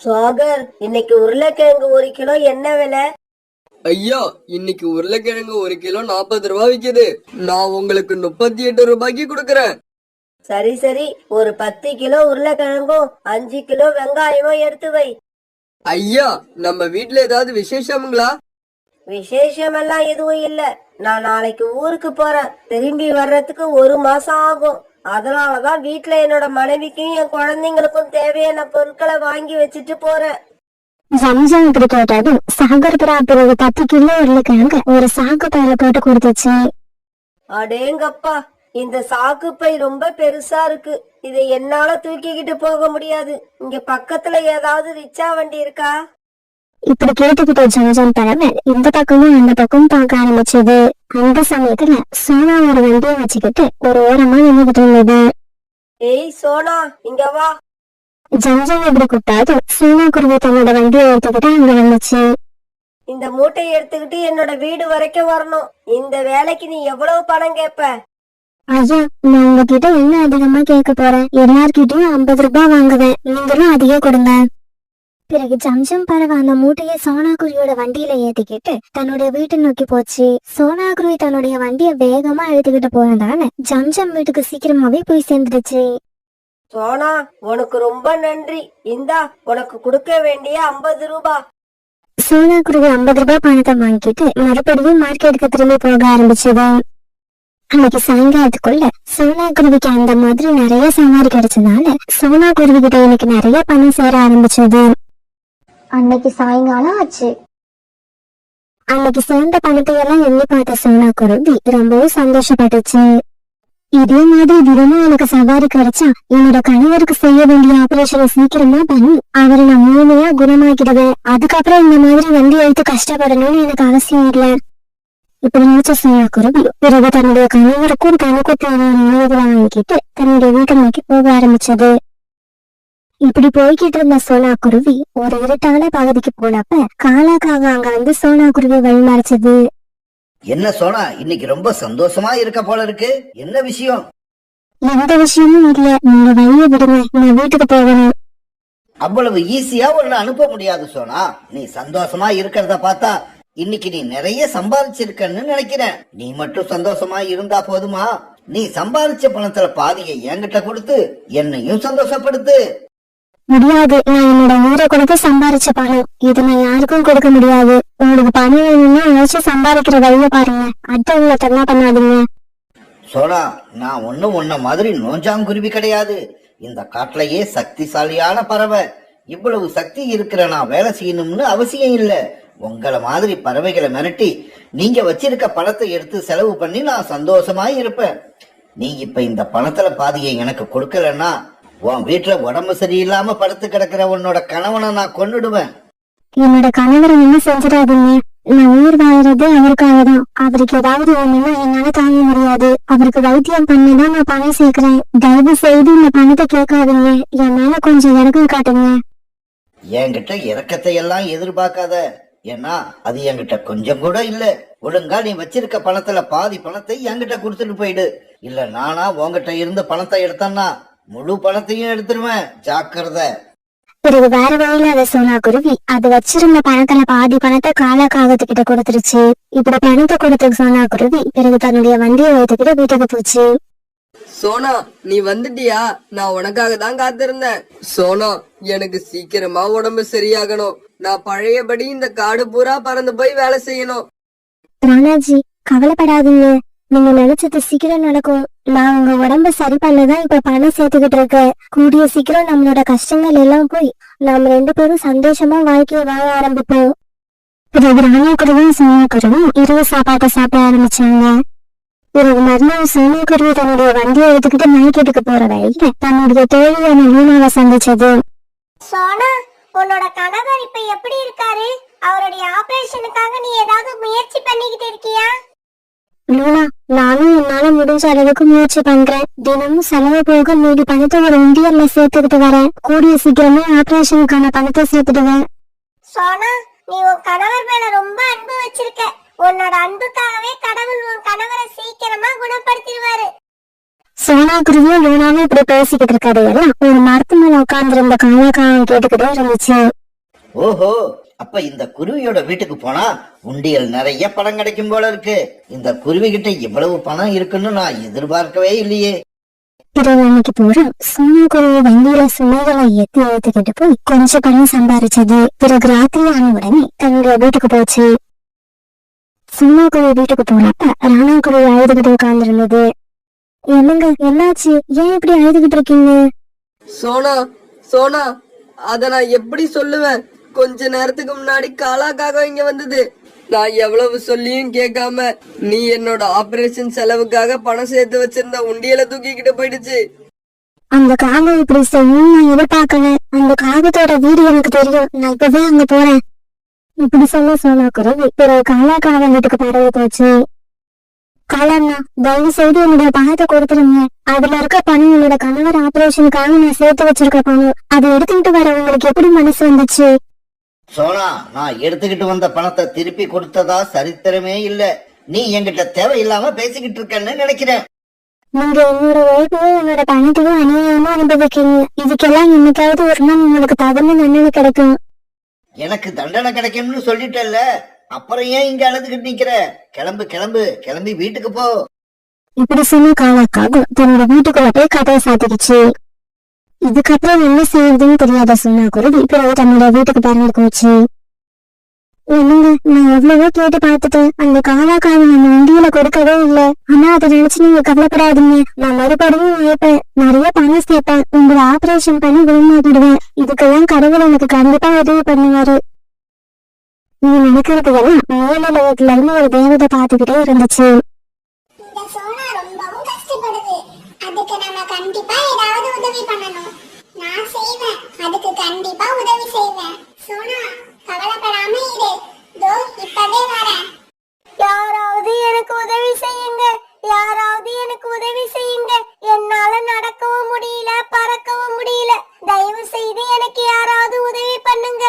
சாகர், இன்னைக்கு உருளைக்கிழங்கு 1 கிலோ என்ன விலை? ஐயா, இன்னைக்கு உருளைக்கிழங்கு 1 கிலோ 40 ரூபாய் விக்குது. நான் உங்களுக்கு 38 ரூபாய்க்கு கொடுக்கறேன். சரி சரி, ஒரு 10 கிலோ உருளைக்கிழங்கும் 5 கிலோ வெங்காயமும் எடுத்து வை. ஐயா, நம்ம வீட்ல ஏதாவது விசேஷமுங்களா? விசேஷமெல்லாம் எதுவும் இல்ல. நான் நாளைக்கு ஊருக்கு போறேன். திரும்பி வர்றதுக்கு 1 மாசம் ஆகும். அதனாலதான் வீட்டுல என்னோட மனைவிக்கும் என் குழந்தைங்களுக்கும் தேவையான பொருட்களை வாங்கி வச்சுட்டு போறேன். ஜம்ஜம் இப்படி கேட்டதும் சாகர் பிறகு 10 கிலோ உருளைக்கிழங்கு ஒரு சாக்கு பையில போட்டு கொடுத்துச்சு. அடேங்கப்பா, இந்த சாக்கு பை ரொம்ப பெருசா இருக்கு. இதை என்னால தூக்கிக்கிட்டு போக முடியாது. இங்க பக்கத்துல ஏதாவது ரிச்சா வண்டி இருக்கா? இப்படி கேட்டுக்கிட்ட ஜம்ஜம் பறவை இந்த பக்கமும் அந்த பக்கமும் பார்க்க ஆரம்பிச்சது. அந்த சமயத்துல சோனா ஒரு வண்டியை வச்சுக்கிட்டு ஒரு ஓரமா நின்றுகிட்டு இருந்தது. ஏய் சோனா, இங்க வா. ஜம்ஜம் இப்படி கூப்பிட்டாது சோனா குருவி தன்னோட வண்டியை எடுத்துக்கிட்டு அங்க வந்துச்சு. இந்த மூட்டையை எடுத்துக்கிட்டு என்னோட வீடு வரைக்கும் வரணும். இந்த வேலைக்கு நீ எவ்வளவு பணம் கேப்ப? ஐயா, நான் உங்ககிட்ட என்ன அதிகமா கேட்க போறேன்? எல்லார்கிட்டயும் 50 ரூபாய் வாங்குவேன். நீங்களும் அதிக கொடுங்க. பிறகு ஜம்ஜம் பறவை அந்த மூட்டையை சோனா குருவியோட வண்டியில ஏத்திக்கிட்டு தன்னுடைய வீட்டை நோக்கி போச்சு. சோனா குருவி தன்னுடைய வண்டியை வேகமா அழுத்திக்கிட்டு போனதால ஜம்ஜம் வீட்டுக்கு சீக்கிரமாவே போய் சேர்ந்துடுச்சு. சோனா, உனக்கு ரொம்ப நன்றி. இந்தா உனக்கு கொடுக்க வேண்டிய 50 ரூபாய். சோனா குருவி 50 ரூபாய் பணத்தை வாங்கிட்டு மறுபடியும் மார்க்கெட்டுக்கு திரும்பி போக ஆரம்பிச்சது. அன்னைக்கு சாயங்காலத்துக்குள்ள சோனா குருவிக்கு அந்த மாதிரி நிறைய சவாரி கிடைச்சதால சோனா குருவி கிட்ட எனக்கு நிறைய பணம் சேர ஆரம்பிச்சது. அன்னைக்கு சாயங்காலம் ஆச்சு. அன்னைக்கு சேர்ந்த பணத்தை எல்லாம் எண்ணி பார்த்த சோனா குருவி ரொம்பவும் சந்தோஷப்பட்டுச்சு. இதே மாதிரி தினமும் எனக்கு சவாரி கிடைச்சா என்னோட கணவருக்கு செய்ய வேண்டிய ஆபரேஷனை சீக்கிரமா பண்ணி அவரை நான் முழுமையா குணமாக்கிடுவேன். அதுக்கப்புறம் இந்த மாதிரி வண்டி வைத்து கஷ்டப்படணும்னு எனக்கு அவசியம் இல்லை. இப்படி நினைச்ச சோனா குருவி பிறகு தன்னுடைய கணவருக்கும் தனக்கும் தேவையான உணவுகளை வாங்கிட்டு தன்னுடைய வீட்டை நோக்கி போக ஆரம்பிச்சது. இப்படி போய்கிட்டு இருந்த சோனா குருவி ஒரு இருட்டான பகுதிக்கு போனப்ப காலாக்காக அங்க வந்து சோனா குருவி வழிமறைச்சது. என்ன சோனா, இன்னைக்கு ரொம்ப சந்தோஷமா இருக்க போல இருக்கு. என்ன விஷயம்? எந்த விஷயமும் இல்ல, நீங்க வழியை விடுங்க, நான் வீட்டுக்கு போகணும். அவ்வளவு ஈஸியா ஒன்னு அனுப்ப முடியாது சோனா. நீ சந்தோஷமா இருக்கிறத பார்த்தா இன்னைக்கு நீ நிறைய சம்பாதிச்சிருக்கன்னு நினைக்கிறேன். நீ மட்டும் சந்தோஷமா இருந்தா போதுமா? நீ சம்பாதிச்ச பணத்துல பாதியை என்கிட்ட கொடுத்து என்னையும் சந்தோஷப்படுத்து. முடியாது, நான் என்னோட ஊரை கொடுத்து சம்பாதிச்ச பணம். இதை நான் யாருக்கும் கொடுக்க முடியாது. உங்களுக்கு பணம் வேணும்னா ஏதாச்சும் சம்பாதிக்கிற வழிய பாருங்க. அத்தை உங்களை தன்னா பண்ணாதீங்க. சோனா, நான் ஒன்னும் உன்ன மாதிரி நோஞ்சாங்குருவி கிடையாது. இந்த காட்டுலயே சக்திசாலியான பறவை. இவ்வளவு சக்தி இருக்கிற நான் வேலை செய்யணும்னு அவசியம் இல்ல. உங்களை மாதிரி பறவைகளை மிரட்டி நீங்க வச்சிருக்க பணத்தை எடுத்து செலவு பண்ணி நான் சந்தோஷமா இருப்பேன். நீ இப்ப இந்த பணத்துல பாதியை எனக்கு கொடுக்கலன்னா உன் வீட்டுல உடம்பு சரியில்லாம படுத்து கிடக்கிற உன்னோட கணவனை நான் கொன்னுடுவேன். என்னோட கணவரை என்ன செஞ்சிடாதீங்க. நான் உயிர் வாழறது அவருக்காக தான். அவருக்கு ஏதாவது ஒண்ணுன்னா என்னால தாங்க முடியாது. அவருக்கு வைத்தியம் பண்ணிதான் நான் பணம் சேர்க்கிறேன். தயவு செய்து இந்த பணத்தை கேட்காதீங்க. என் மேல கொஞ்சம் இறக்கம் காட்டுங்க. என்கிட்ட இறக்கத்தை எல்லாம் எதிர்பார்க்காத. ஏன்னா அது என்கிட்ட கொஞ்சம் கூட இல்ல. ஒழுங்கா நீ வச்சிருக்க பணத்துல பாதி பணத்தை என்கிட்ட கொடுத்துட்டு போயிடு. இல்ல நானா உங்ககிட்ட இருந்த பணத்தை எடுத்தேன்னா முழு பணத்தையும் எடுத்துருவேன். ஜாக்கிரதை. பிறகு வேற வழியில அதை சோனா குருவி அது வச்சிருந்த பணத்துல பாதி பணத்தை காலக்காகத்துக்கிட்ட கொடுத்துருச்சு. இப்படி பணத்தை கொடுத்த சோனா குருவி பிறகு தன்னுடைய வண்டியை வைத்துக்கிட்டு வீட்டுக்கு போச்சு. சோனா, நீ வந்துட்டியா? நான் உனக்காக தான் காத்திருந்தேன். சோனா, எனக்கு சீக்கிரமா உடம்பு சரியாகணும். நான் பழையபடி இந்த காடு பூரா பறந்து போய் வேலை செய்யணும். ராணாஜி, கவலைப்படாதீங்க. நீங்க நினைச்சது சீக்கிரம் நடக்கும். நான் உங்க உடம்ப சரி பண்ணதான் இப்ப பணம் சேர்த்துக்கிட்டு இருக்கேன். கூடிய சீக்கிரம் நம்மளோட கஷ்டங்கள் எல்லாம் போய் நாம 2 பேரும் சந்தோஷமா வாழ்க்கையை வாழ ஆரம்பிப்போம். பிறகு ராணா குருவியும் சோனா குருவியும் இரவு சாப்பாட்டை சாப்பிட ஆரம்பிச்சாங்க. பிறகு மறுநாள் சோனா குருவி தன்னுடைய வண்டியை எடுத்துக்கிட்டு மார்க்கெட்டுக்கு போற வழியில தன்னுடைய தோழியான லூனாவை சந்திச்சது. சோனா, உன்னோட கணவர் இப்ப எப்படி இருக்காரு? அவருடைய ஆபரேஷனுக்காக நீ ஏதாவது முயற்சி பண்ணிக்கிட்டு இருக்கியா? லூனா, நானும் என்னால முடிஞ்ச அளவுக்கு முயற்சி பண்றேன். தினமும் செலவு போக மீதி பணத்தை ஒரு இந்தியர்ல சேர்த்துக்கிட்டு வரேன். கூடிய சீக்கிரமே ஆபரேஷனுக்கான பணத்தை சேர்த்துடுவேன். சோனா, நீ உன் கணவர் மேல ரொம்ப அன்பு வச்சிருக்க. உன்னோட அன்புக்காகவே கடவுள் உன் கணவரை சீக்கிரமா குணப்படுத்திடுவாரு. சோனா குருவியும் லூனாவும் இப்படி பேசிக்கிட்டு இருக்கதையெல்லாம் ஒரு மரத்து மேல உட்கார்ந்து இருந்த காலாக்காவும் கேட்டுக்கிட்டே இருந்துச்சு. ஓஹோ, அப்ப இந்த குருவியோட வீட்டுக்கு போனா உண்டியல் நிறைய பணம் கிடைக்கும் போல இருக்கு. இந்த குருவி கிட்ட இவ்வளவு பணம் இருக்குன்னு நான் எதிர்பார்க்கவே இல்லையே. பிறகு அன்னைக்கு பூரா சோனா குருவி வண்டியில சுமைகளை ஏத்திக்கிட்டு போய் கொஞ்சம் பணம் சம்பாரிச்சது. பிறகு ராத்திரி ஆன உடனே தன்னுடைய வீட்டுக்கு போச்சு. சோனா குருவி வீட்டுக்கு போனப்ப ராணா குருவி அழுதுகிட்டு உட்கார்ந்து இருந்தது. என்னங்க, என்னாச்சு? ஏன் இப்படி அழுதுகிட்டு இருக்கீங்க? சோனா சோனா, அத நான் எப்படி சொல்லுவேன்? கொஞ்ச நேரத்துக்கு முன்னாடி காலாக்காக இங்க வந்தது. நான் எவ்வளவு சொல்லியும் கேட்காம நீ என்னோட ஆபரேஷன் செலவுக்காக பணம் சேர்த்து வச்சிருந்த உண்டியல தூக்கிக்கிட்டு போயிடுச்சு. அந்த காகம் இப்படி செய்யும் நான் எதிர்பார்க்கல. அந்த காகத்தோட வீடு எனக்கு தெரியும். நான் இப்பவே அங்க போறேன். இப்படி சொல்ல சோனா குருவி பிறகு காலாக்காக வீட்டுக்கு பறவை போச்சு. காலண்ணா, தயவு செய்து என்னுடைய பணத்தை கொடுத்துருங்க. அதுல இருக்க பணம் என்னோட கணவர் ஆபரேஷனுக்காக நான் சேர்த்து வச்சிருக்க பணம். அதை எடுத்துக்கிட்டு வர உங்களுக்கு எப்படி மனசு வந்துச்சு? சோனா, நான் எடுத்துக்கிட்டு வந்த பணத்தை திருப்பி கொடுத்ததா சரித்திரமே இல்ல. நீ என்கிட்ட தேவையில்லாம பேசிக்கிட்டு இருக்கன்னு நினைக்கிறேன். நீங்க என்னோட உழைப்பையும் என்னோட பணத்தையும் அநியாயமா அனுபவிக்கீங்க. இதுக்கெல்லாம் என்னைக்காவது ஒரு நாள் உங்களுக்கு தகுந்த நன்மை கிடைக்கும். எனக்கு தண்டனை கிடைக்கும்னு சொல்லிட்டல்ல, அப்புறம் ஏன் இங்க அழுதுகிட்டு நிக்கிற? கிளம்பு கிளம்பு, கிளம்பி வீட்டுக்கு போ. இப்படி சொன்ன காலாக்காக தன்னோட வீட்டுக்குள்ள போய் கதையை சாத்திடுச்சு. இதுக்கப்புறம் என்ன செய்யுதுன்னு தெரியாத சொன்ன குருவி பிறகு தன்னோட வீட்டுக்கு பறந்து போச்சு. என்னங்க, நான் எவ்வளவோ கேட்டு பார்த்துட்டேன். அந்த காலாக்காக நம்ம வண்டியில கொடுக்கவே இல்லை. ஆனா அதை நினைச்சு நீங்க கவலைப்படாதீங்க. நான் மறுபடியும் உழைப்பேன், நிறைய பணம் சேர்ப்பேன், உங்களை ஆபரேஷன் பண்ணி குணமாக்கிடுவேன். இதுக்கெல்லாம் கடவுள் எனக்கு கண்டிப்பா உதவி பண்ணுவாரு. நீ நினைக்கிறதுக்கெல்லாம் மேலுலகத்துல இருந்து ஒரு தேவதை பார்த்துக்கிட்டே இருந்துச்சு. இந்த சோனா ரொம்பவும் கஷ்டப்படுது. அதுக்கு நம்ம கண்டிப்பா ஏதாவது உதவி பண்ணணும். நான் செய்வேன், அதுக்கு கண்டிப்பா உதவி செய்வேன். சோனா, கவலைப்படாம இரு. தோ இப்பவே வரேன். யாராவது எனக்கு உதவி செய்யுங்க, யாராவது எனக்கு உதவி செய்யுங்க. என்னால நடக்கவும் முடியல, பறக்கவும் முடியல. தயவு செய்து எனக்கு யாராவது உதவி பண்ணுங்க.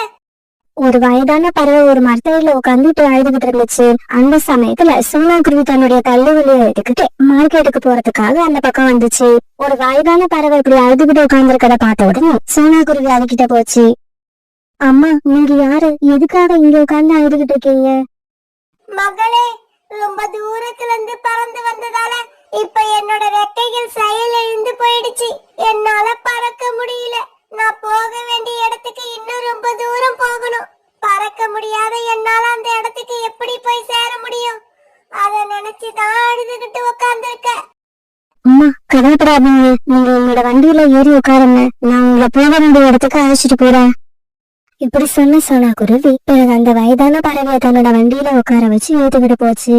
ஒரு வயதான பறவை ஒரு மரத்தடியில உட்காந்துட்டு அழுதுகிட்டு இருந்துச்சு. அந்த சமயத்துல சோனா குருவி தன்னுடைய தள்ளுவலியை எடுத்துக்கிட்டு மார்க்கெட்டுக்கு போறதுக்காக அந்த பக்கம் வந்துச்சு. ஒரு வயதான பறவை இப்படி அழுதுகிட்டு உட்கார்ந்து இருக்கத பார்த்த உடனே சோனா குருவி அதுகிட்ட போச்சு. அம்மா, நீங்க யாரு? எதுக்காக இங்க உட்கார்ந்து அழுதுகிட்டு இருக்கீங்க? மகளே, ரொம்ப தூரத்துல இருந்து பறந்து வந்ததால இப்ப என்னோட ரெக்கைகள் செயல் இழந்து போயிடுச்சு. என்னால பறக்க முடியல. நான் போக வேண்டிய இடத்துக்கு இன்னும் ரொம்ப தூரம் போகணும். பறக்க முடியாத என்னால அந்த இடத்துக்கு எப்படி போய் சேர முடியும்? அத நினைச்சுதான் அழுதுகிட்டு உட்கார்ந்துருக்க. அம்மா, கவலைப்படாதீங்க. நீங்க என்னோட வண்டியில ஏறி உட்காருங்க. நான் உங்களை போக வேண்டிய இடத்துக்கு அழைச்சிட்டு போறேன். இப்படி சொன்ன சோனா குருவி பிறகு அந்த வயதான பறவையை தன்னோட வண்டியில உட்கார வச்சு ஏத்துக்கிட்டு போச்சு.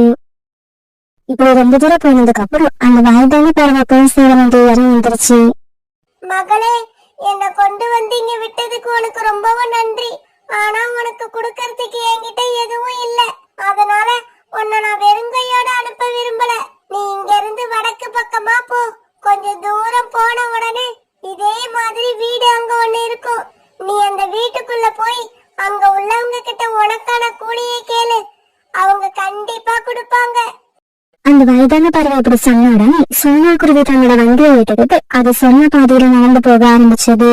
இப்படி ரொம்ப தூரம் போனதுக்கு அப்புறம் அந்த வயதான பறவை போய் சேர வேண்டிய இடம் வந்துருச்சு. மகளே, என்னை கொண்டு வந்து இங்க விட்டதுக்கு உனக்கு ரொம்பவும் நன்றி. ஆனா உனக்கு கொடுக்கறதுக்கு என்கிட்ட எதுவும் இல்ல. அதனால உன்னை நான் வெறுங்கையோட அனுப்ப விரும்பல. நீ இங்க இருந்து வடக்கு பக்கமா போ. கொஞ்சம் தூரம் போன உடனே இதே மாதிரி வீடு அங்க ஒண்ணு இருக்கும். நீ அந்த வீட்டுக்குள்ள போய் அங்க உள்ளவங்க கிட்ட உனக்கான கூலியை கேளு. அவங்க கண்டிப்பா கொடுப்பாங்க. அந்த வயதான பறவை இப்படி சொன்ன உடனே சோனா குருவி தன்னோட வண்டியை விட்டுக்கிட்டு அது சொன்ன பாதையில நடந்து போக ஆரம்பிச்சது.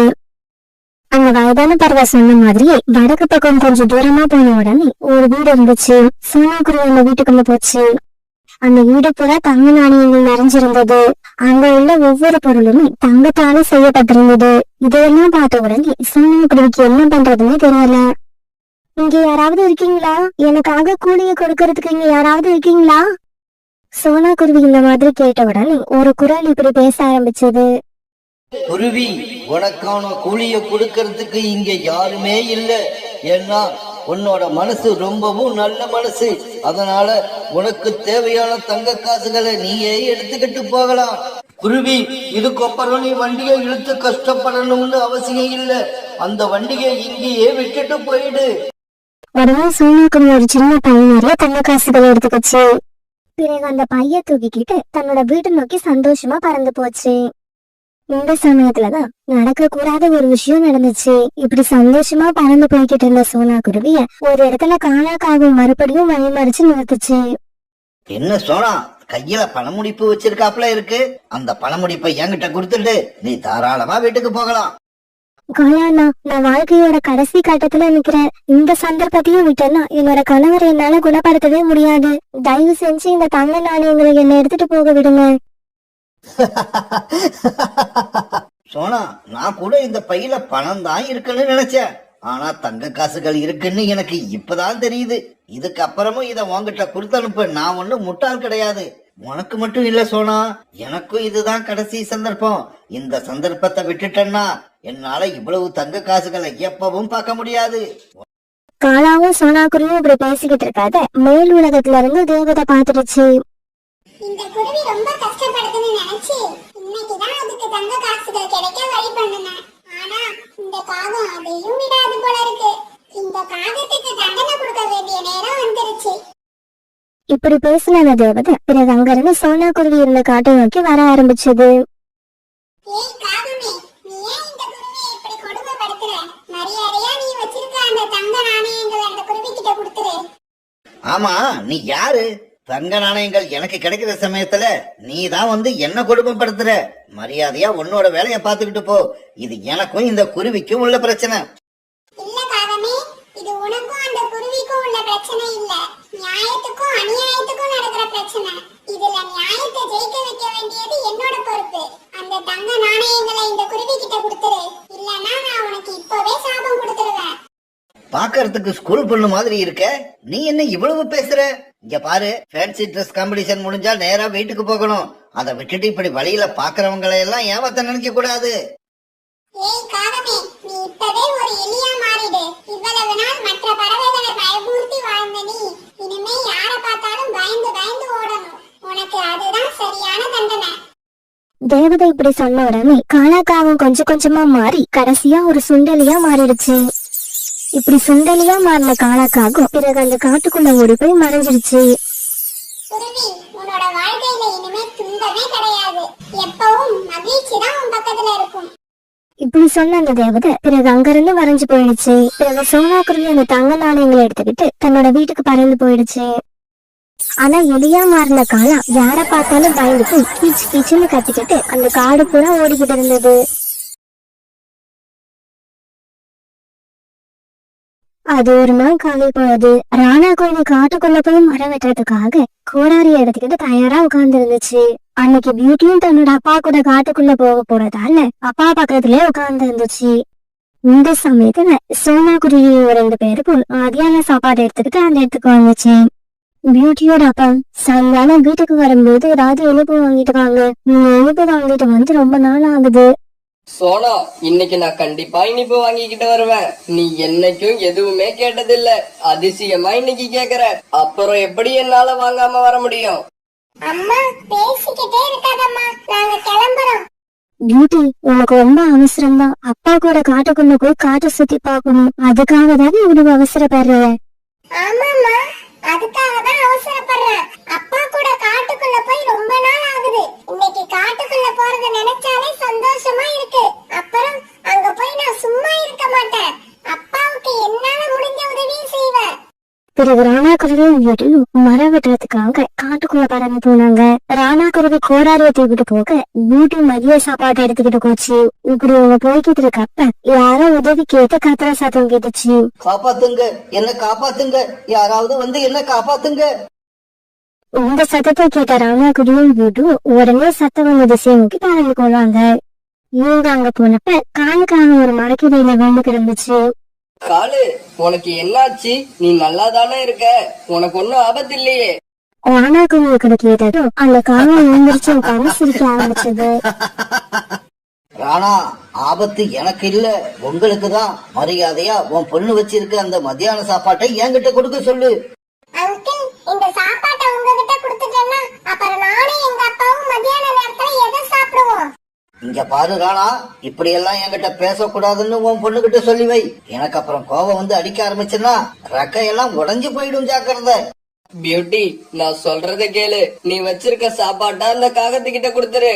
அந்த வயதான பறவை சொன்ன மாதிரியே வடக்கு பக்கம் கொஞ்சம் தூரமா போன உடனே ஒரு வீடு இருந்துச்சு. சோனா குருவி அந்த வீட்டுக்குள்ள போச்சு. அந்த வீடு பூரா தங்க நாணயங்கள் நிறைஞ்சிருந்தது. அங்க உள்ள ஒவ்வொரு பொருளுமே தங்கத்தால செய்யப்பட்டிருந்தது. இதையெல்லாம் பார்த்த உடனே சோனா குருவிக்கு என்ன பண்றதுன்னு தெரியல. இங்க யாராவது இருக்கீங்களா? எனக்காக கூலியை கொடுக்கறதுக்கு இங்க யாராவது இருக்கீங்களா? சோனா குருவி இந்த மாதிரி கேட்ட உடனே ஒரு குரல் இப்படி பேச ஆரம்பிச்சது. குருவி, உனக்கான கூலிய கொடுக்கறதுக்கு இங்க யாருமே இல்ல. ஏன்னா உன்னோட மனசு ரொம்பவும் நல்ல மனசு. அதனால உனக்கு தேவையான தங்க காசுகளை நீயே எடுத்துக்கிட்டு போகலாம். குருவி, இதுக்கப்புறம் நீ வண்டியை இழுத்து கஷ்டப்படணும்னு அவசியம் இல்ல. அந்த வண்டியை இங்கேயே விட்டுட்டு போயிடு. உடனே சோனா குருவி ஒரு சின்ன பையன் நிறைய தங்க காசுகளை எடுத்துக்கிச்சு. பிறகு அந்த பைய தூக்கிக்கிட்டு தன்னோட வீட்டை நோக்கி சந்தோஷமா பறந்து போச்சு. இந்த சமயத்துலதான் நடக்க கூடாத ஒரு விஷயம் நடந்துச்சு. இப்படி சந்தோஷமா பறந்து போய்கிட்டு இருந்த சோனா குருவிய ஒரு இடத்துல காலாக்காகவும் மறுபடியும் வழிமறிச்சு நிறுத்துச்சு. என்ன சோனா, கையில பணமுடிப்பு வச்சிருக்காப்ல இருக்கு. அந்த பணமுடிப்பை என்கிட்ட கொடுத்துட்டு நீ தாராளமா வீட்டுக்கு போகலாம். காலாண்ணா, நான் வாழ்க்கையோட கடைசி கட்டத்துல நிக்கிறேன். இந்த சந்தர்ப்பத்தையும் விட்டேன்னா என்னோட கணவரை என்னால குணப்படுத்தவே முடியாது. தயவு செஞ்சு இந்த தங்க நாணயங்களை என்ன எடுத்துட்டு போக விடுங்க. சோனா, நான் கூட இந்த பையில பணம் தான் இருக்குன்னு நினைச்சேன். ஆனா தங்க காசுகள் இருக்குன்னு எனக்கு இப்பதான் தெரியுது. இதுக்கப்புறமும் இத உன்கிட்ட கொடுத்து அனுப்ப நான் ஒண்ணும் முட்டாள் கிடையாது. உனக்கு மட்டும் இல்ல சோனா, எனக்கும் இதுதான் கடைசி சந்தர்ப்பம். இந்த சந்தர்ப்பத்தை விட்டுட்டேன்னா என்னால இவ்வளவு தங்க காசுகளை எப்பவும் பார்க்க முடியாது. காலாவும் சோனாக்குருவும் இப்படி பேசிக்கிட்டு இருக்காத மேல் உலகத்துல இருந்து தேவதை பாத்துடுச்சு. இந்த குருவி ரொம்ப கஷ்டப்படுதுன்னு நினைச்சு இன்னைக்குதான் அதுக்கு தங்க காசுகள் கிடைக்க வழி பண்ணுனேன். ஆனா இந்த காகம் அதையும் விடாது போல இருக்கு. இந்த காகத்துக்கு தண்டனை கொடுக்க வேண்டிய நேரம் வந்துருச்சு. இப்படி பேசின அந்த தேவதை பிறகு அங்கிருந்து சோனாக்குருவி இருந்த காட்டை நோக்கி வர ஆரம்பிச்சது. ஏய் காகமே, நீ ஏன் இந்த குருவியை இப்படி கொடுமைப்படுத்துற? மரியாதையா நீ வச்சிருக்க அந்த தங்க நாணயங்களை அந்த குருவி கிட்ட கொடுத்துரு. ஆமா, நீ யாரு? தங்க நாணயங்கள் எனக்கு கிடைக்கிற சமயத்துல நீ தான் வந்து என்ன கொடுமைப்படுத்துற. மரியாதையா உன்னோட வேலையை பார்த்துக்கிட்டு போ. இது எனக்கும் இந்த குருவிக்கும் உள்ள பிரச்சனை. இல்ல காகமே, இது உனக்கும் அந்த குருவிக்கும் உள்ள பிரச்சனை இல்ல, நியாயத்துக்கும் அநியாயத்துக்கும் நடக்கிற பிரச்சனை. இதுல நியாயத்தை ஜெயிக்க வைக்க வேண்டியது என்னோட பொறுப்பு. அந்த தங்க நாணயங்களை இந்த குருவி கிட்ட கொடுத்துரு, இல்லன்னா நான் உனக்கு இப்பவே சாபம் கொடுத்துருவேன். பாக்கறதுக்கு ஸ்கூல் பொண்ணு மாதிரி இருக்க, நீ என்ன இவ்வளவு பேசுற? இங்க பாரு, ஃபேன்சி ட்ரெஸ் காம்படிஷன் முடிஞ்சா நேரா வீட்டுக்கு போகணும். அதை விட்டுட்டு இப்படி வழியில பாக்குறவங்களை எல்லாம் ஏமாத்த நினைக்க கூடாது. ஏய் காகமே, நீ இப்பவே ஒரு எலியா மாறிடு. இவ்வளவு நாள் மற்ற பறவைகளை பயமுறுத்தி வாழ்ந்த நீ இனிமே யார பார்த்தாலும் பயந்து பயந்து ஓடணும். உனக்கு அதுதான் சரியான தண்டனை. தேவதை இப்படி சொன்ன உடனே காலாக்காவும் கொஞ்சம் கொஞ்சமா மாறி கடைசியா ஒரு சுண்டலியா மாறிடுச்சு. இப்படி சுண்டலியா மாறின காலாக்காகும் பிறகு அந்த காட்டுக்குள்ள ஓடி போய் மறைஞ்சிடுச்சு. குருவி, உன்னோட வாழ்க்கையில இனிமே துன்பமே கிடையாது. எப்பவும் மகிழ்ச்சி தான் உன் பக்கத்துல இருக்கும். இப்படி சொன்ன அந்த தேவதை பிறகு அங்கிருந்து மறைஞ்சு போயிடுச்சு. பிறகு சோனாக்குருவி அந்த தங்க நாணயங்களை எடுத்துக்கிட்டு தன்னோட வீட்டுக்கு பறந்து போயிடுச்சு. ஆனா எலியா மாறின காலா யார பார்த்தாலும் பயந்துட்டு கீச்சு கீச்சுன்னு கத்திக்கிட்டு அந்த காடு பூரா ஓடிக்கிட்டு இருந்தது. அது ஒரு நாள் காலை பொழுது ராணா கோயில் காட்டுக்குள்ள போய் மரம் வெட்டுறதுக்காக கோடாரியை எடுத்துக்கிட்டு தயாரா உட்கார்ந்து இருந்துச்சு. அன்னைக்கு பியூட்டியும் தன்னோட அப்பா கூட காட்டுக்குள்ள போக போறதால அப்பா பக்கத்துலயே உட்கார்ந்து இருந்துச்சு. இந்த சமயத்துல சோனாக்குருவியும் 2 பேருக்கும் மதியான சாப்பாடு எடுத்துக்கிட்டு அந்த இடத்துக்கு வந்துச்சு. பியூட்டியோட அப்பா சாயங்காலம் வீட்டுக்கு வரும்போது ஏதாவது இனிப்பு வாங்கிட்டு வாங்க, நீங்க இனிப்பு வாங்கிட்டு வந்து ரொம்ப நாள் ஆகுது. சோனா, இன்னைக்கு நான் கண்டிப்பா இனிப்பு வாங்கிக்கிட்டு வருவேன். நீ என்னைக்கும் எதுவுமே கேட்டதில்ல, அதிசயமா இன்னைக்கு கேக்குற. அப்புறம் எப்படி என்னால வாங்காம வர முடியும்? அம்மா பேசிக்கிட்டே இருக்காதம்மா, நாங்க கிளம்புறோம். பியூட்டி, உனக்கு ரொம்ப அவசரம் தான். அப்பா கூட காட்டுக்குள்ள போய் காட்டை சுத்தி பாக்கணும். அதுக்காக தானே இவ்வளவு அவசரப்படுற? ஆமாம்மா, அதுக்காக தான் அவசரப்படுறேன். அப்பா கூட காட்டுக்குள்ள போய் ரொம்ப நாள் ஆகுது. இன்னைக்கு காட்டுக்குள்ள போறத நினைச்சாலே சந்தோஷமா இருக்கு. அப்புறம் அங்க போய் நான் சும்மா இருக்க மாட்டேன். அப்பாவுக்கு என்னால முடிஞ்ச உதவியும் செய்வேன். பிறகு ராணா குருவியும் பியூட்டியும் மரம் வெட்டுறதுக்காக காட்டுக்குள்ள பறந்து போனாங்க. ராணா குருவி கோடாரியை தூக்கிட்டு போக பியூட்டி மதிய சாப்பாட்டை எடுத்துக்கிட்டு போச்சு. இப்படி அவங்க போய்கிட்டு இருக்கப்ப யாரோ உதவி கேட்டு கத்துற சத்தம் கேட்டுச்சு. காப்பாத்துங்க, என்ன காப்பாத்துங்க, யாராவது வந்து என்ன காப்பாத்துங்க. இந்த சத்தத்தை கேட்ட ராணா குருவியும் பியூட்டியும் உடனே சத்தம் வந்த திசையை நோக்கி பறந்து போனாங்க. இவங்க அங்க போனப்ப காலுக்காக ஒரு மரக்கிடையில விழுந்து கிடந்துச்சு. காலு, உனக்கு என்னாச்சு? நீ நல்லா தானே இருக்க, உனக்கு ஒன்னும் ஆபத்து இல்லையே? ராணா குருவி கிட்ட கேட்டதும் அந்த காலம் எழுந்திரிச்சு உட்கார்ந்து சிரிக்க ஆரம்பிச்சது. ராணா, ஆபத்து எனக்கு இல்ல, உங்களுக்கு தான். மரியாதையா உன் பொண்ணு வச்சிருக்க அந்த மத்தியான சாப்பாட்டை என்கிட்ட கொடுக்க சொல்லு. அங்கிள், இந்த சாப்பாட்டை உங்ககிட்ட கொடுத்துட்டேன்னா அப்புறம் நானும் எங்க அப்பாவும் மத்தியான நேரத்துல எதை சாப்பிடுவோம்? இங்க பாரு ராணா, இப்படி எல்லாம் என்கிட்ட பேசக்கூடாதுன்னு உன் பொண்ணுகிட்ட சொல்லி வை. எனக்கு அப்புறம் கோபம் வந்து அடிக்க ஆரம்பிச்சுன்னா ரெக்கையெல்லாம் உடைஞ்சு போயிடும், ஜாக்கிரதை. பியூட்டி, நான் சொல்றத கேளு. நீ வச்சிருக்க சாப்பாட்டா அந்த காகத்துக்கிட்ட கொடுத்துரு.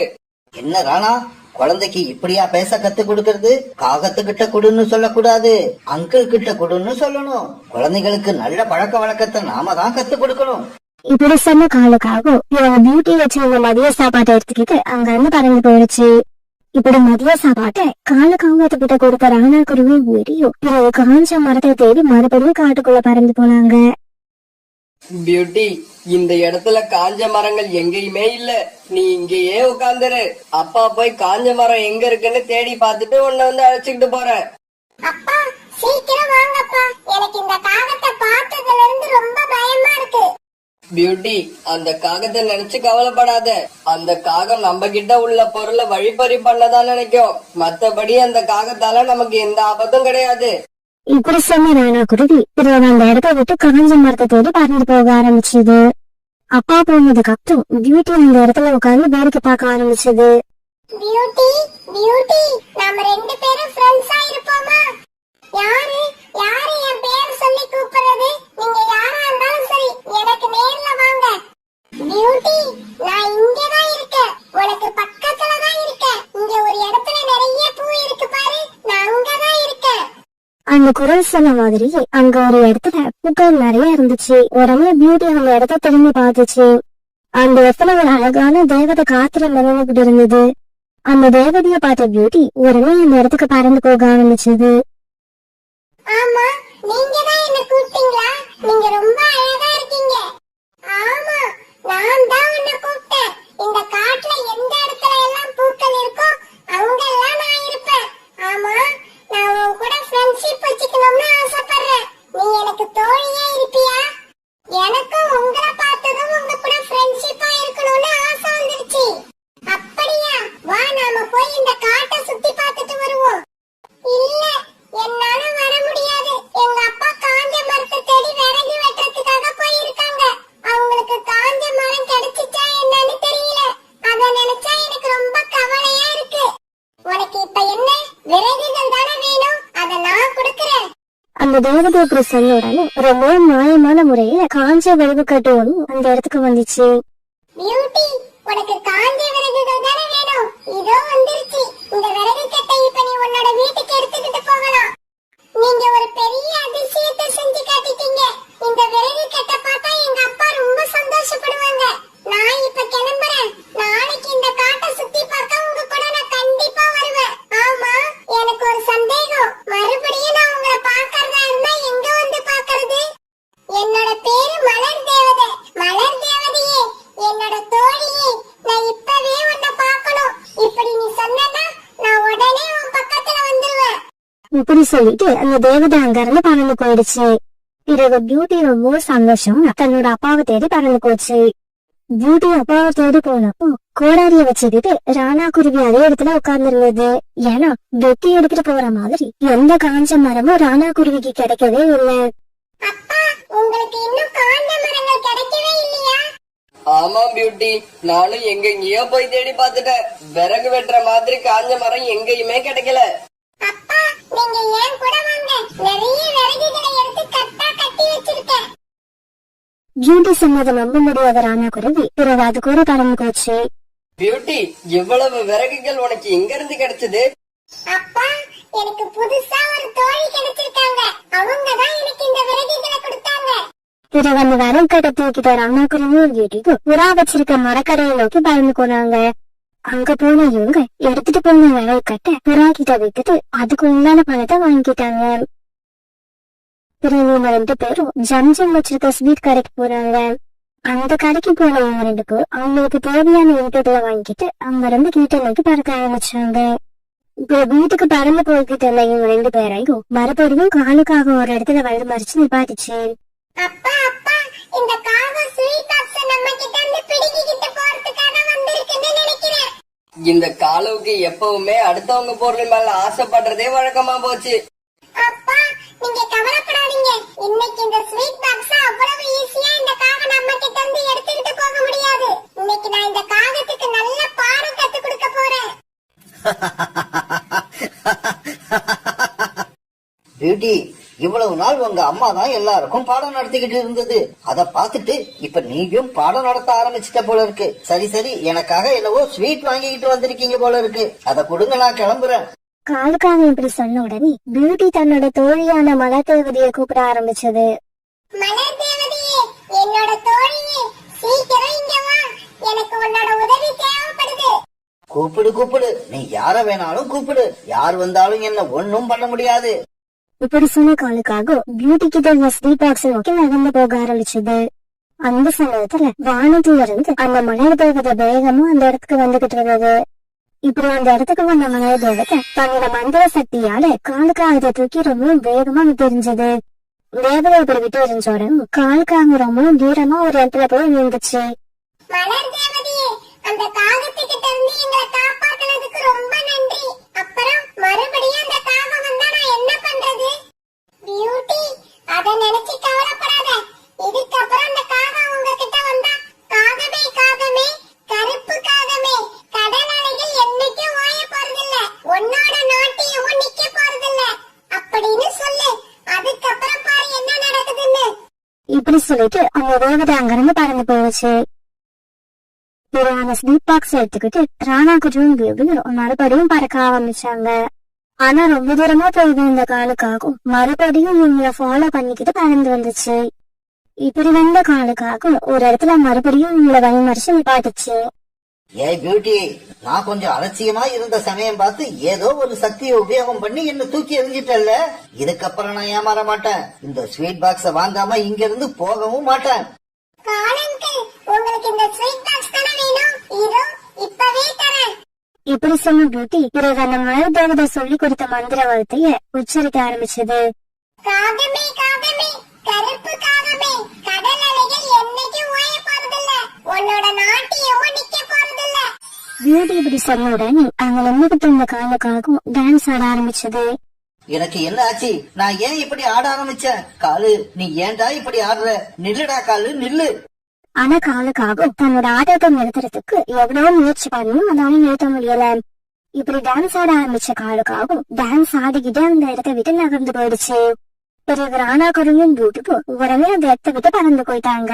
என்ன ராணா, குழந்தைக்கு இப்படியா பேச கத்து கொடுக்கறது? காகத்துக்கிட்ட கொடுன்னு சொல்லக்கூடாது, அங்கிள் கிட்ட கொடுன்னு சொல்லணும். குழந்தைகளுக்கு நல்ல பழக்க வழக்கத்தை நாம தான் கத்து கொடுக்கணும். இப்படி சொன்ன காலுக்காகவும் இவங்க பியூட்டி வச்சிருந்த மதிய சாப்பாட்டை எடுத்துக்கிட்டு அங்க இருந்து பறந்து போயிடுச்சு. இப்படி மதிய சாப்பாட்டை காலுக்காகத்திட்ட கொடுத்த ராணா குருவி வீடியோ இவங்க காஞ்ச மரத்தை தேடி மறுபடியும் காட்டுக்குள்ள பறந்து போனாங்க. பியூட்டி, இந்த இடத்துல காஞ்ச மரங்கள் எங்கேயுமே இல்ல. நீ இங்கேயே உட்காந்துரு. அப்பா போய் காஞ்ச மரம் எங்க இருக்குன்னு தேடி பார்த்துட்டு உன்னை வந்து அழைச்சிக்கிட்டு போறேன். அப்பா சீக்கிரம் வாங்கப்பா, எனக்கு இந்த காகத்தை பார்த்ததுல இருந்து ரொம்ப பயமா இருக்கு. பியூட்டி, அந்த காகத்தை நினைச்சு கவலைப்படாத. அந்த காகம் நம்ம கிட்ட உள்ள பொருளை வழிப்பறி பண்ணதான் நினைக்கும். மத்தபடி அந்த காகத்தால நமக்கு எந்த ஆபத்தும் கிடையாது. இப்படி சொன்ன ராணா குருவி பிறகு அந்த இடத்த விட்டு காஞ்ச மரத்தை தேடி பறந்து போக ஆரம்பிச்சது. அப்பா போனதுக்கு அப்புறம் பியூட்டி அந்த இடத்துல உட்கார்ந்து வேடிக்கை பார்க்க ஆரம்பிச்சது. பியூட்டி பியூட்டி, நாம ரெண்டு பேரும் ஃப்ரெண்ட்ஸா இருப்போமா? யாரு யாரு என் பேர் சொல்லி கூப்பிடுறது? நீங்க யாரா இருந்தாலும் சரி, எனக்கு நேர்ல வாங்க. பியூட்டி, நான் இங்கதான் இருக்கேன், உனக்கு பக்கத்துல தான் இருக்கேன். இங்க ஒரு இடத்துல நிறைய பூ இருக்கு பாரு, நான் அங்கதான் இருக்கேன். அந்த குரல் சொன்ன மாதிரி அங்க ஒரு இடத்துல பூக்கள் நிறைய இருந்துச்சு. உடனே பியூட்டி அந்த இடத்த திரும்பி பார்த்துச்சு. அந்த இடத்துல ஒரு அழகான தேவதை காத்துல நினைவுகிட்டு இருந்தது. அந்த தேவதைய பார்த்த பியூட்டி உடனே அந்த இடத்துக்கு பறந்து போக ஆரம்பிச்சது. ஆமா, நீங்க தான் என்ன கூப்பிட்டீங்களா? நீங்க ரொம்ப அழகா இருக்கீங்க. ஆமா, நான் தான் உன்னை கூப்பிட்டேன். இந்த காட்டுல எந்த இடத்துல எல்லாம் பூக்கள் இருக்கோ அங்கெல்லாம் நான் இருப்பேன். ஆமா, நான் உன் கூட ஃப்ரெண்ட்ஷிப் வச்சுக்கணும்னு ஆசைப்படுறேன். நீ எனக்கு தோழியா இருப்பியா? எனக்கும் உங்களை பார்த்ததும் உங்க கூட ஃப்ரெண்ட்ஷிப்பா இருக்கணும்னு ஆசை வந்துருச்சு. அப்படியா? வா, நாம போய் இந்த காட்டை சுத்தி பார்த்துட்டு வருவோம். இல்ல, என்னால வர முடியாது. எங்க அப்பா காஞ்ச மரத்தை தேடி விறகு வெட்டுறதுக்காக போயிருக்காங்க. அவங்களுக்கு காஞ்ச மரம் கிடைச்சிச்சா என்னன்னு தெரியல. அத நினைச்சா எனக்கு ரொம்ப கவலையா இருக்கு. உனக்கு இப்ப என்ன விறகுகள் தானே வேணும்? அத நான் கொடுக்கறேன். அந்த தேவதை இப்படி சொன்ன உடனே ரொம்ப நியாயமான முறையில காஞ்ச விறகு கட்டு ஒண்ணு அந்த இடத்துக்கு வந்துச்சு. பியூட்டி, உனக்கு காஞ்ச விறகுகள் தானே வேணும்? இதோ வந்துருச்சு. இந்த விறகு கட்டை இப்ப நீ உன்னோட வீட்டுக்கு எடுத்துக்கிட்டு போகலாம். நீங்க ஒரு பெரிய அதிசயத்தை செஞ்சு காட்டிட்டீங்க. இந்த விறகு கட்டை பார்த்தா எங்க அப்பா ரொம்ப சந்தோஷப்படுவாங்க. நான் இப்ப கிளம்புறேன். நாளைக்கு இந்த காட்டை சுத்தி பார்க்க உங்க கூட நான் கண்டிப்பா வருவேன். ஆமா, எனக்கு ஒரு சந்தேகம். மறுபடியும் நான் உங்களை பார்க்கறதா இருந்தா எங்க வந்து பார்க்கறது? என்னோட பேரு மலர் தேவதை. மலர் தேவதையே, என்னோட தோழியே, நான் இப்பவே உன்னை பார்க்கணும். இப்படி நீ சொன்னனா நான் உடனே உன் பக்கத்துல வந்துருவேன். இப்படி சொல்லிட்டு அந்த தேவதை அங்க இருந்து பறந்து போயிடுச்சு. பிறகு பியூட்டி ரொம்ப சந்தோஷம் தன்னோட அப்பாவை தேடி பறந்து போச்சு. பியூட்டி அப்பாவை தேடி போனப்போ கோடாரிய வச்சுக்கிட்டு ராணா குருவி அதே இடத்துல உட்கார்ந்து இருந்தது. ஏன்னா வெட்டி எடுத்துட்டு போற மாதிரி எந்த காஞ்ச மரமும் ராணா குருவிக்கு கிடைக்கவே இல்லை. அப்பா, உங்களுக்கு இன்னும் காஞ்ச மரங்கள் கிடைக்கவே இல்லையா? ஆமா பியூட்டி, நானும் எங்கெங்கயோ போய் தேடி பார்த்துட்டேன். விறகு வெட்டுற மாதிரி காஞ்ச மரம் எங்கேயுமே கிடைக்கல. அப்பா, நீங்க ஏன் கூட வாங்க. நிறைய விறகுகளை எடுத்து கட்டா கட்டி வச்சிருக்கேன். பியூட்டி சொன்னதை நம்ப முடியாத ராணா குருவி பிறகு அது கூட பறந்து போச்சு. பியூட்டி, இவ்வளவு விறகுகள் உனக்கு எங்க இருந்து கிடைச்சது? அப்பா, எனக்கு புதுசா ஒரு தோழி கிடைச்சிருக்காங்க. அவங்க தான் எனக்கு இந்த விறகுகளை கொடுத்தாங்க. பிறகு அந்த விறகு கட்டை தூக்கிட்ட ராணா குருவியும் வீட்டுக்கு புறா வச்சிருக்க மரக்கடையை நோக்கி பறந்து போனாங்க. அங்க போன இவங்க எடுத்துட்டு போன விறகு கட்டை புறா கிட்ட விட்டுட்டு அதுக்கு உண்டான பணத்தை வாங்கிட்டாங்க. பிறகு இவங்க 2 பேரும் ஜம் வச்சிருக்க ஸ்வீட் கடைக்கு போறாங்க. அந்த கடைக்கு போன இவங்க 2 பேரும் அவங்களுக்கு தேவையான இன்பங்களை வாங்கிட்டு அங்க இருந்து வீட்டை நோக்கி பறக்க ஆரம்பிச்சாங்க. இப்ப வீட்டுக்கு பறந்து போய்கிட்டு இருந்த இவங்க 2 பேரையும் மறுபடியும் காலுக்காக ஒரு இடத்துல வந்து மறிச்சு நிப்பாட்டிச்சு. அப்பா அப்பா, இந்த காகம் ஸ்வீட் பாக்ஸ் நம்ம கிட்ட இருந்து பிடிக்கிட்டு போறதுக்காக வந்திருக்குன்னு நினைக்கிறேன். இந்த காலுவுக்கு எப்பவுமே அடுத்தவங்க பொருள் மேல ஆசைப்படுறதே வழக்கமா போச்சு. அப்பா, நீங்க கவலைப்படாதீங்க. இன்னைக்கு இந்த ஸ்வீட் பாக்ஸ் அவ்வளவு ஈஸியா இந்த காகம் நம்ம கிட்ட இருந்து எடுத்துக்கிட்டு போக முடியாது. இன்னைக்கு நான் இந்த காகத்துக்கு நல்ல பாடம் கத்து கொடுக்க போறேன். பியூட்டி, இவ்வளவு நாள் உங்க அம்மா தான் எல்லாருக்கும் பாடம் நடத்திக்கிட்டு இருந்தது. அத பாத்துட்டு இப்ப நீயும் பாடம் நடத்த ஆரம்பிச்சிட்ட போல இருக்கு. சரி சரி, எனக்காக என்னவோ ஸ்வீட் வாங்கிக்கிட்டு வந்திருக்கீங்க போல இருக்கு. அத கொடுங்க, நான் கிளம்புறேன். காலுக்காக இப்படி சொன்ன உடனே பியூட்டி தன்னோட தோழியான மலர் தேவதையை கூப்பிட ஆரம்பிச்சது. மலர் தேவதையே, என்னோட தோழியே, சீக்கிரம் இங்க வா, எனக்கு உன்னோட உதவி தேவைப்படுது. கூப்பிடு கூப்பிடு, நீ யார வேணாலும் கூப்பிடு, யார் வந்தாலும் என்ன ஒண்ணும் பண்ண முடியாது. இப்படி சொன்ன காலுக்காக பியூட்டி கிட்ட இருந்த ஸ்லீப் பாக்ஸ் நோக்கி நகர்ந்து போக ஆரம்பிச்சது. அந்த சமயத்துல வானத்துல இருந்து அந்த மலர் தேவதை வேகமா அந்த இடத்துக்கு வந்துகிட்டு இருந்தது. இப்படி அந்த இடத்துக்கு வந்த மலர் தேவதை தன்னோட மந்திர சக்தியால காலுக்காக தூக்கி ரொம்ப வேகமா தெரிஞ்சது. தேவதை இப்படி விட்டு எரிஞ்ச உடனே காலுக்காக ரொம்ப தூரமா ஒரு இடத்துல போய் நின்றுச்சு. மலர் தேவதையே, அந்த காகத்துக்கிட்ட இருந்து எங்களை காப்பாத்துனதுக்கு ரொம்ப நன்றி. அப்புறம் மறுபடியும் அந்த காகம் வந்தா நான் என்ன பண்றது? பியூட்டி, அத நினைச்சு கவலைப்படாத. இதுக்கப்புறம் அந்த காகம் உங்ககிட்ட வந்தா, காகமே காகமே, கருப்பு காகமே, கடல் அலைகள் என்னைக்கும் ஓய போறதில்ல, உன்னோட நாட்டியமும் நிக்க போறதில்ல அப்படின்னு சொல்லு. அதுக்கப்புறம் பாரு என்ன நடக்குதுன்னு. இப்படி சொல்லிட்டு அந்த தேவதை அங்கிருந்து பறந்து போயிடுச்சு. அந்த ஸ்லீப் பாக்ஸ் எடுத்துக்கிட்டு ராணா குட்டியும் மறுபடியும் பறக்க ஆரம்பிச்சாங்க. ஆனா ரொம்ப தூரமா போயிருந்த இந்த காலுக்காகும் மறுபடியும் இவங்களை ஃபாலோ பண்ணிக்கிட்டு பறந்து வந்துச்சு. இப்படி வந்த காலுக்காகும் ஒரு இடத்துல மறுபடியும் இவங்களை வழிமறிச்சு நிப்பாட்டுச்சு. ஏய் பியூட்டி, நான் கொஞ்சம் அலட்சியமா இருந்த சமயம் பார்த்து ஏதோ ஒரு சக்தியை உபயோகம் பண்ணி என்ன தூக்கி எறிஞ்சிட்டல்ல. இதுக்கப்புறம் நான் ஏமாற மாட்டேன். இந்த ஸ்வீட் பாக்ஸ வாங்காம இங்க இருந்து போகவும் மாட்டேன். காலங்கள், உங்களுக்கு இந்த ஸ்வீட் பாக்ஸ் தானே வேணும்? இதோ இப்பவே தரேன். இப்படி சொன்ன பியூட்டி பிறகு அந்த மலர் தேவதை சொல்லி கொடுத்த மந்திர வார்த்தைய உச்சரிக்க ஆரம்பிச்சது. காகமே காகமே, கருப்பு காகமே, கடல் அலைகள் என்னைக்கும் ஓய போறதில்ல, உன்னோட நாட்டியமும் நிக்க போறதில்ல. பியூட்டி இப்படி சொன்ன உடனே அங்க நின்றுகிட்டு இருந்த காலுக்காகவும் டான்ஸ் ஆட ஆரம்பிச்சது. எனக்கு என்ன ஆச்சு? நான் ஏன் இப்படி ஆட ஆரம்பிச்சேன்? காலு, நீ ஏன்டா இப்படி ஆடுற? நில்லுடா காலு, நில்லு. ஆனா காலுக்காக தன்னோட ஆட்டத்தை நிறுத்துறதுக்கு எவ்வளவு முயற்சி பண்ணியும் அதால நிறுத்த முடியல. இப்படி டான்ஸ் ஆட ஆரம்பிச்ச காலுக்காகவும் டான்ஸ் ஆடிக்கிட்டே அந்த இடத்த விட்டு நகர்ந்து போயிடுச்சு. பிறகு ராணா குருவியும் பியூட்டிக்கும் உடனே அந்த இடத்த விட்டு பறந்து போயிட்டாங்க.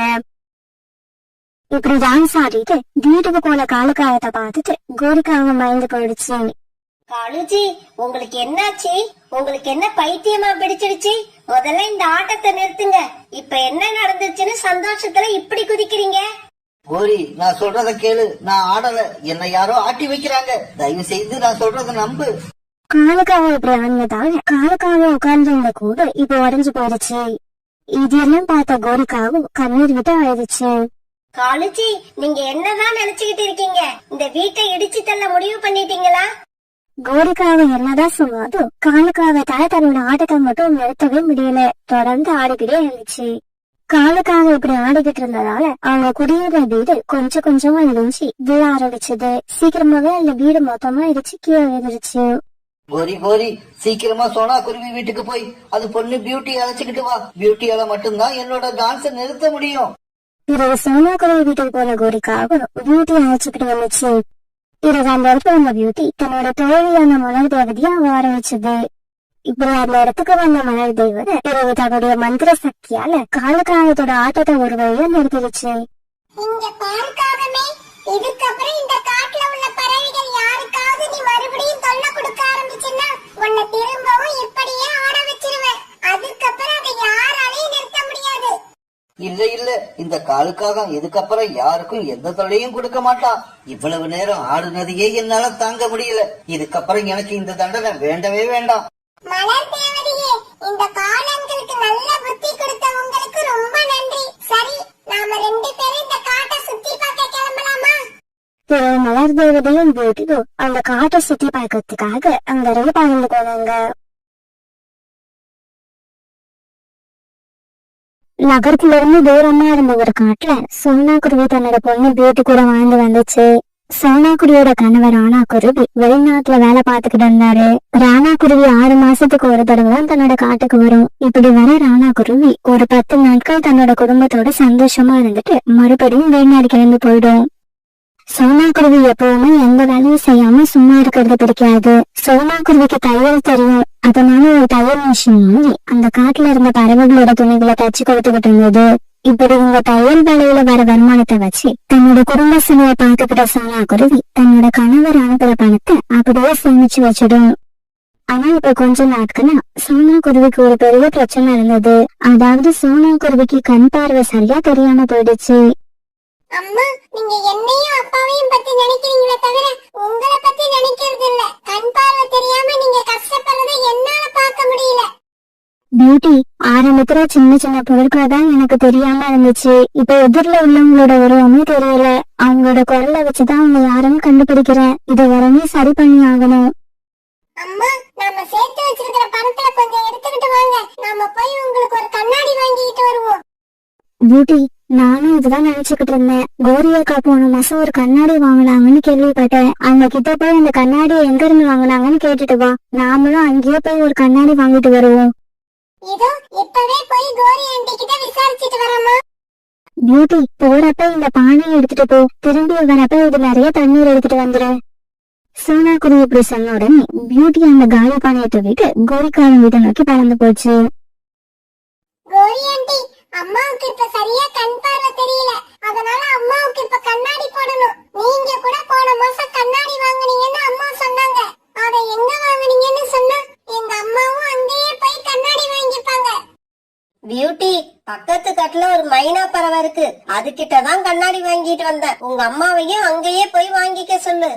இப்படி டான்ஸ் ஆடிட்டு வீட்டுக்கு போன காலுக்காகத்தை பார்த்துட்டு கோரிக்காக பயந்து போயிடுச்சு. காலுஜி, உங்களுக்கு என்னாச்சு? உங்களுக்கு என்ன பைத்தியமா பிடிச்சிடுச்சு? முதல்ல இந்த ஆட்டத்தை நிறுத்துங்க. இப்ப என்ன நடந்துச்சுன்னு சந்தோஷத்துல இப்படி குதிக்கிறீங்க? கோரி, நான் சொல்றத கேளு. நான் ஆடல, என்னை யாரோ ஆட்டி வைக்கிறாங்க. தயவு செய்து நான் சொல்றத நம்பு. காலுக்காக இப்படி ஆடினதால காலுக்காக உட்கார்ந்து கூட இப்ப உடஞ்சு போயிடுச்சு. இதெல்லாம் பார்த்த கோரிக்காவும் கண்ணீர் விட்டு அழுதுச்சு. காலுஜி, நீங்க என்னதான் நினைச்சுக்கிட்டு இருக்கீங்க? இந்த வீட்டை இடிச்சு தள்ள முடிவு பண்ணிட்டீங்களா? கோரிக்காக என்னதான் சொன்னாலும் காலுக்காகத்தால தன்னோட ஆட்டத்தை மட்டும் நிறுத்தவே முடியல. தொடர்ந்து ஆடிக்கிட்டே இருந்துச்சு. காலுக்காக இப்படி ஆடிக்கிட்டு இருந்ததால அவங்க குடியேற வீடு கொஞ்சம் கொஞ்சமா இடிஞ்சு விழ ஆரம்பிச்சது. சீக்கிரமாவே அந்த வீடு மொத்தமா இடிச்சு கீழே விழுந்துருச்சு. கோரி கோரி, சீக்கிரமா சோனா குருவி வீட்டுக்கு போய் அது பொண்ணு பியூட்டி அழைச்சுக்கிட்டு வா. பியூட்டியால மட்டும்தான் என்னோட டான்ஸ நிறுத்த முடியும். பிறகு சோனா குருவி வீட்டுக்கு போன கோரிக்காக பியூட்டி அழைச்சுக்கிட்டு வந்துச்சு. பிறகு அந்த இடத்துல வந்த பியூட்டி தன்னோட தோழியான மலர் தேவதைய ஆரம்பிச்சது. இப்படி அந்த இடத்துக்கு வந்த மலர் தேவதை பிறகு தன்னுடைய மந்திர சக்தியால காலுக்காகத்தோட ஆட்டத்தை ஒரு வழியா நிறுத்திடுச்சு. இங்க பாரு காகமே, இதுக்கப்புறம் இந்த காட்டுல உள்ள பறவைகள் யாருக்காவது நீ மறுபடியும் தொல்லை கொடுக்க ஆரம்பிச்சுன்னா உன்னை திரும்பவும் இப்படியே ஆட வச்சிருவேன். அதுக்கப்புறம் அதை யாராலையும் நிறுத்த முடியாது. இல்ல இல்ல, இந்த காலுக்காக இதுக்கப்புறம் யாருக்கும் எந்த தொல்லையும் கொடுக்க மாட்டான். இவ்வளவு நேரம் ஆடுனதையே என்னால தாங்க முடியல. இதுக்கப்புறம் எனக்கு இந்த தண்டனை வேண்டவே வேண்டாம். மலர் தேவதையே, இந்த காலங்களுக்கு நல்ல புத்தி கொடுத்த உங்களுக்கு ரொம்ப நன்றி. சரி, நாம 2 பேரும் இந்த காட்டை சுத்தி பார்க்க கிளம்பலாமா? பிறகு மலர் தேவதையும் பியூட்டியும் அந்த காட்டை சுத்தி பார்க்கறதுக்காக அங்க இருந்து பறந்து போனாங்க. நகரத்துல இருந்து தூரமா இருந்த ஒரு காட்டுல சோனா குருவி தன்னோட பொண்ணு பியூட்டி கூட வாழ்ந்து வந்துச்சு. சோனா குருவியோட கணவர் ராணா குருவி வெளிநாட்டுல வேலை பார்த்துக்கிட்டு இருந்தாரு. ராணா குருவி 6 மாசத்துக்கு ஒரு தடவை தான் தன்னோட காட்டுக்கு வரும். இப்படி வர ராணா குருவி ஒரு 10 நாட்கள் தன்னோட குடும்பத்தோட சந்தோஷமா இருந்துட்டு மறுபடியும் வெளிநாடு கிளம்பி போயிடும். சோனா குருவி எப்பவுமே எந்த வேலையும் செய்யாம சும்மா இருக்கிறது பிடிக்காது. சோனா குருவிக்கு தையல் தெரியும். அதனால ஒரு தையல் மிஷின் வாங்கி அந்த காட்டுல இருந்த பறவைகளோட துணிகளை தச்சு கொடுத்துக்கிட்டு இருந்தது. இப்படி இந்த தையல் வேலையில வர வருமானத்தை வச்சு தன்னோட குடும்ப சுமையை பார்த்துக்கிட்ட சோனா குருவி தன்னோட கணவர் அனுப்புற பணத்தை அப்படியே சேமிச்சு வச்சிடும். ஆனா இப்ப கொஞ்ச நாட்களா சோனா குருவிக்கு ஒரு பெரிய பிரச்சனை இருந்தது. அதாவது சோனா குருவிக்கு கண் பார்வை சரியா தெரியாம போயிடுச்சு. அம்மா, நீங்க என்னையும் அப்பாவையும் பத்தி நினைக்கிறீங்களே தவிர உங்களை பத்தி நினைக்கிறது இல்ல. கண் பார்வை தெரியாம நீங்க கஷ்டப்படுறதை என்னால பார்க்க முடியல. பியூட்டி, ஆரம்பத்துல சின்ன சின்ன பொருட்கள் தான் எனக்கு தெரியாம இருந்துச்சு. இப்ப எதிரில உள்ளவங்களோட உருவமே தெரியல. அவங்களோட குரலை வச்சுதான் அவங்க யாருன்னு கண்டுபிடிக்கிறேன். இதை உடனே சரி பண்ணி ஆகணும். அம்மா, நாம சேர்த்து வச்சிருக்கிற பணத்துல கொஞ்சம் எடுத்துக்கிட்டு வாங்க. நாம போய் உங்களுக்கு ஒரு கண்ணாடி வாங்கிட்டு வருவோம். பியூட்டி, நானும் இதுதான் நினைச்சுக்கிட்டு இருந்தேன். கோரி அக்கா போன மாசம் ஒரு கண்ணாடி வாங்கினாங்கன்னு கேள்விப்பட்டேன். அவங்க கிட்ட போய் அந்த கண்ணாடியை எங்க இருந்து வாங்கினாங்கன்னு கேட்டுட்டு வா. நாமளும் அங்கேயே போய் ஒரு கண்ணாடி வாங்கிட்டு வருவோம். இதோ இப்பவே போய் கோரி ஆண்டி கிட்ட விசாரிச்சுட்டு வரமா. பியூட்டி, போறப்ப இந்த பானையை எடுத்துட்டு போ. திரும்பி வரப்ப இது நிறைய தண்ணீர் எடுத்துட்டு வந்துரு. சோனா குருவி இப்படி சொன்ன உடனே பியூட்டி அந்த காலி பானையை தூக்கிட்டு கோரிக்காரன் வீட்டை நோக்கி பறந்து போச்சு. கோரி ஆண்டி, அம்மாவுக்கு இப்ப சரியா கண் பார்வை தெரியல. அதனால அம்மாவுக்கு இப்ப கண்ணாடி போடணும். நீங்க கூட போன மாசம் கண்ணாடி வாங்குனீங்கன்னு அம்மா சொன்னாங்க. அத எங்க வாங்குனீங்கன்னு சொன்னா எங்க அம்மாவும் அங்கேயே போய் கண்ணாடி வாங்கிப்பாங்க. பியூட்டி, பக்கத்து கட்டுல ஒரு மைனா பறவை இருக்கு. அதுகிட்டதான் கண்ணாடி வாங்கிட்டு வந்தேன். உங்க அம்மாவையும் அங்கேயே போய் வாங்கிக்க சொல்லு.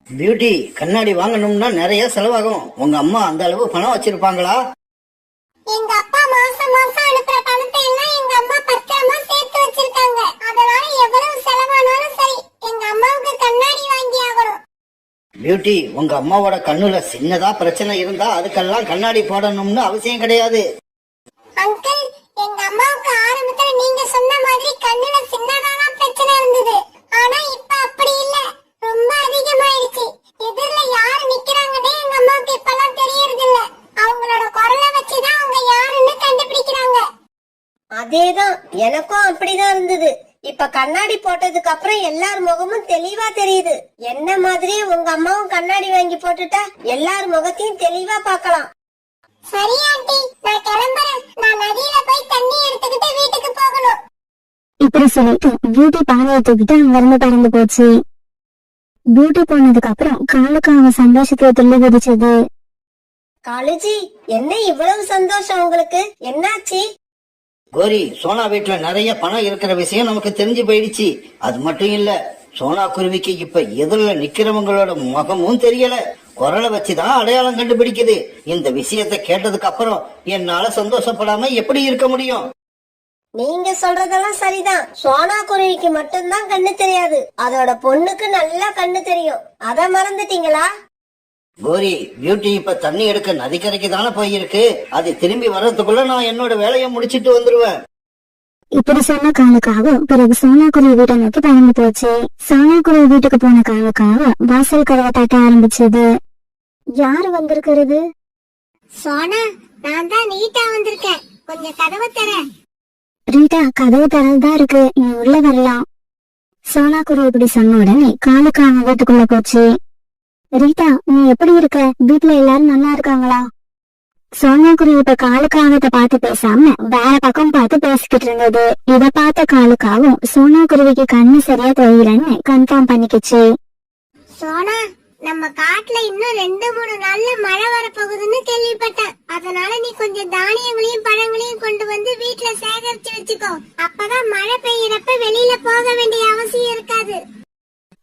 பியூட்டி, கண்ணாடி வாங்கணும்னா நிறைய செலவாகும். உங்க அம்மா அந்த அளவு பணம் வச்சிருப்பாங்களா? எங்க அப்பா மாசம் மாசம் அனுப்புற பணத்தை எல்லாம் எங்க அம்மா பத்திரமா சேர்த்து வச்சிருக்காங்க. அதனால எவ்வளவு செலவானாலும் சரி, எங்க அம்மாவுக்கு கண்ணாடி வாங்கி ஆகணும். பியூட்டி, உங்க அம்மாவோட கண்ணுல சின்னதா பிரச்சனை இருந்தா அதுக்கெல்லாம் கண்ணாடி போடணும்னு அவசியம் கிடையாது. அங்கிள், எங்க அம்மாவுக்கு ஆரம்பத்துல நீங்க சொன்ன மாதிரி கண்ணுல சின்னதான பிரச்சனை இருந்தது. ஆனா இப்ப அப்படி இல்ல, ரொம்ப அதிகமாயிடுச்சு. எதிரில யாரு நிக்கிறாங்கன்னே எங்க அம்மாவுக்கு இப்பெல்லாம் தெரியறது இல்ல. அவங்களோட குரலை வச்சுதான் அவங்க யாருன்னு கண்டுபிடிக்கிறாங்க. அதேதான், எனக்கும் அப்படிதான் இருந்தது. இப்ப கண்ணாடி போட்டதுக்கு அப்புறம் எல்லார் முகமும் தெளிவா தெரியுது. என்ன மாதிரி உங்க அம்மாவும் கண்ணாடி வாங்கி போட்டுட்டா எல்லார் முகத்தையும் தெளிவா பார்க்கலாம். சரி ஆண்டி, நான் கிளம்புறேன். நான் நதியில போய் தண்ணி எடுத்துக்கிட்டு வீட்டுக்கு போகணும். இப்படி சொல்லிட்டு பியூட்டி பானையை தூக்கிட்டு அங்க இருந்து பறந்து போச்சு. பியூட்டி போனதுக்கு அப்புறம் காலுக்கு அவன் சந்தோஷத்துல துள்ளி குதிச்சது. காலேஜி, என்ன இவ்வளவு சந்தோஷம் உங்களுக்கு? என்னாச்சு? கோரி, சோனா வீட்டுல நிறைய பணம் இருக்கிற விஷயம் நமக்கு தெரிஞ்சு போயிடுச்சு. அது மட்டும் இல்ல, சோனா குருவிக்கு இப்ப எதிரில நிக்கிறவங்களோட முகமும் தெரியல. குரலை வச்சுதான் அடையாளம் கண்டுபிடிக்குது. இந்த விஷயத்தை கேட்டதுக்கு அப்புறம் என்னால சந்தோஷப்படாம எப்படி இருக்க முடியும்? நீங்க சொல்றதெல்லாம் சரிதான். சோனா குருவிக்கு மட்டும்தான் கண்ணு தெரியாது. அதோட பொண்ணுக்கு நல்லா கண்ணு தெரியும். அத மறந்துட்டீங்களா? கோரி, பியூட்டி இப்ப தண்ணி எடுக்க நதிக்கரைக்கு தானே போயிருக்கு. அது திரும்பி வர்றதுக்குள்ள நான் என்னோட வேலையை முடிச்சிட்டு வந்துருவேன். இப்படி சொன்ன காலுக்காக பிறகு சோனா குருவி வீட்டை நோக்கி பறந்து போச்சு. சோனா குருவி வீட்டுக்கு போன காலுக்காக வாசல் கதவை தட்ட ஆரம்பிச்சது. யாரு வந்திருக்கிறது? சோனா, நான் தான் நீட்டா வந்திருக்கேன். கொஞ்சம் கதவை தர. ரீட்டா, கதவு திறந்துதான் இருக்கு, நீ உள்ள வரலாம். சோனா குருவி இப்படி சொன்ன உடனே காலுக்கு அவன் வீட்டுக்குள்ள போச்சு. ரீட்டா, நீ எப்படி இருக்க? வீட்டுல எல்லாரும் நல்லா இருக்காங்களா? சோனா குருவி இப்ப காலுக்காகத்தை பார்த்து பேசாம வேற பக்கம் பார்த்து பேசிக்கிட்டு இருந்தது. இத பார்த்த காலுக்காவும் சோனா குருவிக்கு கண்ணு சரியா தெரியலன்னு கன்ஃபார்ம் பண்ணிக்கிச்சு. சோனா, நம்ம காட்டுல இன்னும் 2-3 நாள்ல மழை வரப்போகுதுன்னு கேள்விப்பட்டேன். அதனால நீ கொஞ்சம் தானியங்களையும் பழங்களையும் கொண்டு வந்து வீட்டுல சேகரிச்சு வச்சுக்கோ. அப்பதான் மழை பெய்யறப்ப வெளியில போக வேண்டிய அவசியம் இருக்காது.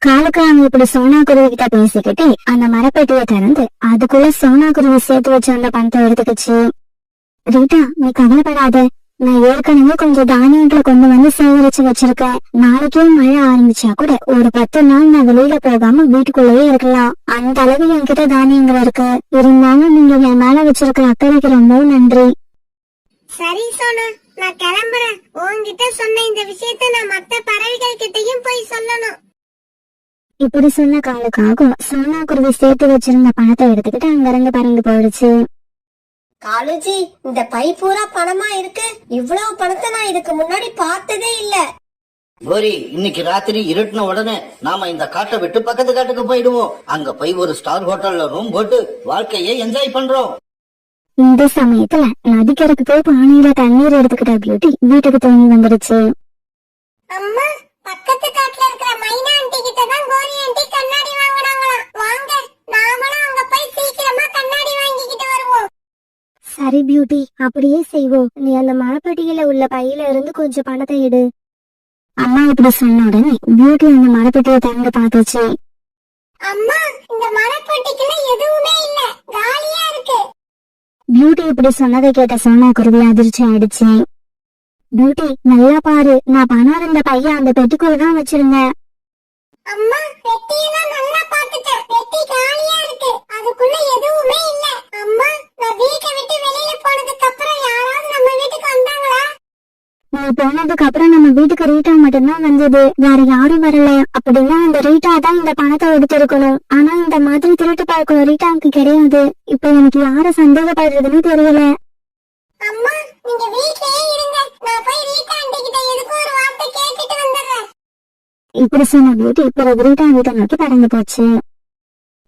காலுக்காக இப்படி சோனா குருவி கிட்ட பேசிக்கிட்டு அந்த மரப்பெட்டியை திறந்து அதுக்குள்ள சோனா குருவி சேர்த்து வச்சு அந்த பணத்தை எடுத்துக்கிச்சு. ரீட்டா, நீ கவலைப்படாத. நான் ஏற்கனவே கொஞ்சம் தானியங்களை கொண்டு வந்து சேகரிச்சு வச்சிருக்கேன். நாளைக்கே மழை ஆரம்பிச்சா கூட ஒரு 10 நாள் நான் வெளியில போகாம வீட்டுக்குள்ளேயே இருக்கலாம். அந்த அளவு என்கிட்ட தானியங்கள் இருக்கு. இருந்தாலும் நீங்க என் மேல வச்சிருக்கிற அக்கறைக்கு ரொம்பவும் நன்றி. சரி சோனா, நான் கிளம்புறேன். உன்கிட்ட சொன்ன இந்த விஷயத்த நான் மத்த பறவைகள் கிட்டயும் போய் சொல்லணும். இப்படி சொன்ன காலுக்காக சோனா குருவி சேர்த்து வச்சிருந்த பணத்தை எடுத்துக்கிட்டு அங்கிருந்து பறந்து போயிடுச்சு. காலேஜி, இந்த பை பூரா பணமா இருக்கு. இவ்வளவு பணத்தை நான் இதுக்கு முன்னாடி பார்த்ததே இல்ல. கோரி, இன்னைக்கு ராத்திரி இருட்டின உடனே நாம இந்த காட்டை விட்டு பக்கத்து காட்டுக்கு போயிடுவோம். அங்க போய் ஒரு ஸ்டார் ஹோட்டல்ல ரூம் போட்டு வாழ்க்கையை என்ஜாய் பண்றோம். இந்த சமயத்துல நதிக்கரைக்கு போய் பானையில தண்ணீர் எடுத்துக்கிட்ட பியூட்டி வீட்டுக்கு தூங்கி வந்துருச்சு. அம்மா, பக்கத்து காட்டுல இருக்கிற மைனா ஆண்டி கிட்ட தான் கோரி ஆண்டி கண்ணாடி வாங்குனாங்களாம். வாங்க, நாமளும் அங்க போய் சீக்கிரமா கண்ணாடி வாங்கிக்கிட்டு வருவோம். சரி பியூட்டி, அப்படியே செய்வோம். நீ அந்த மரப்பட்டியில உள்ள பையில இருந்து கொஞ்சம் பணத்தை எடு. அம்மா இப்படி சொன்ன உடனே பியூட்டி அந்த மரப்பெட்டியை திறந்து பார்த்துச்சு. அம்மா, இந்த மரப்பெட்டிக்குள்ள எதுவுமே இல்ல, காலியா இருக்கு. பியூட்டி இப்படி சொன்னதை கேட்ட சோனா குருவி அதிர்ச்சி ஆயிடுச்சு. பியூட்டி, நல்லா பாரு, நான் பணம் இருந்த பையன் அந்த பெட்டிக்குள்ள தான் வச்சிருந்தேன். அம்மா, பெட்டியெல்லாம் நல்லா பாத்துட்டேன், பெட்டி காலியா இருக்கு, அதுக்குள்ள எதுவுமே இல்ல. அம்மா, நான் வீட்டை விட்டு வெளியில போனதுக்கு அப்புறம் யாராவது நம்ம வீட்டுக்கு வந்தாங்களா? நீ போனதுக்கு அப்புறம் நம்ம வீட்டுக்கு ரீட்டா மட்டும்தான் வந்தது, வேற யாரும் வரல. அப்படின்னா அந்த ரீட்டா தான் இந்த பணத்தை எடுத்திருக்கணும். ஆனா இந்த மாதிரி திருட்டு பழக்கம் ரீட்டாவுக்கு கிடையாது. இப்ப எனக்கு யார சந்தேகப்படுறதுன்னு தெரியல. அம்மா, நீங்க வீட்லயே இருங்க, நான் போய் ரீட்டா ஆண்டி கிட்ட எதுக்கு ஒரு வார்த்தை கேட்டுட்டு வந்துடுறேன். இப்படி சொன்ன பியூட்டி பிறகு ரீட்டா வீட்டை நோக்கி பறந்து போச்சு.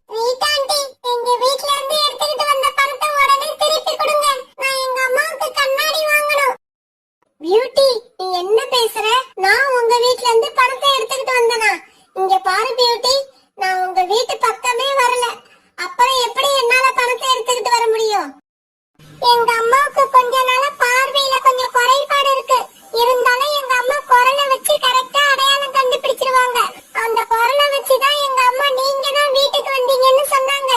ரீட்டா ஆண்டி, எங்க வீட்ல இருந்து எடுத்துக்கிட்டு வந்த பணத்தை உடனே திருப்பி கொடுங்க, நான் எங்க அம்மாவுக்கு கண்ணாடி வாங்கணும். பியூட்டி, நீ என்ன பேசுற? நான் உங்க வீட்ல இருந்து பணத்தை எடுத்துக்கிட்டு வந்தனா? இங்க பாரு பியூட்டி, நான் உங்க வீட்டு பக்கமே வரல, அப்புறம் எப்படி என்னால பணத்தை எடுத்துக்கிட்டு வர முடியும்? எங்க அம்மாவுக்கு கொஞ்ச நாளா பார்வையில கொஞ்சம் குறைபாடு இருக்கு. இருந்தாலும் எங்க அம்மா குரலை வச்சு கரெக்டா அடையாளம் கண்டுபிடிச்சிருவாங்க. அந்த குரலை வச்சுதான் எங்க அம்மா நீங்க தான் வீட்டுக்கு வந்தீங்கன்னு சொன்னாங்க.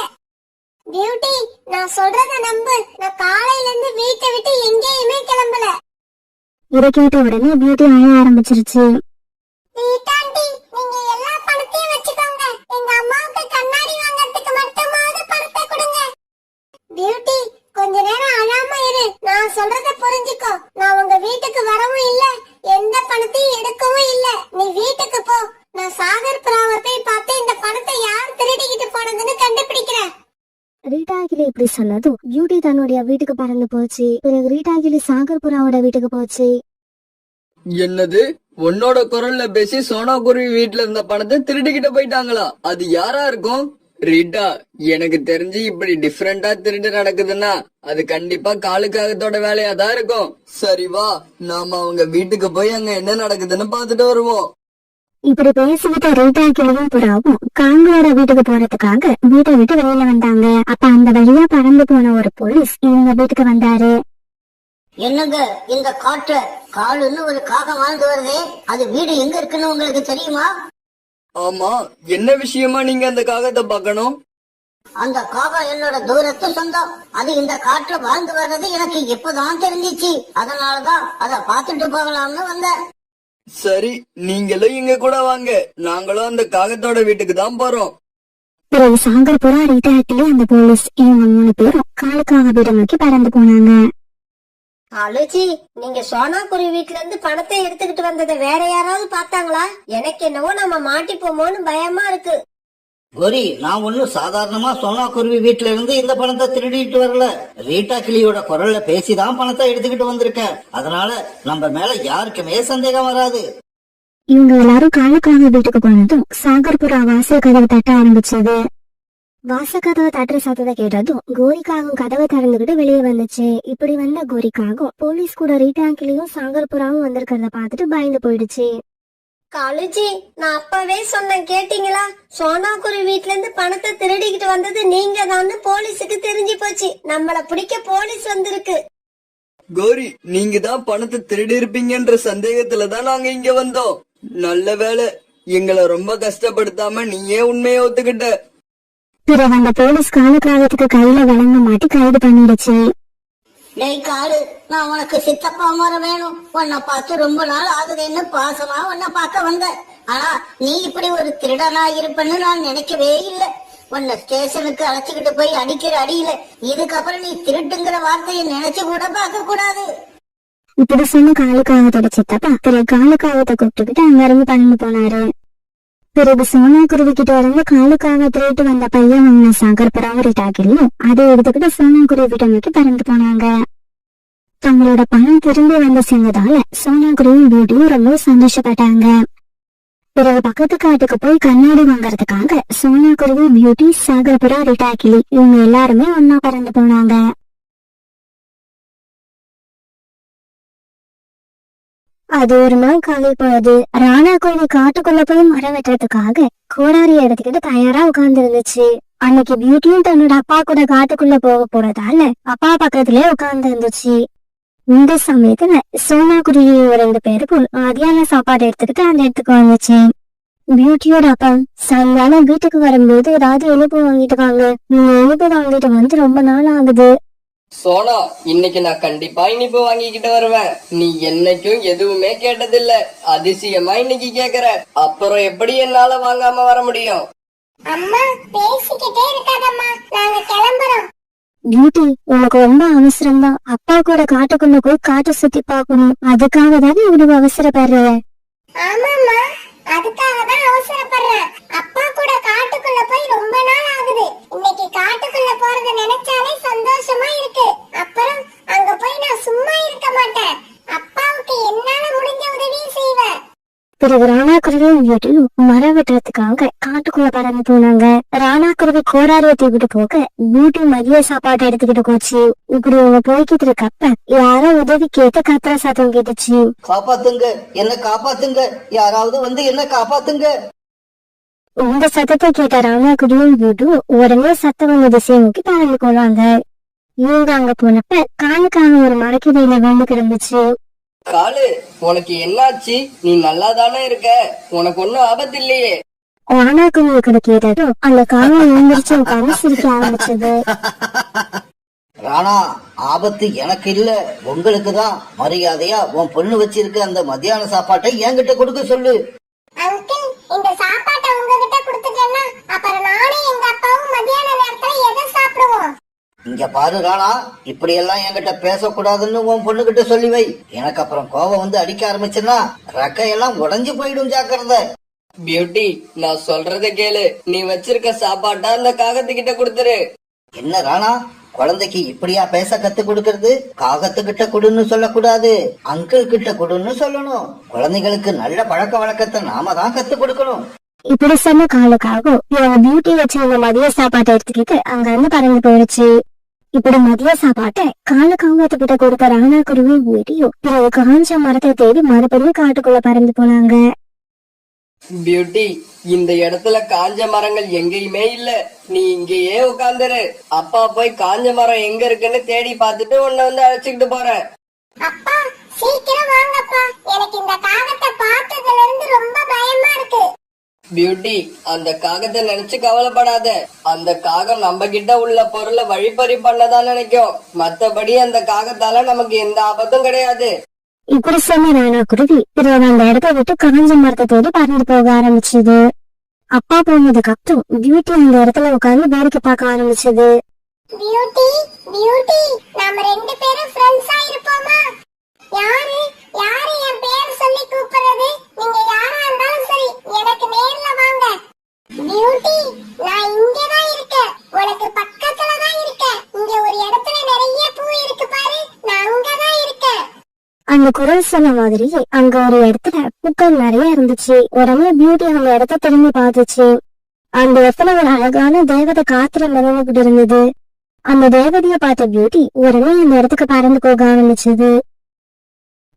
பியூட்டி, நான் சொல்றத நம்பு, நான் காலையில இருந்து வீட்டை விட்டு எங்கேயுமே கிளம்பல. இதை கேட்ட உடனே பியூட்டி அழ ஆரம்பிச்சிருச்சு. ரீட்டாண்டி, நீங்க எல்லா பணத்தையும் வச்சுக்கோங்க, எங்க அம்மாவுக்கு கண்ணாடி வாங்கறதுக்கு மட்டுமாவது பணத்தை கொடுங்க. பியூட்டி, கொஞ்ச நேரம் அழாம இரு, நான் சொல்றத புரிஞ்சுக்கோ. நான் உங்க வீட்டுக்கு வரவும் இல்ல, எந்த பணத்தையும் எடுக்கவும் இல்ல. நீ வீட்டுக்கு போ, நான் சாகர் புறாவை போய் பார்த்து இந்த பணத்தை யார் திருடிக்கிட்டு போனதுன்னு கண்டுபிடிக்கிறேன். ரீட்டா கிளி இப்படி சொன்னதும் பியூட்டி தன்னுடைய வீட்டுக்கு பறந்து போச்சு. பிறகு ரீட்டா கிளி சாகர் புறாவோட வீட்டுக்கு போச்சு. என்னது, உன்னோட குரல்ல பேசி சோனா குருவி வீட்டுல இருந்த பணத்தை திருடிக்கிட்டு போயிட்டாங்களா? அது யாரா இருக்கும்? ரீட்டா, எனக்கு தெரிஞ்சு இப்படி டிஃபரெண்டா திருட்டு நடக்குதுன்னா அது கண்டிப்பா காலுக்காகத்தோட வேலையா தான் இருக்கும். சரி வா, நாம அவங்க வீட்டுக்கு போய் அங்க என்ன நடக்குதுன்னு பாத்துட்டு வருவோம். இப்படி பேசிக்கிட்ட ரீட்டா கிளியும் புறாவும் காங்களோட வீட்டுக்கு போறதுக்காக வீட்டை விட்டு வெளியில வந்தாங்க. அப்ப அந்த வழியா பறந்து போன ஒரு போலீஸ் இவங்க வீட்டுக்கு வந்தாரு. என்னங்க, இந்த காட்டுல காலுன்னு ஒரு காகம் வாழ்ந்து வருதே, அது வீடு எங்க இருக்குன்னு உங்களுக்கு தெரியுமா? ஆமா, என்ன விஷயமா நீங்க அந்த காகத்தை பார்க்கணும்? அந்த காகம் என்னோட தூரத்து சொந்தம். அது இந்த காட்டுல வாழ்ந்து வர்றது எனக்கு இப்பதான் தெரிஞ்சிச்சு. அதனாலதான் அத பாத்துட்டு போகலாம்னு வந்தேன். சரி, நீங்களும் இங்க கூட வாங்க, நாங்களும் அந்த காகத்தோட வீட்டுக்கு தான் போறோம். பிறகு சாகர் புறா, ரீட்டா கிளி, அந்த போலீஸ் இவங்க 3 பேரும் காலுக்காக வீட்டை நோக்கி பறந்து போனாங்க. அழுச்சி, நீங்க சோனா குருவி வீட்டுல இருந்து பணத்தை எடுத்துக்கிட்டு வந்ததை வேற யாராவது பார்த்தாங்களா? எனக்கு என்னவோ நம்ம மாட்டிப்போமோன்னு பயமா இருக்கு. கோரி, நான் ஒன்னும் சாதாரணமா சோனா குருவி வீட்டுல இருந்து இந்த பணத்தை திருடிட்டு வரல. ரீட்டா கிளியோட குரல்ல பேசிதான் பணத்தை எடுத்துக்கிட்டு வந்திருக்கேன். அதனால நம்ம மேல யாருக்குமே சந்தேகம் வராது. இவங்க எல்லாரும் காலுக்காக வீட்டுக்கு போனதும் சாகர் புறா வாசல் கதவை தட்ட ஆரம்பிச்சது. வாசக்கதவை தட்டுற சத்தத்தை கேட்டதும் கோரிக்காகவும் கதவை திறந்துகிட்டு வெளியே வந்துச்சு. இப்படி வந்த கோரிக்காகவும் போலீஸ் கூட ரீட்டா கிளியும் சாகர் புறாவும் வந்திருக்கிறத பார்த்துட்டு பயந்து போயிடுச்சு. காலுஜி, நான் அப்பவே சொன்னேன் கேட்டீங்களா? சோனா குருவி வீட்டுல இருந்து பணத்தை திருடிக்கிட்டு வந்தது நீங்க தான் போலீஸுக்கு தெரிஞ்சு போச்சு. நம்மள பிடிக்க போலீஸ் வந்திருக்கு. கோரி, நீங்க தான் பணத்தை திருடி இருப்பீங்கன்ற சந்தேகத்துலதான் நாங்க இங்க வந்தோம். நல்ல வேலை, எங்களை ரொம்ப கஷ்டப்படுத்தாம நீயே உண்மையை ஒத்துக்கிட்ட. பிறகு அந்த போலீஸ் காலுக்காகத்துக்கு கையில வழங்க மாட்டி கைது பண்ணிடுச்சு. டேய் காலு, நான் உனக்கு சித்தப்பா முறை வேணும். உன்னை பார்த்து ரொம்ப நாள் ஆகுதுன்னு பாசமா உன்னை பார்க்க வந்தேன். ஆனா நீ இப்படி ஒரு திருடனா இருப்பன்னு நான் நினைக்கவே இல்லை. உன்னை ஸ்டேஷனுக்கு அழைச்சுக்கிட்டு போய் அடிக்கிற அடியில இதுக்கப்புறம் நீ திருட்டுங்கிற வார்த்தையை நினைச்சு கூட பார்க்க கூடாது. இப்படி சொன்ன காலுக்காகத்தோட சித்தப்பா பிறகு காலுக்காகத்தை கூப்பிட்டுக்கிட்டு அங்க இருந்து பறந்து போனாரு. பிறகு சோனா குருவி கிட்ட இருந்து காலுக்காக திருட்டு வந்த பையன் வாங்கின சாகர் புறாவும் ரீட்டா கிளியும் அதை எடுத்துக்கிட்டு சோனா குருவி கிட்ட நோக்கி பறந்து போனாங்க. தங்களோட பணம் திரும்பி வந்து சேர்ந்ததால சோனா குருவியும் பியூட்டியும் ரொம்ப சந்தோஷப்பட்டாங்க. பிறகு பக்கத்து காட்டுக்கு போய் கண்ணாடி வாங்கறதுக்காக சோனா குருவி, பியூட்டி, சாகர் புறா, ரீட்டா கிளி இவங்க எல்லாருமே ஒன்னா பறந்து போனாங்க. அது ஒரு நாள் காலை பொழுது ராணா குருவி காட்டுக்குள்ள போய் மரம் வெட்டுறதுக்காக கோடாரியை எடுத்துக்கிட்டு தயாரா உட்கார்ந்து இருந்துச்சு. அன்னைக்கு பியூட்டியும் தன்னோட அப்பா கூட காட்டுக்குள்ள போக போறதால அப்பா பக்கத்திலே உட்கார்ந்து இருந்துச்சு. இந்த சமயத்துல சோனா குருவியும் 2 பேருக்கும் மதியான சாப்பாடு எடுத்துக்கிட்டு அந்த இடத்துக்கு வந்துச்சு. பியூட்டியோட அப்பா சாயங்காலம் வீட்டுக்கு வரும்போது ஏதாவது இனிப்பு வாங்கிட்டு வாங்க, நீங்க இனிப்பு வாங்கிட்டு வந்து ரொம்ப நாள் ஆகுது. சோனா, இன்னைக்கு நான் கண்டிப்பா இனிப்பு வாங்கிக்கிட்டு வருவேன். நீ என்னைக்கும் எதுவுமே கேட்டதில்ல, அதிசயமா இன்னைக்கு கேக்குற. அப்புறம் எப்படி என்னால வாங்காம வர முடியும்? அம்மா பேசிக்கிட்டே இருக்காதம்மா, நாங்க கிளம்புறோம். பியூட்டி, உனக்கு ரொம்ப அவசரம் தான். அப்பா கூட காட்டுக்குள்ள போய் காட்டை சுத்தி பாக்கணும். அதுக்காக தானே இவ்வளவு அவசரப்படுற? ஆமாம்மா, அதுக்காக தான் அவசரப்படுறேன். அப்பா கூட காட்டுக்குள்ள போய் ரொம்ப நாள் ஆகுது. இன்னைக்கு காட்டுக்குள்ள போறத நினைச்சாலே சந்தோஷமா இருக்கு. அப்புறம் அங்க போய் நான் சும்மா இருக்க மாட்டேன். அப்பாவுக்கு என்னால முடிஞ்ச உதவியும் செய்வேன். பிறகு ராணாக்குருவியும் பியூட்டியும் மரம் வெட்டுறதுக்காக காட்டுக்குள்ள பறந்து போனாங்க. ராணாக்குருவி கோடாரிய தூக்கிட்டு போக பியூட்டி மதிய சாப்பாடு எடுத்துக்கிட்டு போச்சு. இப்படி அவங்க போய்கிட்டு இருக்கப்ப யாரோ உதவி கேட்டு கத்துற சத்தம் கேட்டுச்சு. காப்பாத்துங்க, என்ன காப்பாத்துங்க, யாராவது வந்து என்ன காப்பாத்துங்க. இந்த சத்தத்தை கேட்ட ராணாக்குருவியும் பியூட்டியும் உடனே சத்தம் வந்த திசையை நோக்கி பறந்து போனாங்க. இவங்க அங்க போனப்ப காலுக்காக ஒரு மரக்கிடையில விழுந்து கிடந்துச்சு. காலு, உனக்கு என்னாச்சு? நீ நல்லா தானே இருக்க, உனக்கு ஒன்னும் ஆபத்து இல்லையே? ராணாக்குருவி கூட கேட்டதும் அந்த காலம் எழுந்திரிச்சு உட்கார்ந்து சிரிக்க ஆரம்பிச்சது. ராணா, ஆபத்து எனக்கு இல்ல, உங்களுக்கு தான். மரியாதையா உன் பொண்ணு வச்சிருக்க அந்த மத்தியான சாப்பாட்டை என்கிட்ட கொடுக்க சொல்லு. அங்கிள், இந்த சாப்பாட்டை உங்ககிட்ட கொடுத்துட்டேன்னா அப்புறம் நானும் எங்க அப்பாவும் மத்தியான நேரத்துல எதை சாப்பிடுவோம்? இங்க பாரு ராணா, இப்படி எல்லாம் என்கிட்ட பேசக்கூடாதுன்னு உன் பொண்ணு கிட்ட சொல்லி வை. எனக்கு அப்புறம் கோபம் வந்து அடிக்க ஆரம்பிச்சுன்னா ரெக்கையெல்லாம் உடைஞ்சு போயிடும், ஜாக்கிரதை. பியூட்டி, நான் சொல்றத கேளு. நீ வச்சிருக்க சாப்பாட்டா அந்த காகத்துக்கிட்ட கொடுத்துரு. என்ன ராணா, குழந்தைக்கு இப்படியா பேச கத்து கொடுக்கறது? காகத்துக்கிட்ட கொடுன்னு சொல்லக்கூடாது, அங்கிள் கிட்ட கொடுன்னு சொல்லணும். குழந்தைகளுக்கு நல்ல பழக்க வழக்கத்தை நாம தான் கத்து கொடுக்கணும். இப்படி சொன்ன காலுக்காகவும் இவங்க பியூட்டி வச்சிருந்த மதிய சாப்பாட்டை எடுத்துக்கிட்டு அங்க இருந்து பறந்து போயிடுச்சு. இப்படி மதிய சாப்பாட்டை காலுக்காகத்துக்கிட்ட கொடுத்த ராணாக்குருவியும் பியூட்டியும் பிறகு காஞ்ச மரத்தை தேடி மறுபடியும் காட்டுக்குள்ள பறந்து போனாங்க. பியூட்டி, இந்த இடத்துல காஞ்ச மரங்கள் எங்கேயுமே இல்ல. நீ இங்கேயே உட்கார்ந்துரு. அப்பா போய் காஞ்ச மரம் எங்க இருக்குன்னு தேடி பார்த்துட்டு உன்னை வந்து அழைச்சுக்கிட்டு போறேன். அப்பா சீக்கிரம் வாங்கப்பா, எனக்கு இந்த காகத்தை பார்த்ததுல இருந்து ரொம்ப பயமா இருக்கு. பியூட்டி, அந்த காகத்தை நினைச்சு கவலைப்படாத. அந்த காகம் நம்ம கிட்ட உள்ள பொருளை வழிப்பறி பண்ணதான் நினைக்கும். மத்தபடி அந்த காகத்தால நமக்கு எந்த ஆபத்தும் கிடையாது. இப்படி சொன்ன ராணாக்குருவி பிறகு அந்த இடத்த விட்டு காஞ்ச மரத்தை தேடி பறந்து போக ஆரம்பிச்சது. அப்பா போனதுக்கு அப்புறம் பியூட்டி அந்த இடத்துல உட்கார்ந்து வேடிக்கை பார்க்க ஆரம்பிச்சது. பியூட்டி, பியூட்டி, நாம 2 பேரும் ஃப்ரெண்ட்ஸா இருப்போமா? யாரு யாரு என் பேர் சொல்லி கூப்பிடுறது? நீங்க யாரா இருந்தாலும் சரி, எனக்கு நேர்ல வாங்க. பியூட்டி, நான் இங்கதான் இருக்கேன், உனக்கு பக்கத்துல தான் இருக்கேன். இங்க ஒரு இடத்துல நிறைய பூ இருக்கு பாரு, நான் அங்கதான் இருக்கேன். அந்த குரல் சொன்ன மாதிரியே அங்க ஒரு இடத்துல பூக்கள் நிறைய இருந்துச்சு. உடனே பியூட்டி அந்த இடத்த திரும்பி பார்த்துச்சு. அந்த இடத்துல ஒரு அழகான தேவதை காத்துல மிதந்துகிட்டு இருந்தது. அந்த தேவதைய பார்த்த பியூட்டி உடனே அந்த இடத்துக்கு பறந்து போக ஆரம்பிச்சது.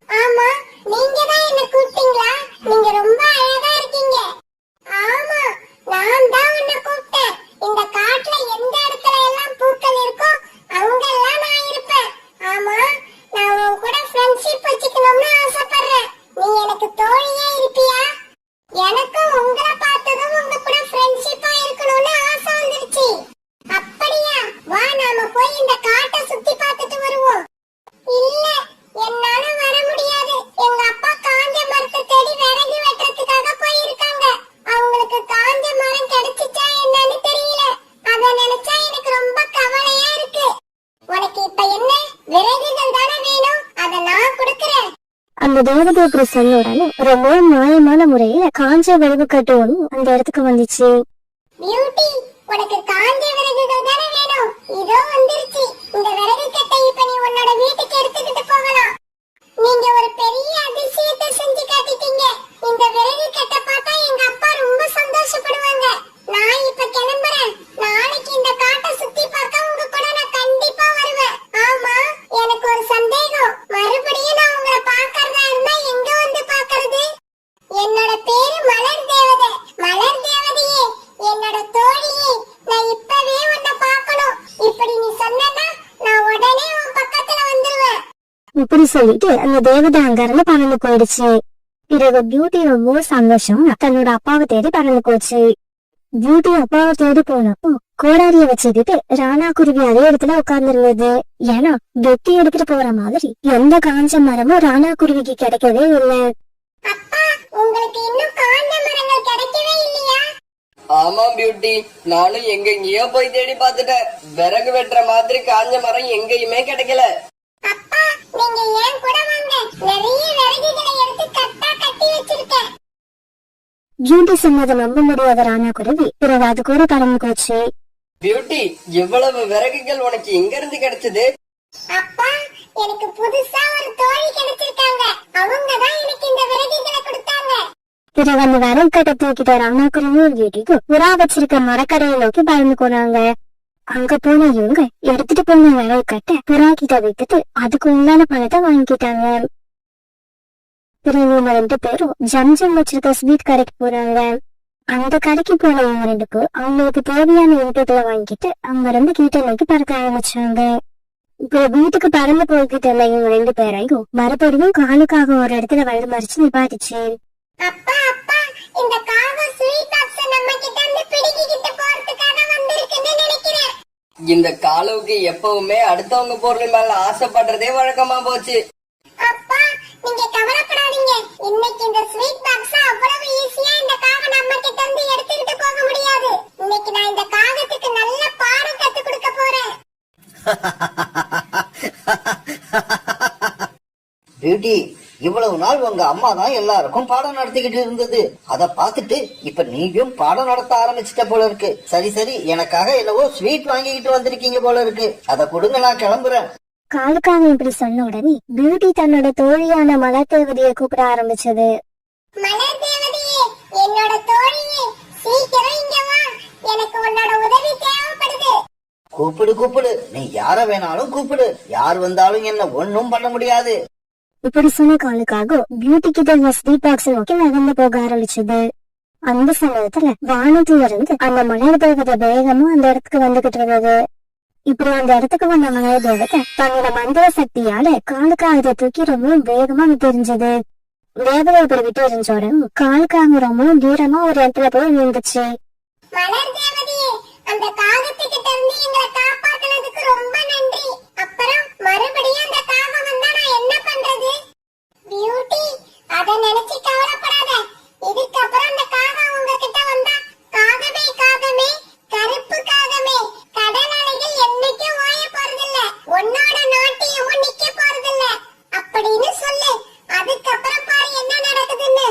ஆமா, நீங்க தான் என்ன கூப்பிட்டீங்களா? நீங்க ரொம்ப அழகா இருக்கீங்க. ஆமா, நான் தான் உன்னை கூப்பிட்டேன். இந்த காட்டுல எந்த இடத்துல எல்லாம் பூக்கள் இருக்கோ அங்கெல்லாம் நான் இருப்பேன். ஆமா, நான் உன் கூட ஃப்ரெண்ட்ஷிப் வச்சுக்கணும்னு ஆசைப்படுறேன். நீ எனக்கு தோழியா இருப்பியா? எனக்கும் உங்களை பார்த்ததும் உங்க கூட ஃப்ரெண்ட்ஷிப்பா இருக்கணும்னு ஆசை வந்துருச்சு. அப்படியா? வா, நாம போய் இந்த காட்டை சுத்தி பார்த்துட்டு வருவோம். இல்ல, என்னால வர முடியாது. எங்க அப்பா காஞ்ச மரத்தை தேடி விறகு வெட்டுறதுக்காக போயிருக்காங்க. அவங்களுக்கு காஞ்ச மரம் கிடைச்சிச்சா என்னன்னு தெரியல. அத நினைச்சா எனக்கு ரொம்ப கவலையா இருக்கு. உனக்கு இப்ப என்ன, விறகுகள் தானே வேணும்? அத நான் கொடுக்கறேன். அந்த தேவதை இப்படி சொன்ன உடனே ரொம்ப மாயமான முறையில காஞ்ச விறகு கட்டு ஒண்ணு அந்த இடத்துக்கு வந்துச்சு. பியூட்டி, உனக்கு காஞ்ச விறகுகள் தானே வேணும்? இதோ வந்துருச்சு. இந்த விறகு கட்டை இப்ப நீ உன்னோட வீட்டுக்கு எடுத்துக்கிட்டு போகலாம். நீங்க ஒரு பெரிய அதிசயத்தை செஞ்சு காட்டிட்டீங்க. இந்த விறகு கட்டை பார்த்தா எங்க அப்பா ரொம்ப சந்தோஷப்படுவாங்க. நான் இப்ப கிளம்புறேன். நாளைக்கு இந்த காட்டை சுத்தி பார்க்க உங்க கூட நான் கண்டிப்பா வருவேன். ஆமா, எனக்கு ஒரு சந்தேகம். மறுபடியும் நான் உங்களை பார்க்கறதா இருந்தா எங்க வந்து பார்க்கறது? என்னோட பேரு மலர் தேவதை. மலர் தேவதையே, என்னோட தோழியே, நான் இப்பவே உன்னை பார்க்கணும். இப்படி நீ சொன்னா நான் உடனே உன் பக்கத்துல வந்துருவேன். இப்படி சொல்லிட்டு அந்த தேவதை அங்கிருந்து பறந்து போயிடுச்சு. பிறகு பியூட்டி ரொம்ப சந்தோஷம் தன்னோட அப்பாவை தேடி பறந்து போச்சு. பியூட்டி அப்பாவை தேடி போனப்போ கோடாரிய வச்சுக்கிட்டு ராணா குருவி அதே இடத்துல உட்கார்ந்துருந்தது. ஏன்னா வெட்டி எடுத்துட்டு போற மாதிரி எந்த காஞ்ச மரமும் ராணா குருவிக்கு கிடைக்கவே இல்லை. அப்பா, உங்களுக்கு இன்னும் காஞ்ச மரங்கள் கிடைக்கவே இல்லையா? ஆமா பியூட்டி, நானும் எங்கெங்கயோ போய் தேடி பார்த்துட்டேன். விறகு வெட்டுற மாதிரி காஞ்ச மரம் எங்கேயுமே கிடைக்கல. அப்பா, நீங்க ஏன் கூட வாங்க, நிறைய விறகுகளை எடுத்து கட்டா கட்டி வச்சிருக்கேன். பியூட்டி சொன்னதை நம்ப முடியாத ராணா குருவி பிறகு அது கூட பறந்து போச்சு. பியூட்டி, இவ்வளவு விறகுகள் உனக்கு எங்க இருந்து கிடைச்சது? அப்பா, எனக்கு புதுசா ஒரு தோழி கிடைச்சிருக்காங்க. அவங்கதான் எனக்கு இந்த விறகுகளை கொடுத்தாங்க. பிறகு அந்த விறகு கட்டை தூக்கிட்ட ராணா குருவியும் வீட்டுக்கு புறா வச்சிருக்க மரக்கரையை நோக்கி பறந்து போனாங்க. அங்க போன இவங்க எடுத்துட்டு போன விறகு கட்டை புறா கிட்ட விட்டுட்டு அதுக்கு உண்டான பணத்தை வாங்கிக்கிட்டாங்க. பிறகு இவங்க 2 பேரும் ஜம்ஜம் வச்சிருக்க ஸ்வீட் கடைக்கு போறாங்க. அந்த கடைக்கு போன இவங்க 2 பேரும் அவங்களுக்கு தேவையான இன்பங்களை வாங்கிட்டு அங்க இருந்து கீட்டை நோக்கி பறக்க ஆரம்பிச்சாங்க. இப்ப வீட்டுக்கு பறந்து போய்கிட்டு இருந்த இவங்க 2 பேரையும் மறுபடியும் காலுக்காக ஒரு இடத்துல வயிறு மறிச்சு நிப்பாட்டுச்சு. அப்பா, அப்பா, இந்த காகம் ஸ்வீட் பாக்ஸ் நம்ம கிட்ட இருந்து பிடிக்கிட்டு போறதுக்காக வந்திருக்குன்னு நினைக்கிறேன். இந்த காலுவுக்கு எப்பவுமே அடுத்தவங்க பொருள் மேல ஆசைப்படுறதே வழக்கமா போச்சு. அப்பா, நீங்க கவலைப்படாதீங்க. இன்னைக்கு இந்த ஸ்வீட் பாக்ஸ் அவ்வளவு ஈஸியா இந்த காகம் நம்ம கிட்ட இருந்து எடுத்துக்கிட்டு போக முடியாது. இன்னைக்கு நான் இந்த காகத்துக்கு நல்ல பாடம் கத்து கொடுக்க போறேன். பியூட்டி, இவ்வளவு நாள் உங்க அம்மா தான் எல்லாருக்கும் பாடம் நடத்திக்கிட்டு இருந்தது. அத பாத்துட்டு இப்ப நீயும் பாடம் நடத்த ஆரம்பிச்சிட்ட போல இருக்கு. சரி சரி, எனக்காக என்னவோ ஸ்வீட் வாங்கிக்கிட்டு வந்திருக்கீங்க போல இருக்கு. அத கொடுங்க, நான் கிளம்புறேன். காலுக்காக இப்படி சொன்ன உடனே பியூட்டி தன்னோட தோழியான மலர் தேவதையை கூப்பிட ஆரம்பிச்சது. மலர் தேவதையே, என்னோட தோழியே, சீக்கிரம் இங்க வா. எனக்கு உன்னோட உதவி தேவைப்படுது. கூப்பிடு கூப்பிடு, நீ யார வேணாலும் கூப்பிடு. யார் வந்தாலும் என்ன ஒன்னும் பண்ண முடியாது. இப்படி சொன்ன காலுக்காக பியூட்டி கிட்ட இருந்த ஸ்வீட் பாக்ஸ் நோக்கி நகர்ந்து போக ஆரம்பிச்சது. அந்த சமயத்துல வானத்துல இருந்து அந்த மலர் தேவதை வேகமா அந்த இடத்துக்கு வந்துகிட்டு இருந்தது. இப்படி அந்த இடத்துக்கு வந்த மலர் தேவதை தன்னோட மந்திர சக்தியால காலுக்காக தூக்கி ரொம்ப வேகமா தெரிஞ்சது. தேவதை இப்படி விட்டு எரிஞ்ச உடனே காலுக்காக ரொம்ப தூரமா ஒரு இடத்துல போய் விழுந்துச்சு. மலர் தேவதையே, அந்த காகத்துக்கிட்ட இருந்து எங்களை காப்பாத்துனதுக்கு ரொம்ப நன்றி. அப்புறம் மறுபடியும் அந்த காகம் வந்தா நான் என்ன பண்றது? பியூட்டி, அத நினைச்சு கவலைப்படாத. இதுக்கப்புறம் அந்த காகம் உங்ககிட்ட வந்தா, காகமே காகமே, கருப்பு காகமே, கடல் அலைகள் என்னைக்கும் ஓய போறதில்ல, உன்னோட நாட்டியமும் நிக்க போறதில்ல அப்படின்னு சொல்லு. அதுக்கப்புறம் பாரு என்ன நடக்குதுன்னு.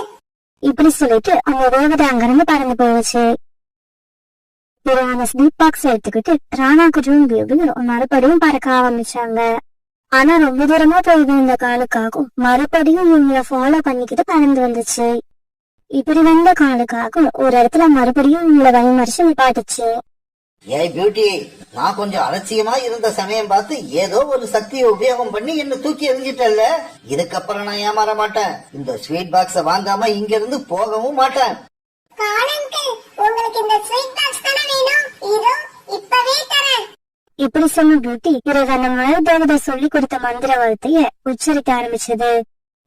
இப்படி சொல்லிட்டு அந்த தேவதை அங்கிருந்து பறந்து போயிடுச்சு. அந்த ஸ்வீட் பாக்ஸ் எடுத்துக்கிட்டு ராணா குருவியும் பியூட்டியும் மறுபடியும் பறக்க ஆரம்பிச்சாங்க. ஆனா ரொம்ப தூரமா போயிது இந்த காலுக்காகும் மறுபடியும் இவங்களை ஃபாலோ பண்ணிக்கிட்டு பறந்து வந்துச்சு. இப்படி வந்த காலுக்காகும் ஒரு இடத்துல மறுபடியும் இவங்களை வழிமறிச்சு நிப்பாட்டுச்சு. ஏய் பியூட்டி, நான் கொஞ்சம் அலட்சியமா இருந்த சமயம் பார்த்து ஏதோ ஒரு சக்தியை உபயோகம் பண்ணி என்ன தூக்கி எறிஞ்சிட்டல்ல. இதுக்கப்புறம் நான் ஏமாற மாட்டேன். இந்த ஸ்வீட் பாக்ஸ வாங்காம இங்க இருந்து போகவும் மாட்டேன். காலங்கள், உங்களுக்கு இந்த ஸ்வீட் பாக்ஸ் தானே வேணும்? இதோ இப்பவே தரேன். இப்படி சொன்ன பியூட்டி பிறகு அந்த மலர் தேவதை சொல்லி கொடுத்த மந்திர வார்த்தைய உச்சரிக்க ஆரம்பிச்சது.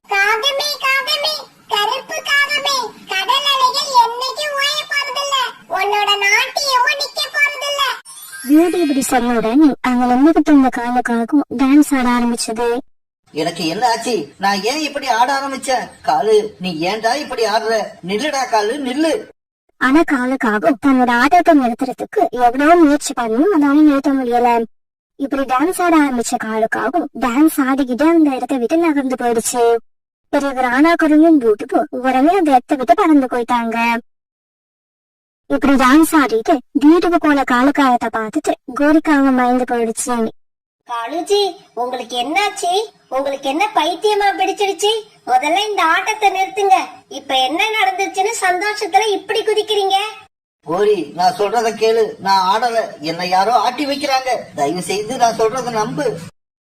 காகமே காகமே, கருப்பு காகமே, கடல் அலைகள் என்னைக்கும் ஓய போறதில்ல, உன்னோட நாட்டியமும் நிக்க போறதில்ல. பியூட்டி இப்படி சொன்ன உடனே அங்க நின்றுகிட்டு இருந்த காலுக்காகும் டான்ஸ் ஆட ஆரம்பிச்சது. எனக்கு என்ன ஆச்சு? நான் ஏன் இப்படி ஆட ஆரம்பிச்சேன்? காலு, நீ ஏன்டா இப்படி ஆடுற? நில்லுடா காலு, நில்லு. ஆனா காலுக்காகும் தன்னோட ஆட்டத்தை நிறுத்துறதுக்கு எவ்வளவு முயற்சி பண்ணியும் அதால நிறுத்த முடியல. இப்படி டான்ஸ் ஆட ஆரம்பிச்ச காலுக்காகும் டான்ஸ் ஆடிக்கிட்டு அந்த இடத்த விட்டு நகர்ந்து போயிடுச்சு. பிறகு ராணா குருவியும் பியூட்டிக்கு உடனே அந்த இடத்த விட்டு பறந்து போயிட்டாங்க. இப்படி டான்ஸ் ஆடிட்டு வீட்டுக்கு போன காலுக்காகத்தை பார்த்துட்டு கோரிக்காக பயந்து போயிடுச்சு. காலுஜி, உங்களுக்கு என்னாச்சு? உங்களுக்கு என்ன பைத்தியமா பிடிச்சிருச்சு? முதல்ல இந்த ஆட்டத்தை நிறுத்துங்க. இப்ப என்ன நடந்துச்சுன்னு சந்தோஷத்துல இப்படி குதிக்கிறீங்க? கோரி, நான் சொல்றத கேளு. நான் ஆடல, என்னை யாரோ ஆட்டி வைக்கிறாங்க. தயவு செய்து நான் சொல்றத நம்பு.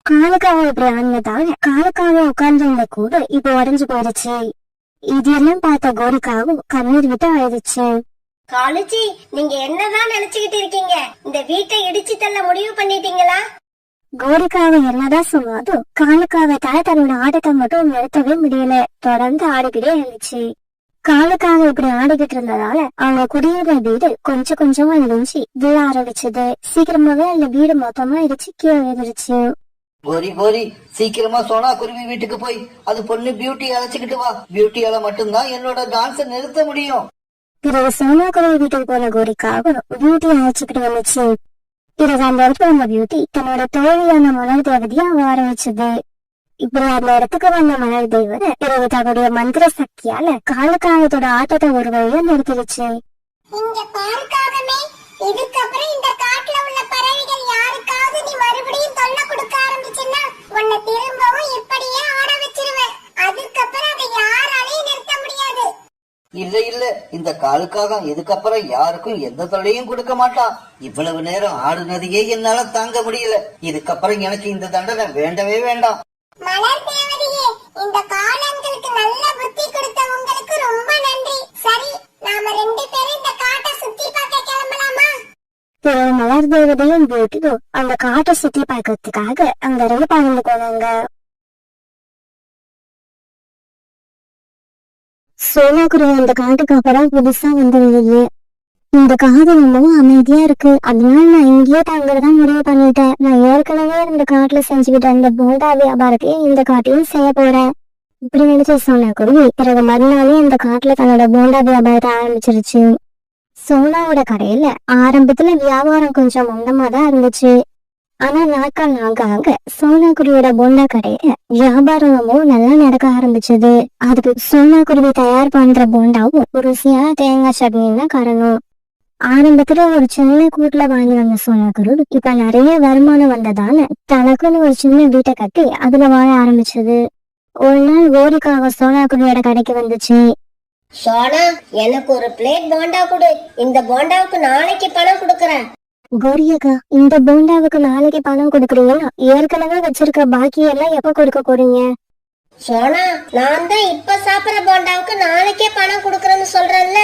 காலுக்காக இப்படி ஆனதால காலுக்காக உட்கார்ந்து இருந்த கூட இப்ப உடஞ்சு போயிடுச்சு. இதெல்லாம் பார்த்த கோரிக்காவும் கண்ணீர் விட்டு அழுதுச்சு. காலுஜி, நீங்க என்னதான் நினைச்சுக்கிட்டு இருக்கீங்க? இந்த வீட்டை இடிச்சு தள்ள முடிவு பண்ணிட்டீங்களா? கோரிக்காவை என்னதான் சொன்னாலும் காலுக்காகத்தால தன்னோட ஆட்டத்தை மட்டும் நிறுத்தவே முடியல. தொடர்ந்து ஆடிக்கிட்டே இருந்துச்சு. காலுக்காக இப்படி ஆடிக்கிட்டு இருந்ததால அவங்க குடியிருந்த வீடு கொஞ்சம் கொஞ்சமா இடிஞ்சு விழ ஆரம்பிச்சது. சீக்கிரமாவே அந்த வீடு மொத்தமா இடிச்சு கீழே விழுந்துருச்சு. கோரி கோரி, சீக்கிரமா சோனா குருவி வீட்டுக்கு போய் அது பொண்ணு பியூட்டி அழைச்சுக்கிட்டு வா. பியூட்டியால மட்டும்தான் என்னோட டான்ஸ நிறுத்த முடியும். பிறகு சோனா குருவி வீட்டுக்கு போன கோரிக்காக பியூட்டி அழைச்சுக்கிட்டு வந்துச்சு. பிறகு அந்த இடத்துல வந்த பியூட்டி தன்னோட தோழியான மலர் தேவதையா ஆரம்பிச்சது. இப்படி அந்த இடத்துக்கு வந்த மலர் தேவதை பிறகு தன்னுடைய மந்திர சக்தியால காலக்காலத்தோட ஆட்டத்தை ஒரு வழியா நிறுத்திடுச்சு. இங்க பார்க்காதமே, இதுக்கப்புறம் இந்த காட்டுல உள்ள பறவைகள் யாருக்காவது நீ மறுபடியும் தொல்லை கொடுக்க ஆரம்பிச்சுன்னா உன்னை திரும்பவும் இப்படியே ஆட வச்சிருவேன். அதுக்கப்புறம் அதை யாராலையும் நிறுத்த முடியாது. இல்ல இல்ல, இந்த காலுக்காக இதுக்கப்புறம் யாருக்கும் எந்த தொல்லையும் கொடுக்க மாட்டான். இவ்வளவு நேரம் ஆடுனதையே என்னால தாங்க முடியல. இதுக்கப்புறம் எனக்கு இந்த தண்டனை வேண்டவே வேண்டாம். மலர் தேவதையே, இந்த காலங்களுக்கு நல்ல புத்தி கொடுத்த உங்களுக்கு ரொம்ப நன்றி. சரி, நாம 2 பேரும் இந்த காட்டை சுத்தி பார்க்க கிளம்பலாமா? பிறகு மலர் தேவதையும் பியூட்டியும் அந்த காட்டை சுத்தி பார்க்கறதுக்காக அங்க இருந்து பறந்து போனாங்க. சோனா குருவி அந்த காட்டுக்கு அப்புறம் புதுசா வந்தது. இந்த காடு ரொம்பவும் அமைதியா இருக்கு, அதனால நான் இங்கேயே தங்குறதா முடிவு பண்ணிட்டேன். நான் ஏற்கனவே இந்த காட்டுல செஞ்சுக்கிட்ட இந்த போண்டா வியாபாரத்தையும் இந்த காட்டையும் செய்ய போறேன். இப்படி நினைச்சு சோனா குருவி பிறகு மறுநாளே இந்த காட்டுல தன்னோட போண்டா வியாபாரத்தை ஆரம்பிச்சிருச்சு. சோனாவோட கடையில ஆரம்பத்துல வியாபாரம் கொஞ்சம் மந்தமா தான் இருந்துச்சு. ஆனா நாட்கள் ஆக ஆக சோனா குருவியோட போண்டா கடையில வியாபாரம் ரொம்பவும் நல்லா நடக்க ஆரம்பிச்சது. அதுக்கு சோனா குருவி தயார் பண்ற போண்டாவும் ருசியான தேங்காய் சட்னியும் தான் காரணம். ஆரம்பத்துல ஒரு சின்ன கூட்டுல வாங்கி வந்த சோனா குருவி இப்ப நிறைய வருமானம் வந்ததால தனக்குன்னு ஒரு சின்ன வீட்டை கட்டி அதுல வாழ ஆரம்பிச்சது. ஒரு நாள் கோரிக்காக சோனா குருவியோட கடைக்கு வந்துச்சு. சோனா, எனக்கு ஒரு பிளேட் போண்டா கொடு. இந்த போண்டாவுக்கு நாளைக்கு பணம் கொடுக்கறேன். கோரியக்கா, இந்த போண்டாவுக்கு நாளைக்கு பணம் கொடுக்குறீங்கன்னா ஏற்கனவே வச்சிருக்க பாக்கி எல்லாம் எப்ப கொடுக்க போறீங்க? சோனா, நான் தான் இப்ப சாப்பிடுற போண்டாவுக்கு நாளைக்கே பணம் கொடுக்கறேன்னு சொல்றேன்ல.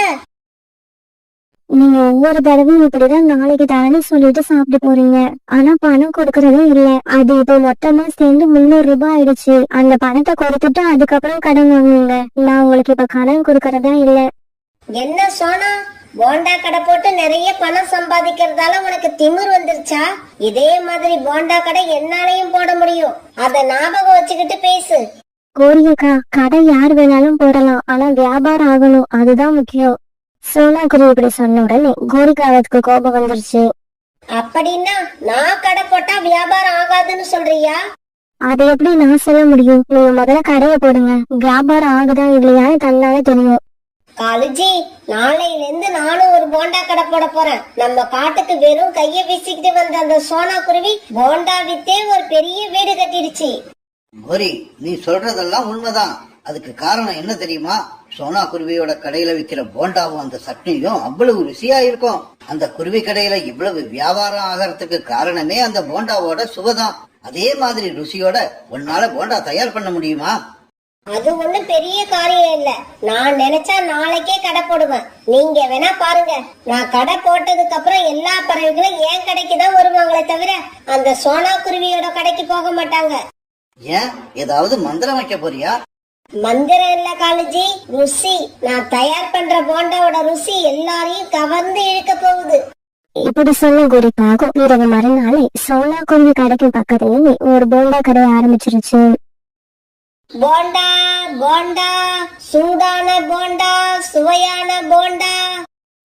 நீங்க ஒவ்வொரு தடவையும் இப்படிதான் நாளைக்கு தரேன்னு சொல்லிட்டு சாப்பிட்டு போறீங்க, ஆனா பணம் கொடுக்கறதும் இல்ல. அது இப்ப மொத்தமா சேர்ந்து 300 ரூபாய் ஆயிடுச்சு. அந்த பணத்தை கொடுத்துட்டு அதுக்கப்புறம் கடன் வாங்குவீங்க. நான் உங்களுக்கு இப்ப கடன் கொடுக்கறதா இல்ல. என்ன சோனா, போண்டா கடை போட்டு நிறைய பணம் சம்பாதிக்கிறதால உனக்கு திமிர் வந்துருச்சா? இதே மாதிரி போண்டா கடை என்னாலையும் போட முடியும். அத ஞாபகம் வச்சுக்கிட்டு பேசு. கோரியக்கா, கடை யார் வேணாலும் போடலாம், ஆனா வியாபாரம் ஆகணும், அதுதான் முக்கியம். சோனா குருவி இப்படி சொன்ன உடனே கோரிக்காவுக்கு கோபம் வந்துருச்சு. அப்படின்னா நான் கடை போட்டா வியாபாரம் ஆகாதுன்னு சொல்றியா? அதை எப்படி நான் சொல்ல முடியும்? நீங்க முதல்ல கடையை போடுங்க, வியாபாரம் ஆகுதா இல்லையான்னு தன்னாலே தெரியும். காலுஜி, நாளையில இருந்து நானும் ஒரு போண்டா கடை போட போறேன். நம்ம காட்டுக்கு வெறும் கைய வீசிக்கிட்டு வந்த அந்த சோனா குருவி போண்டா வித்தே ஒரு பெரிய வீடு கட்டிடுச்சு. கோரி, நீ சொல்றதெல்லாம் உண்மைதான். அதுக்கு காரணம் என்ன தெரியுமா? சோனா குருவியோட கடையில விக்கிற போண்டாவும் அந்த சட்னியும் அவ்வளவு ருசியா இருக்கும். அந்த குருவி கடையில இவ்வளவு வியாபாரம் ஆகிறதுக்கு காரணமே அந்த போண்டாவோட சுவைதான். அதே மாதிரி ருசியோட உன்னால போண்டா தயார் பண்ண முடியுமா? அது ஒண்ணும் பெரிய காரியம் இல்ல. நான் நினைச்சா நாளைக்கே கடை போடுவேன். நீங்க வேணா பாருங்க. நான் கடை போட்டதுக்கு அப்புறம் எல்லா பறவைகளும் என் கடைக்கு தான் வருவாங்களே தவிர அந்த சோனா குருவியோட கடைக்கு போக மாட்டாங்க. ஏன், ஏதாவது மந்திரம் வைக்க போறியா? மந்திரம் இல்ல காலுஜி, ருசி. நான் தயார் பண்ற போண்டாவோட ருசி எல்லாரையும் கவர்ந்து இழுக்க போகுது. இப்படி சொல்ல குறிப்பாக இரவு மறுநாளே சோனா குருவி கடைக்கு பக்கத்துலயே ஒரு போண்டா கடை ஆரம்பிச்சிருச்சு. போண்டா போண்டா, சூடான போண்டா, சுவையான போண்டா.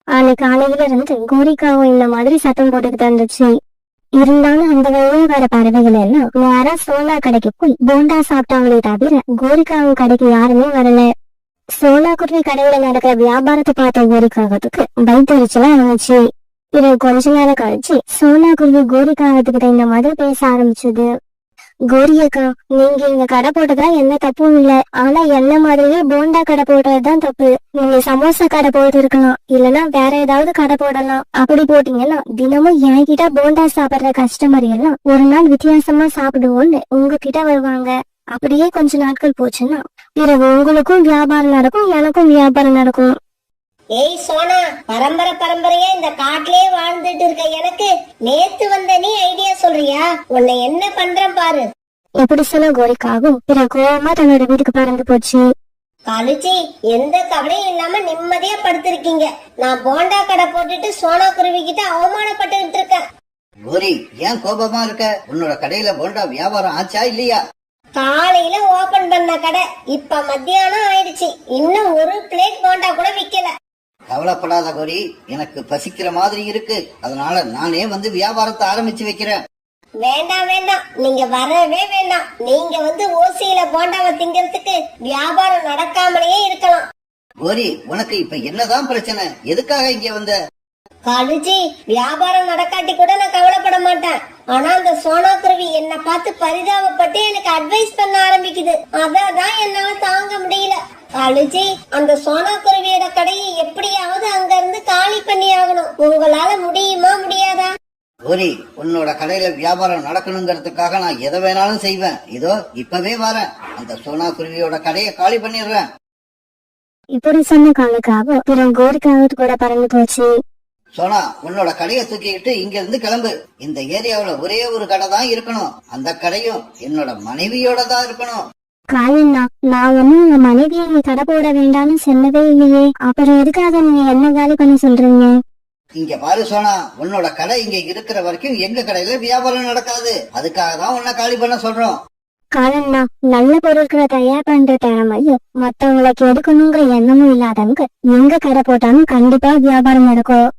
அன்னைக்கு காலையில இருந்து கோரிக்காவும் இந்த மாதிரி சத்தம் போட்டுக்கிட்டு இருந்துச்சு. இருந்தாலும் அந்த வழியா வர பறவைகள் எல்லாம் நேரா சோனா கடைக்கு போய் போண்டா சாப்பிட்டாங்களே தவிர கோரிக்காவும் கடைக்கு யாருமே வரல. சோனா குருவி கடையில நடக்கிற வியாபாரத்தை பார்த்த கோரிக்காவத்துக்கு பயத்தறிச்சலா இருந்துச்சு. பிறகு கொஞ்ச நேரம் கழிச்சு சோனா குருவி கோரிக்காவத்துக்கிட்ட இந்த மாதிரி பேச ஆரம்பிச்சது. கோரியக்கா, நீங்க இங்க கடை போட்டதா எந்த தப்பும் இல்ல, ஆனா என்ன மாதிரியே போண்டா கடை போடுறதுதான் தப்பு. நீங்க சமோசா கடை போட்டு இருக்கலாம், இல்லனா வேற ஏதாவது கடை போடலாம். அப்படி போட்டீங்கன்னா தினமும் என்கிட்ட போண்டா சாப்பிடுற கஸ்டமர் எல்லாம் ஒரு நாள் வித்தியாசமா சாப்பிடுவோம்னு உங்ககிட்ட வருவாங்க. அப்படியே கொஞ்ச நாட்கள் போச்சுன்னா பிறகு உங்களுக்கும் வியாபாரம் நடக்கும், எனக்கும் வியாபாரம் நடக்கும். ஏய் சோனா, பரம்பரையா இந்த காட்டிலே வாழ்ந்துட்டு இருக்க எனக்கு நேத்து வந்த நீ ஐடியா சொல்றியா? போறியா? உன்னை என்ன பண்றேன் பாரு. எப்படி சொல்ல கோரிக்காகும் பிறகு கோவமா தன்னோட வீட்டுக்கு பறந்து போச்சு. காலுச்சி, எந்த கவலையும் இல்லாம நிம்மதியா படுத்திருக்கீங்க. நான் போண்டா கடை போட்டுட்டு சோனா குருவி கிட்ட அவமானப்பட்டுக்கிட்டு இருக்கேன். கோரி, ஏன் கோபமா இருக்க? உன்னோட கடையில போண்டா வியாபாரம் ஆச்சா இல்லையா? காலையில ஓபன் பண்ண கடை இப்ப மத்தியானம் ஆயிடுச்சு. இன்னும் ஒரு பிளேட் போண்டா கூட விக்கல. கவலைப்படாத கோரி, எனக்கு பசிக்கிற மாதிரி இருக்கு. அதனால நானே வந்து வியாபாரத்தை ஆரம்பிச்சு வைக்கிறேன். வேண்டாம் வேண்டாம், நீங்க வரவே வேண்டாம். நீங்க வந்து ஓசியில போண்டாவை திங்கிறதுக்கு வியாபாரம் நடக்காமலேயே இருக்கலாம். கோரி, உனக்கு இப்ப என்னதான் பிரச்சனை? எதுக்காக இங்க வந்த? காலுஜி, வியாபாரம் நடக்காட்டி கூட நான் கவலைப்பட மாட்டேன். ஆனா அந்த சோனா குருவி என்ன பார்த்து பரிதாபப்பட்டு எனக்கு அட்வைஸ் பண்ண ஆரம்பிக்குது. அதான் என்னால தாங்க முடியல. காலுஜி, அந்த சோனா குருவியோட கடையை எப்படியாவது அங்க இருந்து காலி பண்ணி ஆகணும். உங்களால முடியுமா முடியாதா? கோரி, உன்னோட கடையில வியாபாரம் நடக்கணுங்கிறதுக்காக நான் எதை வேணாலும் செய்வேன். இதோ இப்பவே வரேன். அந்த சோனா குருவியோட கடையை காலி பண்ணிடுறேன். இப்படி சொன்ன காலுக்காக பிறகு கோரிக்காக கூட பறந்து போச்சு. சோனா, உன்னோட கடையை தூக்கிட்டு இங்க இருந்து கிளம்பு. இந்த ஏரியாவுல ஒரே ஒரு கடை தான் இருக்கணும். அந்த கடையும் என்னோட மனைவியோட தான் இருக்கணும். காலண்ணா, நான் ஒன்னும் உங்க மனைவியை நீ கடை போட வேண்டாம்னு சொல்லவே இல்லையே. அப்புறம் எதுக்காக நீங்க என்ன காலி பண்ண சொல்றீங்க? இங்க பாரு சோனா, உன்னோட கடை இங்க இருக்கிற வரைக்கும் எங்க கடையில வியாபாரம் நடக்காது. அதுக்காக தான் உன்னை காலி பண்ண சொல்றோம். காலண்ணா, நல்ல பொருட்களை தயார் பண்ற திறமையும் மத்தவங்களுக்கு எடுக்கணுங்கிற எண்ணமும் இல்லாதவங்க எங்க கடை போட்டாலும் கண்டிப்பா வியாபாரம் நடக்கும்.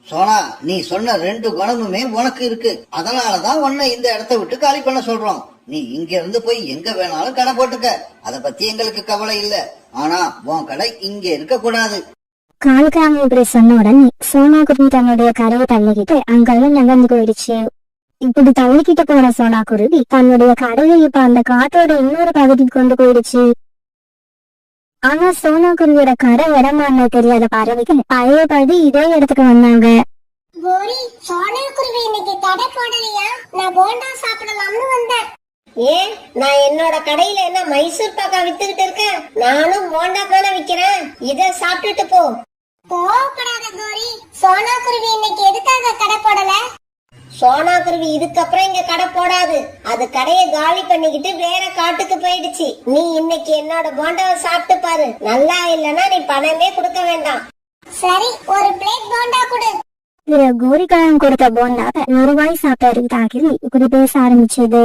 சோனா, நீ சொன்ன 2 குணமுமே உனக்கு இருக்கு. அதனாலதான் உன்னை இந்த இடத்த விட்டு காலி பண்ண சொல்றோம். நீ இங்க இருந்து போய் எங்க வேணாலும் கடை போட்டுக்க. அத பத்தி எங்களுக்கு கவலை இல்ல. ஆனா உன் கடை இங்க இருக்க கூடாது. காலுக்காக இப்படி சொன்ன உடனே சோனா குருவி தன்னுடைய கடையை தள்ளிக்கிட்டு அங்கெல்லாம் நகர்ந்து போயிடுச்சு. இப்படி தள்ளிக்கிட்டு போன சோனா குருவி தன்னுடைய கடையை இப்ப அந்த காட்டோட இன்னொரு பகுதிக்கு கொண்டு போயிடுச்சு. ஆனா சோனா குருவியோட கடை இடமானு தெரியாத பறவைகள் பழையபடி இதே இடத்துக்கு வந்தாங்க. கோரி, சோனா குருவி இன்னைக்கு கடை போடலையா? நான் போண்டா சாப்பிடலாம்னு வந்தேன். ஏன், நான் என்னோட கடையில என்ன மைசூர் பாக்கா வித்துக்கிட்டு இருக்கேன்? நானும் போண்டா தானே விக்கிறேன். இத சாப்பிட்டுட்டு போ. கோவப்படாத கோரி, சோனா குருவி இன்னைக்கு எதுக்காக கடை போடல? சோனா குருவி இதுக்கப்புறம் இங்க கடை போடாது. அது கடையை காலி பண்ணிக்கிட்டு வேற காட்டுக்கு போயிடுச்சு. நீ இன்னைக்கு என்னோட போண்டாவை சாப்பிட்டு பாரு. நல்லா இல்லனா நீ பணமே கொடுக்க வேண்டாம். சரி, ஒரு பிளேட் போண்டா கொடு. கோரிக்காயம் கொடுத்த போண்டாவை ஒரு வாய் சாப்பிட்டு இப்படி பேச ஆரம்பிச்சது.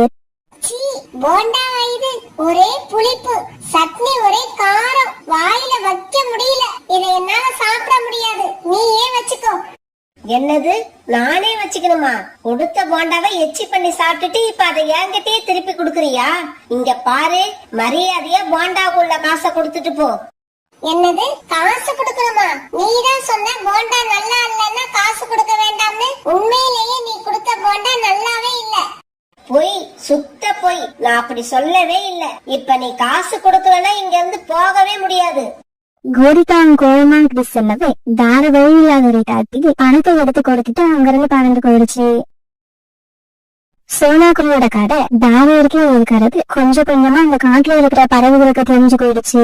போண்டா இது ஒரே புளிப்பு, சட்னி ஒரே காரம், வாயில வைக்க முடியல. இதை என்னால சாப்பிட முடியாது. நீ ஏன் வச்சுக்கோ. என்னது, நானே வச்சுக்கணுமா? கொடுத்த போண்டாவை எச்சி பண்ணி சாப்பிட்டுட்டு இப்ப அதை என்கிட்டயே திருப்பி குடுக்கறியா? இங்க பாரு, மரியாதையா போண்டாவுக்குள்ள காசை கொடுத்துட்டு போ. என்னது, காசு கொடுக்கணுமா? நீதான் சொன்ன போண்டா நல்லா இல்லன்னா காசு கொடுக்க வேண்டாம்னு. உண்மையிலேயே நீ கொடுத்த போண்டா நல்லாவே இல்ல. பொய், சுத்த பொய். நான் அப்படி சொல்லவே இல்ல. இப்ப நீ காசு கொடுக்கலன்னா இங்க இருந்து போகவே முடியாது. கோரிக்காயம் கோவமா இப்படி சொல்லவே தார வழி இல்லாத ஒரு தாத்திக்கு பணத்தை எடுத்து கொடுத்துட்டு அங்கிருந்து பறந்து போயிடுச்சு. சோனா குருவியோட கடை தார வரைக்கும் இருக்கிறது கொஞ்சம் கொஞ்சமா அந்த காட்டுல இருக்கிற பறவைகளுக்கு தெரிஞ்சு போயிடுச்சு.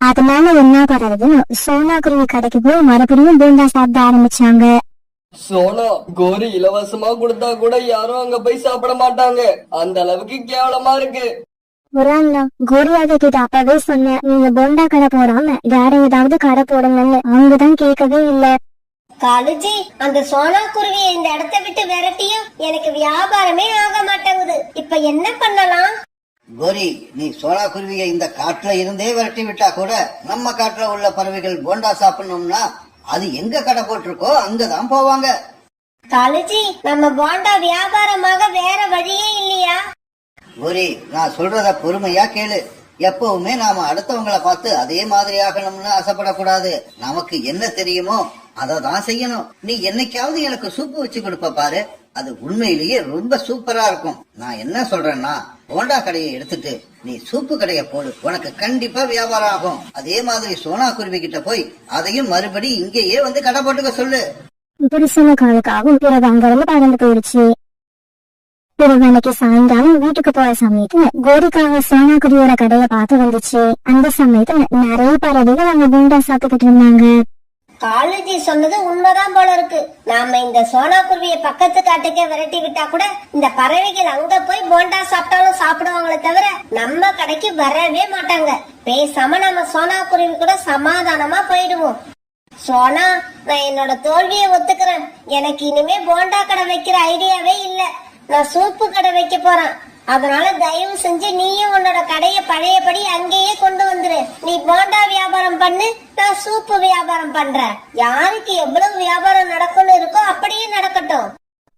அதனால என்ன பறவுதுன்னு சோனா குருவி கடைக்கு போய் மறுபடியும் போண்டா சாப்பிட ஆரம்பிச்சாங்க. சோனா, கோரி இலவசமா கொடுத்தா கூட யாரும் அங்க போய் சாப்பிட மாட்டாங்க. அந்த அளவுக்கு கேவலமா இருக்கு. கோரியாத கிட்ட அப்பவே சொன்னேன், நீங்க போண்டா கடை போடாம வேற ஏதாவது கடை போடுங்கன்னு. அவங்கதான் கேட்கவே இல்ல. காலுஜி, அந்த சோனா குருவியை இந்த இடத்தை விட்டு விரட்டியும் எனக்கு வியாபாரமே ஆக மாட்டேங்குது. இப்ப என்ன பண்ணலாம்? கோரி, நீ சோனா குருவியை இந்த காட்டுல இருந்தே விரட்டி விட்டா கூட நம்ம காட்டுல உள்ள பறவைகள் போண்டா சாப்பிடணும்னா அது எங்க கடை போட்டிருக்கோ அங்கதான் போவாங்க. காலுஜி, நம்ம போண்டா வியாபாரமாக வேற வழியே இல்லையா? கோரி, நான் சொல்றத பொறுமையா கேளு. எப்பவுமே நாம அடுத்தவங்களை பார்த்து அதே மாதிரி ஆகணும்னு ஆசைப்படக்கூடாது. நமக்கு என்ன தெரியுமோ அததான் செய்யணும். நீ என்னைக்காவது எனக்கு சூப்பு வச்சு கொடுப்ப பாரு, அது உண்மையிலேயே ரொம்ப சூப்பரா இருக்கும். நான் என்ன சொல்றேன்னா, போண்டா கடையை எடுத்துட்டு நீ சூப்பு கடையை போடு. உனக்கு கண்டிப்பா வியாபாரம் ஆகும். அதே மாதிரி சோனா குருவி கிட்ட போய் அதையும் மறுபடி இங்கேயே வந்து கடை போட்டுக்க சொல்லு. இப்படி சொன்ன காலுக்காகவும் பிறகு அங்கிருந்து பறந்து போயிடுச்சு. பிறகு அன்னைக்கு சாயங்காலம் வீட்டுக்கு போற சமயத்துல கோரிக்காக சோனா குருவியோட கடையை பார்த்து வந்துச்சு. அந்த சமயத்துல நிறைய பறவைகள் அங்க போண்டா சாப்பிட்டுக்கிட்டு இருந்தாங்க. காலேஜி சொன்னது உண்மைதான் போல இருக்கு. நாம இந்த சோனா குருவிய பக்கத்து காட்டுக்கே விரட்டி விட்டா கூட இந்த பறவைகள் அங்க போய் போண்டா சாப்பிட்டாலும் சாப்பிடுவாங்களே தவிர நம்ம கடைக்கு வரவே மாட்டாங்க. பேசாம நம்ம சோனா குருவி கூட சமாதானமா போயிடுவோம். சோனா, நான் என்னோட தோல்வியை ஒத்துக்கிறேன். எனக்கு இனிமே போண்டா கடை வைக்கிற ஐடியாவே இல்ல. நான் சூப்பு கடை வைக்க போறேன். அதனால தயவு செஞ்சு நீயும் உன்னோட கடைய பழையபடி அங்கேயே கொண்டு வந்துரு. நீ போண்டா வியாபாரம் பண்ணு, நான் சூப்பு வியாபாரம் பண்றேன். யாருக்கு எவ்வளவு வியாபாரம் நடக்கும்னு இருக்கோ அப்படியே நடக்கட்டும்.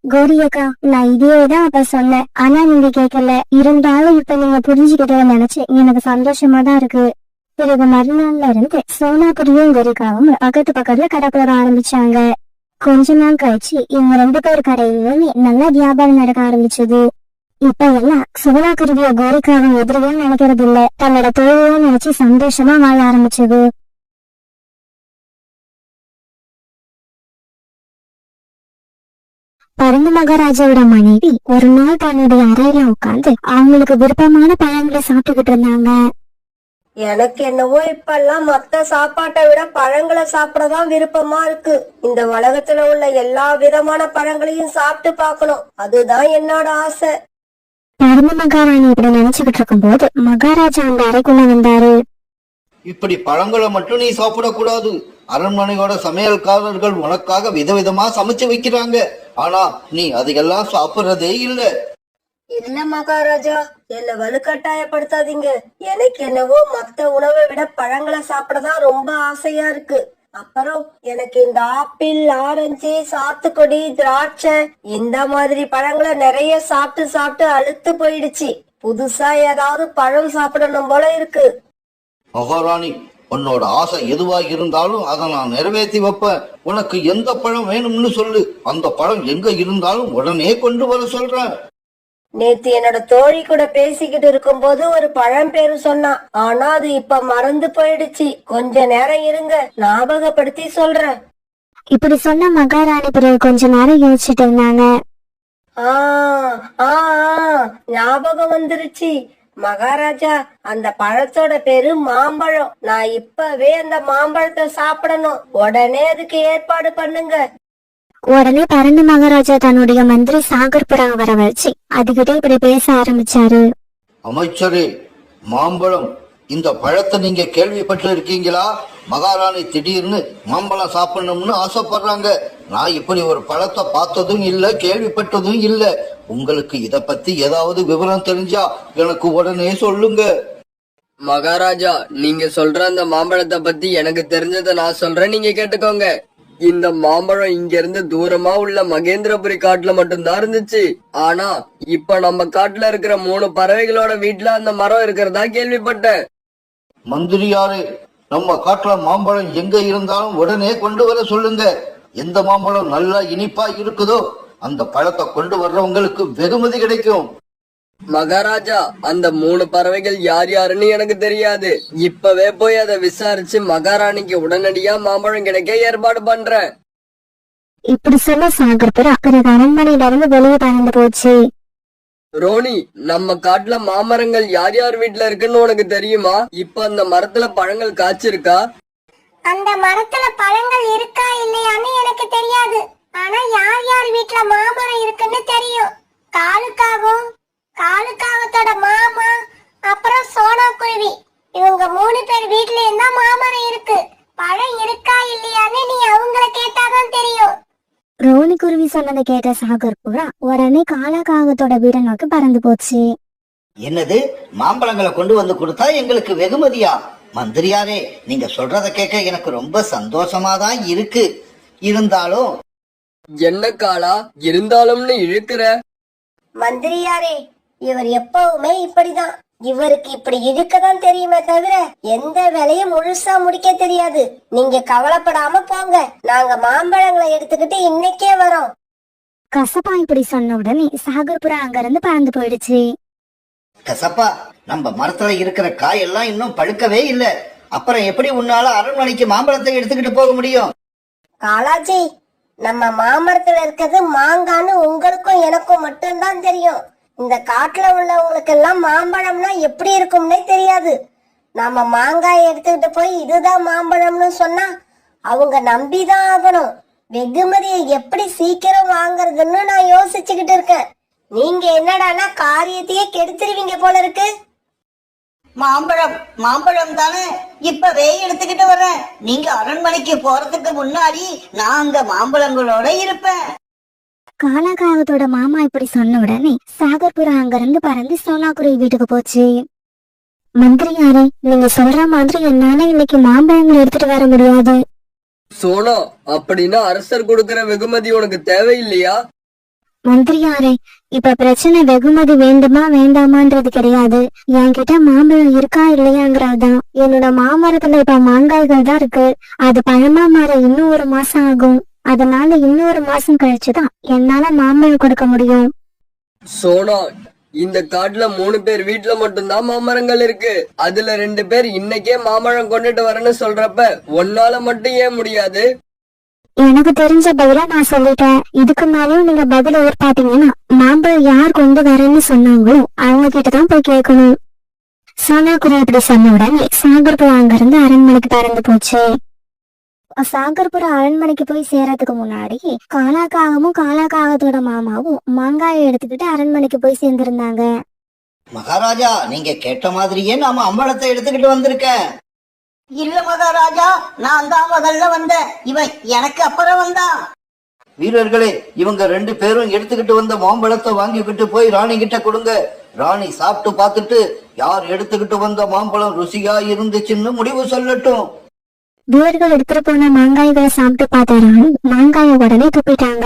கோரி அக்கா, நான் இதேதான் அப்ப சொன்னேன். ஆனா நீங்க கேட்கல. இருந்தாலும் இப்ப நீங்க புரிஞ்சுக்கிட்டத நினைச்சு எனக்கு சந்தோஷமா தான் இருக்கு. பிறகு மறுநாள்ல இருந்து சோனா குருவியும் கோரிக்காவும் பக்கத்து பக்கத்துல கடை போட ஆரம்பிச்சாங்க. கொஞ்ச நாள் கழிச்சு இவங்க 2 பேர் கடையிலுமே நல்லா வியாபாரம் நடக்க ஆரம்பிச்சது. இப்ப எல்லாம் சோனா குருவிய கோரிக்காவும் எதிரியா நினைக்கிறது இல்ல, தன்னோட தொழிலா நினைச்சு சந்தோஷமா வாழ ஆரம்பிச்சது. பருந்து மகாராஜாவோட மனைவி ஒரு நாள் தன்னுடைய அறையில உட்கார்ந்து அவங்களுக்கு விருப்பமான பழங்களை சாப்பிட்டுக்கிட்டு இருந்தாங்க. எனக்கு என்னவோ இப்பெல்லாம் மத்த சாப்பாட்டை விட பழங்களை சாப்பிடதான் விருப்பமா இருக்கு. இந்த உலகத்துல உள்ள எல்லா விதமான பழங்களையும் சாப்பிட்டு பார்க்கணும், அதுதான் என்னோட ஆசை. பருந்து மகாராணி இப்படி நினைச்சுக்கிட்டு இருக்கும் போது மகாராஜா அந்த அறைக்குள்ள வந்தாரு. இப்படி பழங்களை மட்டும் நீ சாப்பிடக்கூடாது. அரண்மனையோட சமையல்காரர்கள் உனக்காக விதவிதமா சமைச்சு வைக்கிறாங்க. ஆனா நீ அதையெல்லாம் சாப்பிடுறதே இல்ல. இல்ல மகாராஜா, என்ன வலுக்கட்டாயப்படுத்தாதீங்க. எனக்கு என்னவோ மத்த உணவை விட பழங்களை சாப்பிடதான் ரொம்ப ஆசையா இருக்கு. அப்புறம் எனக்கு இந்த ஆப்பிள், ஆரஞ்சு, சாத்துக்குடி, திராட்சை இந்த மாதிரி பழங்களை நிறைய சாப்பிட்டு சாப்பிட்டு அழுத்து போயிடுச்சு. புதுசா ஏதாவது பழம் சாப்பிடணும் போல இருக்கு. மகாராணி, உன்னோட ஆசை எதுவா இருந்தாலும் அதை நான் நிறைவேற்றி வைப்பேன். உனக்கு எந்த பழம் வேணும்னு சொல்லு, அந்த பழம் எங்க இருந்தாலும் உடனே கொண்டு வர சொல்றேன். நேத்து என்னோட தோழி கூட பேசிக்கிட்டு இருக்கும் போது ஒரு பழம் பேரு சொன்னான். ஆனா அது இப்ப மறந்து போயிடுச்சு. கொஞ்ச நேரம் இருங்க, ஞாபகப்படுத்தி சொல்றேன். இப்படி சொன்ன மகாராணி பிறகு கொஞ்ச நேரம் யோசிச்சுட்டு இருந்தாங்க. ஆ ஆ ஞாபகம் வந்துருச்சு. மகாராஜா, அந்த பழத்தோட பேரு மாம்பழம். நான் இப்பவே அந்த மாம்பழத்தை சாப்பிடணும். உடனே அதுக்கு ஏற்பாடு பண்ணுங்க. உடனே பருந்து மகாராஜா தன்னுடைய மந்திரி சாகர்புரா வர வச்சு அதுகிட்ட இப்படி பேச ஆரம்பிச்சாரு. அமைச்சரே, மாம்பழம், இந்த பழத்தை நீங்க கேள்விப்பட்டு இருக்கீங்களா? மகாராணி திடீர்னு மாம்பழம் சாப்பிடணும்னு ஆசைப்படுறாங்க. நான் இப்படி ஒரு பழத்தை பார்த்ததும் இல்ல, கேள்விப்பட்டதும் இல்ல. உங்களுக்கு இத பத்தி ஏதாவது விவரம் தெரிஞ்சா எனக்கு உடனே சொல்லுங்க. மகாராஜா, நீங்க சொல்ற அந்த மாம்பழத்தை பத்தி எனக்கு தெரிஞ்சதை நான் சொல்றேன், நீங்க கேட்டுக்கோங்க. இந்த மாம்பழம் இங்க இருந்து தூரமா உள்ள மகேந்திரபுரி காட்டுல மட்டும்தான் இருந்துச்சு. ஆனா இப்ப நம்ம காட்டுல இருக்கிற 3 பறவைகளோட வீட்டுல அந்த மரம் இருக்கிறதா கேள்விப்பட்டேன். மந்திரியாரே, நம்ம காட்டுல மாம்பழம் எங்க இருந்தாலும் உடனே கொண்டு வர சொல்லுங்க. எந்த மாம்பழம் நல்லா இனிப்பா இருக்குதோ அந்த பழத்தை கொண்டு வர்றவங்களுக்கு வெகுமதி கிடைக்கும். மகாராஜா, அந்த 3 பறவைகள் யார் யாருன்னு எனக்கு தெரியாது. இப்பவே போய் அதை விசாரிச்சு மகாராணிக்கு உடனடியா மாம்பழம் கிடைக்க ஏற்பாடு பண்றேன். இப்படி சொன்ன சாகர்புரா பிறகு அரண்மனையில இருந்து வெளியே பறந்து போச்சு. ரோனி, நம்ம காட்டுல மாமரங்கள் யார் யார் வீட்டுல இருக்குன்னு உனக்கு தெரியுமா? இப்ப அந்த மரத்துல பழங்கள் காய்ச்சிருக்கா? அந்த மரத்துல பழங்கள் இருக்கா இல்லையான்னு எனக்கு தெரியாது. ஆனா யார் யார் வீட்டுல மாமரம் இருக்குன்னு தெரியும். காலுக்காகத்தோட மாமா, அப்புறம் சோனா குருவி, இவங்க 3 பேர் வீட்லயும் தான் மாமரம் இருக்கு. பழம் இருக்கா இல்லையான்னு நீ அவங்கள கேட்டாதான் தெரியும். ரோனி குருவி சொன்னதை கேட்ட சாகர்புரா உடனே காலக்காகத்தோட வீட நோக்கி பறந்து போச்சு. என்னது, மாம்பழங்களை கொண்டு வந்து கொடுத்தா எங்களுக்கு வெகுமதியா? மந்திரியாரே, நீங்க சொல்றத கேட்க எனக்கு ரொம்ப சந்தோஷமா தான் இருக்கு. இருந்தாலும் என்ன காலா இருந்தாலும்னு இழுக்கிற? மந்திரியாரே, இவர் எப்பவுமே இப்படிதான். இவருக்கு இப்படி இழுக்கதான் தெரியுமே தவிர எந்த வேலையும் முழுசா முடிக்க தெரியாது. நீங்க கவலைப்படாம போங்க, நாங்க மாம்பழங்களை எடுத்துக்கிட்டு இன்னைக்கே வரோம். கசப்பா இப்படி சொன்ன உடனே சாகர்புரா அங்க இருந்து பறந்து போயிடுச்சு. கசப்பா, நம்ம மரத்துல இருக்கிற காயெல்லாம் இன்னும் பழுக்கவே இல்ல. அப்புறம் எப்படி உன்னால அரண்மனைக்கு மாம்பழத்தை எடுத்துக்கிட்டு போக முடியும்? காலாஜி, நம்ம மாமரத்துல இருக்கிறது மாங்கான்னு உங்களுக்கும் எனக்கும் மட்டும்தான் தெரியும். இந்த காட்டுல உள்ளவங்களுக்கு எல்லாம் மாம்பழம்னா எப்படி இருக்கும்னே தெரியாது. நம்ம மாங்காய் எடுத்துக்கிட்டு போய் இதுதான் மாம்பழம்னு சொன்னா அவங்க நம்பிதான் ஆகணும். வெகுமதியை எப்படி சீக்கிரம் வாங்குறதுன்னு நான் யோசிச்சுக்கிட்டு இருக்கேன். நீங்க என்னடானா காரியத்தையே கெடுத்துருவீங்க போல இருக்கு. மாம்பழம் தானே இப்பவே எடுத்துக்கிட்டு வரேன். நீங்க அரண்மனைக்கு போறதுக்கு முன்னாடி நான் அங்க மாம்பழங்களோட இருப்பேன். காலாகாகத்தோட மாமா இப்படி சொன்ன உடனே சாகர்புரம் அங்கிருந்து பறந்து சோனாக்குருவி வீட்டுக்கு போச்சு. மந்திரியாரே, நீங்க சொல்ற மாதிரி என்னால இன்னைக்கு மாம்பழங்கள் எடுத்துட்டு வர முடியாது. சோனா, அப்படின்னா அரசர் கொடுக்கிற வெகுமதி உனக்கு தேவையில்லையா? மந்திரியாரே, இப்ப பிரச்சனை வெகுமதி வேண்டுமா வேண்டாமான்றது கிடையாது. என்கிட்ட மாம்பழம் இருக்கா இல்லையாங்கிறதுதான். என்னோட மாமரத்துல இப்ப மாங்காய்கள் தான் இருக்கு. அது பழமா மாற இன்னும் 1 மாசம் ஆகும். அதனால இன்னும் 1 மாசம் கழிச்சுதான் என்னால மாம்பழம் கொடுக்க முடியும். சோனா, இந்த காட்டுல 3 பேர் வீட்டுல மட்டும்தான் மாமரங்கள் இருக்கு. அதுல 2 பேர் இன்னைக்கே மாம்பழம் கொண்டுட்டு வரேன்னு சொல்றப்ப உன்னால மட்டும் ஏன் முடியாது? எனக்கு தெரிஞ்ச பதில நான் சொல்லிட்டேன். இதுக்கு மேலயும் நீங்க பதில எதிர்பார்த்தீங்கன்னா மாம்பழம் யார் கொண்டு வரேன்னு சொன்னாங்களோ அவங்க கிட்டதான் போய் கேட்கணும். சோனாக்குருவி இப்படி சொன்ன உடனே சாகர்புரம் அங்கிருந்து அரண்மனைக்கு பறந்து போச்சு. சாகர்புரம் அரண்மனைக்கு போய் சேரத்துக்கு முன்னாடி காலாகாகமும் காலாகாகத்தோட மாமாவும் மாங்காயை எடுத்துக்கிட்டு அரண்மனைக்கு போய் சேர்ந்திருந்தாங்க. மகாராஜா, நீங்க கேட்ட மாதிரியே நாம அம்பழத்தை எடுத்துக்கிட்டு வந்திருக்கேன். இல்ல மகாராஜா, நான் தான் முதல்ல வந்தேன். இவன் எனக்கு அப்புறம் வந்தான். வீரர்களே, இவங்க 2 பேரும் எடுத்துக்கிட்டு வந்த மாம்பழத்தை வாங்கிக்கிட்டு போய் ராணி கிட்ட கொடுங்க. ராணி சாப்பிட்டு பார்த்துட்டு யார் எடுத்துக்கிட்டு வந்த மாம்பழம் ருசியா இருந்துச்சுன்னு முடிவு சொல்லட்டும். வீரர்கள் எடுத்துட்டு போன மாங்காய்களை சாப்பிட்டு பார்த்த ராணி மாங்காயை உடனே துப்பிட்டாங்க.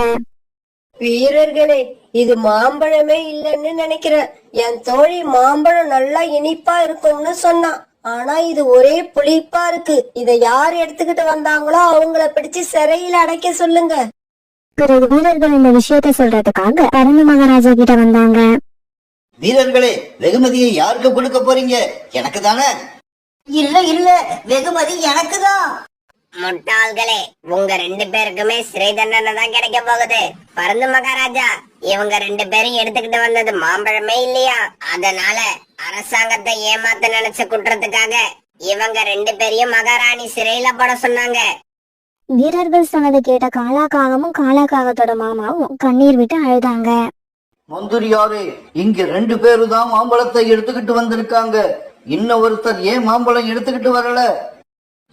வீரர்களே, இது மாம்பழமே இல்லைன்னு நினைக்கிறேன். என் தோழி மாம்பழம் நல்லா இனிப்பா இருக்கும்னு சொன்னான். ஆனா இது ஒரே புளிப்பா இருக்கு. இதை யார் எடுத்துக்கிட்டு வந்தாங்களோ அவங்கள பிடிச்சு சிறையில அடைக்க சொல்லுங்க. பிறகு வீரர்கள் இந்த விஷயத்த சொல்றதுக்காக பரந்த மகாராஜா கிட்ட வந்தாங்க. வீரர்களே, வெகுமதியை யாருக்கு கொடுக்க போறீங்க? எனக்கு தானே? இல்ல வெகுமதி எனக்குதான். முட்டாள்களே, உங்க 2 பேருக்குமே சிறை தண்டனை தான் கிடைக்க போகுது. பரந்து மகாராஜா, இவங்க 2 பேரும் எடுத்துக்கிட்டு வந்தது மாம்பழமே இல்லையா? அதனால அரசாங்கத்தை ஏமாத்த நினைச்ச குற்றத்துக்காக இவங்க 2 பேரையும் மகாராணி சிறையில போட சொன்னாங்க. வீரர்கள் சொன்னதை கேட்ட காலாகாகமும் காலாகாகத்தோட மாமாவும் கண்ணீர் விட்டு அழுதாங்க. மந்திரியாரே, இங்க 2 பேரு தான் மாம்பழத்தை எடுத்துக்கிட்டு வந்திருக்காங்க. இன்னும் ஒருத்தர் ஏன் மாம்பழம் எடுத்துக்கிட்டு வரல?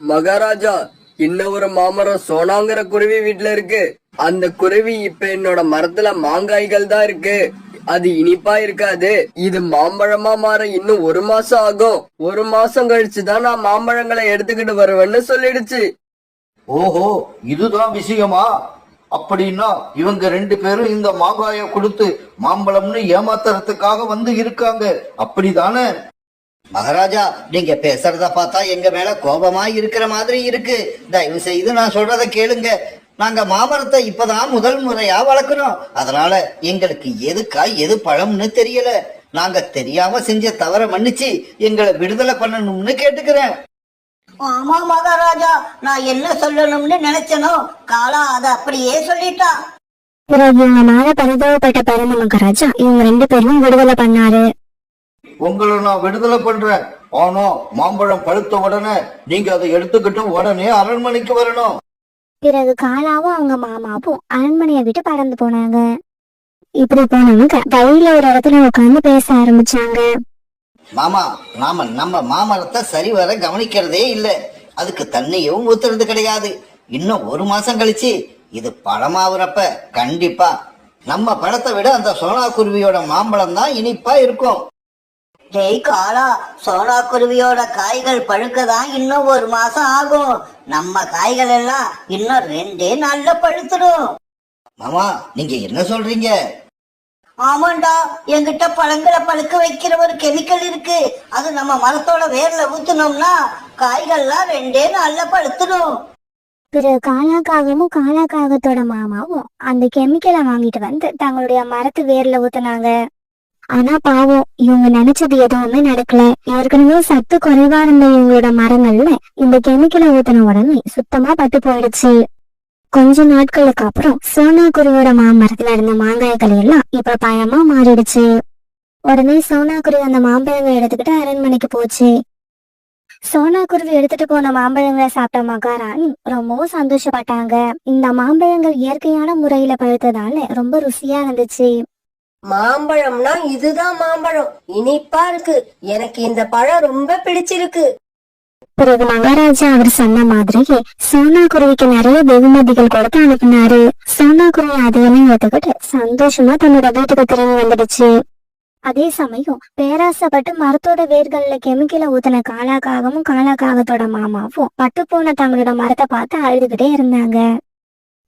மகாராஜா, இன்னும் ஒரு மாமரம் சோனாங்கிற குருவி வீட்டுல இருக்கு. அந்த குருவி இப்ப என்னோட மரத்துல மாங்காய்கள் தான் இருக்கு. அது இனிப்பா இருக்காது. இது மாம்பழமா மாற இன்னும் 1 மாசம் ஆகும். 1 மாசம் கழிச்சுதான் நான் மாம்பழங்களை எடுத்துக்கிட்டு வருவேன்னு சொல்லிடுச்சு. ஓஹோ, இதுதான் விஷயமா? அப்படின்னா இவங்க 2 பேரும் இந்த மாங்காய கொடுத்து மாம்பழம்னு ஏமாத்துறதுக்காக வந்து இருக்காங்க, அப்படிதானே? மகாராஜா, நீங்க பேசுறத பார்த்தா எங்க மேல கோபமா இருக்கிற மாதிரி இருக்கு. தயவு செய்து நான் சொல்றத கேளுங்க. நாங்க மாமரத்தை இப்பதான் முதல் முறையா வளர்க்கிறோம். அதனால எங்களுக்கு எது காய் எது பழம்னு தெரியல. நாங்க தெரியாம செஞ்ச தவற மன்னிச்சு எங்களை விடுதலை பண்ணணும்னு கேட்டுக்கிறேன். ஆமா மகாராஜா, நான் என்ன சொல்லணும்னு நினைச்சனோ காலா அதை அப்படியே சொல்லிட்டா. பிறகு இவங்க மேல பரிதாபப்பட்ட பரந்த மகாராஜா இவங்க 2 பேரும் விடுதலை பண்ணாரு. உங்களை நான் விடுதலை பண்றேன். ஆனா மாம்பழம் பழுத்த உடனே நீங்க அதை எடுத்துக்கிட்டு உடனே அரண்மனைக்கு வரணும். பிறகு காலாவும் அவங்க மாமாவும் அரண்மனையை விட்டு பறந்து போனாங்க. இப்படி போனவங்க வழியில ஒரு இடத்துல உட்கார்ந்து பேச ஆரம்பிச்சாங்க. மாமா, நம்ம மாமரத்தை சரிவர கவனிக்கிறதே இல்ல. அதுக்கு தண்ணியும் ஊத்துறது கிடையாது. இன்னும் 1 மாசம் கழிச்சு இது பழமாவுறப்ப கண்டிப்பா நம்ம பழத்தை விட அந்த சோனா குருவியோட மாம்பழம் தான் இனிப்பா இருக்கும். டேய் காலா, சோனா குருவியோட காய்கள் பழுக்கதான் இன்னும் 1 மாசம் ஆகும். நம்ம காய்கள் எல்லாம் இன்னும் 2 நாள்ல பழுத்துடும். மாமா, நீங்க என்ன சொல்றீங்க? ஆமாண்டா, என்கிட்ட பழங்களை பழுக்க வைக்கிற ஒரு கெமிக்கல் இருக்கு. அது நம்ம மரத்தோட வேர்ல ஊத்துனோம்னா காய்கள்லாம் 2 நாள்ல பழுத்துடும். பிறகு காலாகாகமும் காலாகாகத்தோட மாமாவும் அந்த கெமிக்கலை வாங்கிட்டு வந்து தங்களுடைய மரத்து வேர்ல ஊத்துனாங்க. ஆனா பாவம், இவங்க நினைச்சது எதுவுமே நடக்கல. ஏற்கனவே சத்து குறைவா இருந்த இவங்களோட மரங்கள்ல இந்த கெமிக்கலை ஊத்தின உடனே சுத்தமா பட்டு போயிடுச்சு. கொஞ்ச நாட்களுக்கு அப்புறம் சோனா குருவியோட மாமரத்துல இருந்த மாங்காய்கள் எல்லாம் இப்ப பழமா மாறிடுச்சு. உடனே சோனா குருவி அந்த மாம்பழங்களை எடுத்துக்கிட்டு அரண்மனைக்கு போச்சு. சோனா குருவி எடுத்துட்டு போன மாம்பழங்களை சாப்பிட்ட மகாராணி ரொம்பவும் சந்தோஷப்பட்டாங்க. இந்த மாம்பழங்கள் இயற்கையான முறையில பழுத்ததால ரொம்ப ருசியா இருந்துச்சு. மாம்பழம்னா இதுதான் மாம்பழம், இனிப்பா இருக்கு. எனக்கு இந்த பழம் ரொம்ப பிடிச்சிருக்கு. பிறகு மகாராஜா அவர் சொன்ன மாதிரியே சோனா குருவிக்கு நிறைய வெகுமதிகள் கொடுத்து அனுப்பினாரு. சோனா குருவி அதையெல்லாம் ஏத்துக்கிட்டு சந்தோஷமா தன்னோட வீட்டுக்கு திரும்பி வந்துடுச்சு. அதே சமயம் பேராசைப்பட்டு மரத்தோட வேர்கள்ல கெமிக்கலை ஊத்தின காலாக்காகவும் காலாக்காகத்தோட மாமாவும் பட்டு போன தங்களோட மரத்தை பார்த்து அழுதுகிட்டே இருந்தாங்க.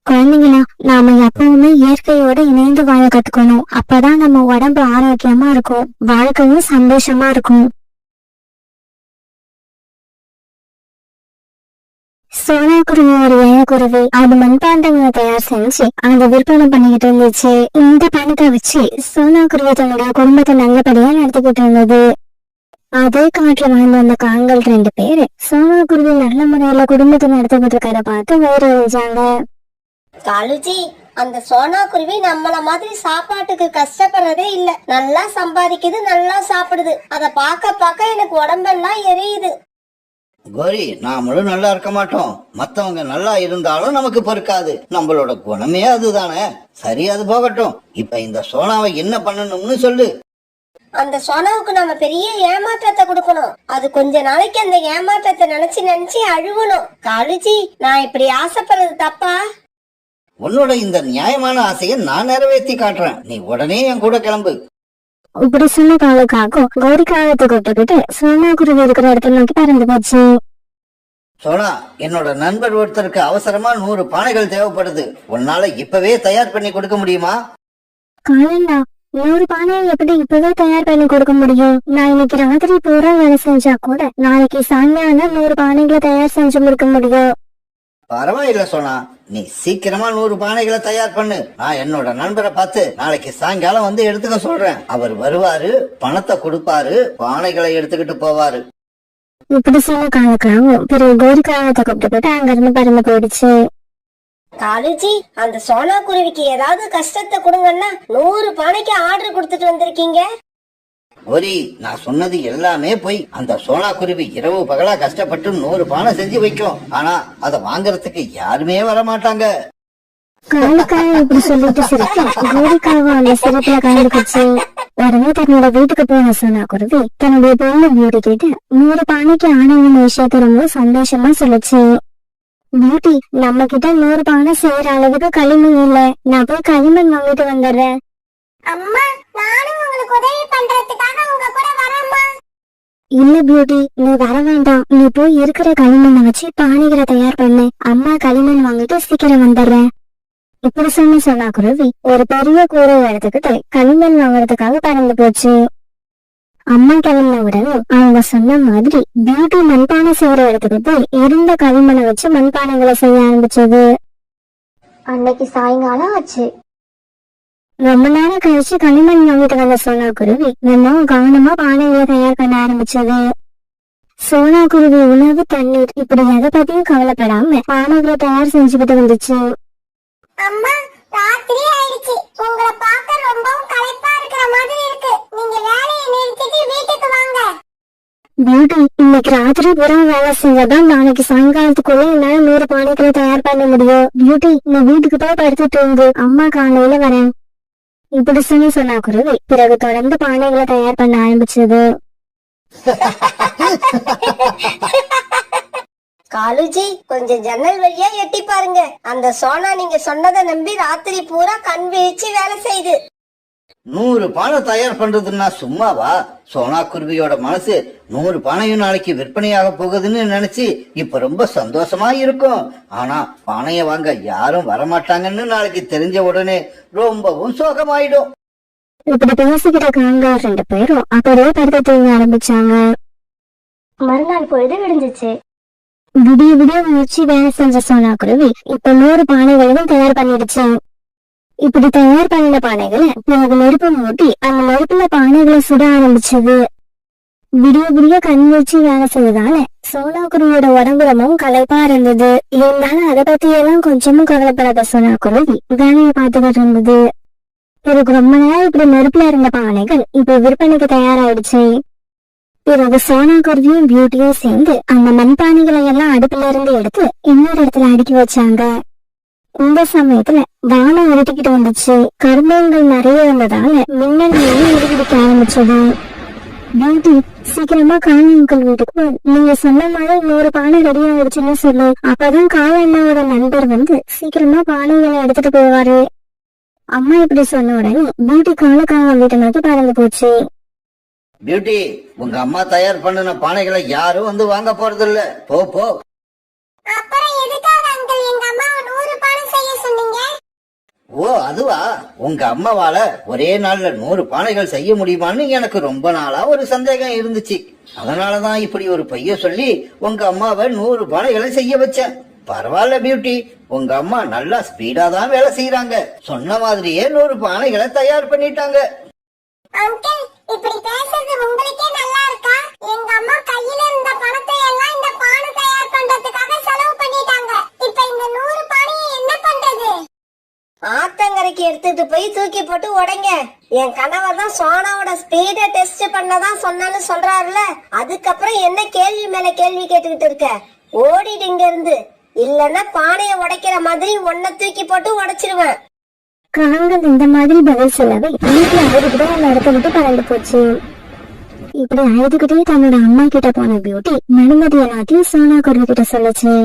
குழந்தைங்களா, நாம எப்பவுமே இயற்கையோட இணைந்து வாழ கத்துக்கணும். அப்பதான் நம்ம உடம்பு ஆரோக்கியமா இருக்கும், வாழ்க்கையும் சந்தோஷமா இருக்கும். சோனா குருவி ஒரு ஏழக்குருவி. அது மண்பாண்டங்களை தயார் செஞ்சு அதை விற்பனை பண்ணிக்கிட்டு இருந்துச்சு. இந்த பணத்தை வச்சு சோனா குருவி தன்னோட குடும்பத்தை நல்லபடியா நடத்திக்கிட்டு இருந்தது. அதே காட்டுல வாழ்ந்து வந்த காங்கள் 2 பேரு சோனா குருவி நல்ல முறையில குடும்பத்தை நடத்திக்கிட்டு இருக்கிறத பார்த்து வேறறிஞ்சாங்க. காலுஜி, அந்த சோனா குருவி நம்மள மாதிரி சாப்பாட்டுக்கு கஷ்டப்படுறதே இல்ல. நல்லா சம்பாதிக்குது, நல்லா சாப்பிடுது. அத பார்க்க பார்க்க எனக்கு உடம்பெல்லாம் எரியுது. கோரி, நாமளும் நல்லா இருக்க மாட்டோம். மத்தவங்க நல்லா இருந்தாலும் நமக்கு பொறுக்காது. நம்மளோட குணமே அதுதானே. சரி, அது போகட்டும். இப்ப இந்த சோனாவை என்ன பண்ணணும்னு சொல்லு. அந்த சோனாவுக்கு நம்ம பெரிய ஏமாற்றத்தை கொடுக்கணும். அது கொஞ்ச நாளைக்கு அந்த ஏமாற்றத்தை நினைச்சு நினைச்சு அழுவணும். காலுஜி, நான் இப்படி ஆசைப்படுறது தப்பா? உன்னோட இந்த நியாயமான ஆசையை நான் நிறைவேற்றி காட்டுறேன். நீ உடனே என் கூட கிளம்பு. இப்படி சொன்ன காலுக்காகவும் கௌரிக்காகத்தை கூப்பிட்டுக்கிட்டு சோனா குருவி இருக்கிற இடத்துல நோக்கி பறந்து போச்சு. சோனா, என்னோட நண்பர் ஒருத்தருக்கு அவசரமா 100 பானைகள் தேவைப்படுது. உன்னால இப்பவே தயார் பண்ணி கொடுக்க முடியுமா? காலண்டா, 100 பானையை எப்படி இப்பவே தயார் பண்ணி கொடுக்க முடியும்? நான் இன்னைக்கு ராத்திரி பூரா வேலை செஞ்சா கூட நாளைக்கு சாயங்காலம் 100 பானைகளை தயார் செஞ்சு முடிக்க முடியும். பரவாயில்ல சோனா, நீ சீக்கிரமா 100 பானைகளை தயார் பண்ணு. நான் என்னோட நண்பரை பார்த்து நாளைக்கு சாயங்காலம் வந்து எடுத்துக்க சொல்றேன். அவர் வருவாரு, பணத்தை கொடுப்பாரு, பானைகளை எடுத்துக்கிட்டு போவாரு. இப்படி சொன்ன காலுக்காகவும் பிறகு கௌரிக்காகத்தை கூப்பிட்டுக்கிட்டு அங்க இருந்து பறந்து போயிடுச்சு. காலுஜி, அந்த சோனா குருவிக்கு ஏதாவது கஷ்டத்தை கொடுங்கன்னா 100 பானைக்கு ஆர்டர் கொடுத்துட்டு வந்திருக்கீங்க. கோரி, நான் சொன்னது எல்லாமே போய். அந்த சோனா குருவி இரவு பகலா கஷ்டப்பட்டு 100 பானை செஞ்சு வைக்கும். ஆனா அதை வாங்கறதுக்கு யாருமே வர மாட்டாங்க. காலுக்காக இப்படி சொல்லிட்டு சிரிக்க கௌரிக்காகவும் அந்த சிரிப்புல கலந்துக்குச்சு. உடனே தன்னோட வீட்டுக்கு போன சோனா குருவி தன்னுடைய பொண்ணு பியூட்டி கிட்ட 100 பானைக்கு ஆனவங்க விஷயத்த ரொம்ப சந்தோஷமா சொல்லுச்சு. பியூட்டி, நம்ம கிட்ட 100 பானை செய்யற அளவுக்கு களிமண் இல்ல. நான் போய் களிமண் வாங்கிட்டு வந்துடுறேன். அம்மா, நானும் உங்களுக்கு உதவி பண்றதுக்காக உங்க கூட வரேம்மா. இல்ல பியூட்டி, நீ வர வேண்டாம். நீ போய் இருக்கிற களிமண்ணை வச்சு பானைகளை தயார் பண்ணு. அம்மா களிமண் வாங்கிட்டு சீக்கிரம் வந்துடுறேன். இப்படி சொன்ன குருவி ஒரு பெரிய கூரை எடுத்துக்கிட்டு களிமண் வாங்குறதுக்காக பறந்து போச்சு. அம்மா கிளம்பின உடனே அவங்க சொன்ன மாதிரி பியூட்டி மண்பானை செய்யற இடத்துக்கு போய் இருந்த களிமண்ணை வச்சு மண்பானைகளை செய்ய ஆரம்பிச்சது. அன்னைக்கு சாயங்காலம் ஆச்சு. ரொம்ப நேரம் கழிச்சு களிமண் வாங்கிட்டு வந்த சோனா குருவி ரொம்ப கவனமா பானைகளை தயார் பண்ண ஆரம்பிச்சது. சோனா குருவி உணவு, தண்ணீர் இப்படி எதை பத்தியும் கவலைப்படாம பானைகளை தயார் செஞ்சுக்கிட்டு வந்துச்சு. அம்மா, ராத்திரி ஆயிடுச்சு. உங்களை பார்க்க ரொம்பவும் களைப்பா இருக்கிற மாதிரி இருக்கு. நீங்க வேலையை நிறுத்திட்டு வீட்டுக்கு வாங்க. பியூட்டி, இன்னைக்கு ராத்திரி பூரா வேலை செஞ்சாதான் நாளைக்கு சாயங்காலத்துக்குள்ள என்னால 100 பானைகளை தயார் பண்ண முடியும். பியூட்டி, நீ வீட்டுக்கு போய் படுத்துட்டு இருந்து, அம்மா காலையில வரேன். இப்படி சொன்னா குருவி பிறகு தொடர்ந்து பானைகளை தயார் பண்ண ஆரம்பிச்சது. காலுஜி, கொஞ்சம் ஜன்னல் வழியா எட்டி பாருங்க. அந்த சோனா நீங்க சொன்னதை நம்பி ராத்திரி பூரா கண் விழிச்சு வேலை செய்யுது. 100 பானை தயார் பண்றதுன்னா சும்மாவா? சோனா குருவியோட மனசு 100 பானையும் நாளைக்கு விற்பனையாக போகுதுன்னு நினைச்சு இப்ப ரொம்ப சந்தோஷமா இருக்கும். ஆனா பானைய வாங்க யாரும் வரமாட்டாங்கன்னு நாளைக்கு தெரிஞ்ச உடனே ரொம்பவும் சோகமாயிடும். இப்படி பேசிக்கிட்ட காங்கள் 2 பேரும் அப்படியே படுத்து தூங்க ஆரம்பிச்சாங்க. மறுநாள் பொழுது விடிஞ்சிச்சு. விடிய விடிய முயற்சி வேலை செஞ்ச சோனா குருவி இப்ப 100 பானைகளையும் தயார் பண்ணிடுச்சு. இப்படி தயார் பண்ணின பானைகளை பிறகு நெருப்பு மூட்டி அந்த நெருப்புல பானைகளை சுட ஆரம்பிச்சது. விடிய விடிய கண் வச்சு வேலை செய்ததால சோனா குருவியோட உடம்பு ரொம்பவும் களைப்பா இருந்தது. இருந்தாலும் அதை பத்தி எல்லாம் கொஞ்சமும் கவலைப்படாத சோனா குருவி வேலையை பார்த்துக்கிட்டு இருந்தது. பிறகு ரொம்ப நேரம் இப்படி நெருப்புல இருந்த பானைகள் இப்ப விற்பனைக்கு தயாராயிடுச்சு. பிறகு சோனா குருவியும் பியூட்டியும் சேர்ந்து அந்த மண்பானைகளை எல்லாம் அடுப்புல இருந்து எடுத்து இன்னொரு இடத்துல அடுக்கி வச்சாங்க. இந்த சமயத்துல வானம் இருட்டிக்கிட்டு வந்துச்சு. கரும்புகள் நிறைய வந்ததால மின்னல் இடிக்க ஆரம்பிச்சது. பியூட்டி சீக்கிரமா காளி அங்கிள் வீட்டுக்கு போ. நீங்க சொன்ன மாதிரி 100 பானை ரெடி ஆயிடுச்சுன்னு சொல்லு. அப்பதான் காளி அண்ணாவோட நண்பர் வந்து சீக்கிரமா பானைகளை எடுத்துட்டு போவாரு. அம்மா இப்படி சொன்ன உடனே பியூட்டி காலக்காக வீட்டை நோக்கி பறந்து போச்சு. பியூட்டி, உங்க அம்மா தயார் பண்ணின பானைகளை யாரும் வந்து வாங்க போறது இல்ல. போ போ. அப்புறம் எதுக்காக அங்கிள் எங்க அம்மாவை 100 பானை செய்ய சொன்னீங்க? ஓ அதுவா, உங்க அம்மாவால ஒரே நாள்ல 100 பானைகள் செய்ய முடியுமான்னு எனக்கு ரொம்ப நாளா ஒரு சந்தேகம் இருந்துச்சு. அதனாலதான் இப்படி ஒரு பைய சொல்லி உங்க அம்மாவை 100 பானைகளை செய்ய வச்சேன். பரவாயில்ல பியூட்டி, உங்க அம்மா நல்லா ஸ்பீடா தான் வேலை செய்யறாங்க. சொன்ன மாதிரியே 100 பானைகளை தயார் பண்ணிட்டாங்க. அங்கிள், இப்படி பேசுறது உங்களுக்கே நல்லா இருக்கா? எங்க அம்மா கையில இருந்த பணத்தை எல்லாம் இந்த பானை தயார் பண்றதுக்காக செலவு பண்ணிட்டாங்க. இப்ப இந்த 100 பானையை என்ன பண்றது? ஆத்தங்கரைக்கு எடுத்துட்டு போய் தூக்கி போட்டு உடைங்க. என் கணவர் தான் சோனாவோட ஸ்பீட டெஸ்ட் பண்ணதான் சொன்னான்னு சொல்றாருல, அதுக்கப்புறம் என்ன கேள்வி மேல கேள்வி கேட்டுக்கிட்டு இருக்க? ஓடிடு இங்க இருந்து, இல்லன்னா பானைய உடைக்கிற மாதிரி உன்னை தூக்கி போட்டு உடைச்சிருவேன். காங்கள் இந்த மாதிரி பதில் சொல்லவே வீட்டுல அழுதுகிட்டே அந்த இடத்த விட்டு பறந்து போச்சு. இப்படி அழுதுகிட்டே தன்னோட அம்மா கிட்ட போன பியூட்டி நடந்தது எல்லாத்தையும் சோனா குருவி கிட்ட சொல்லுச்சு.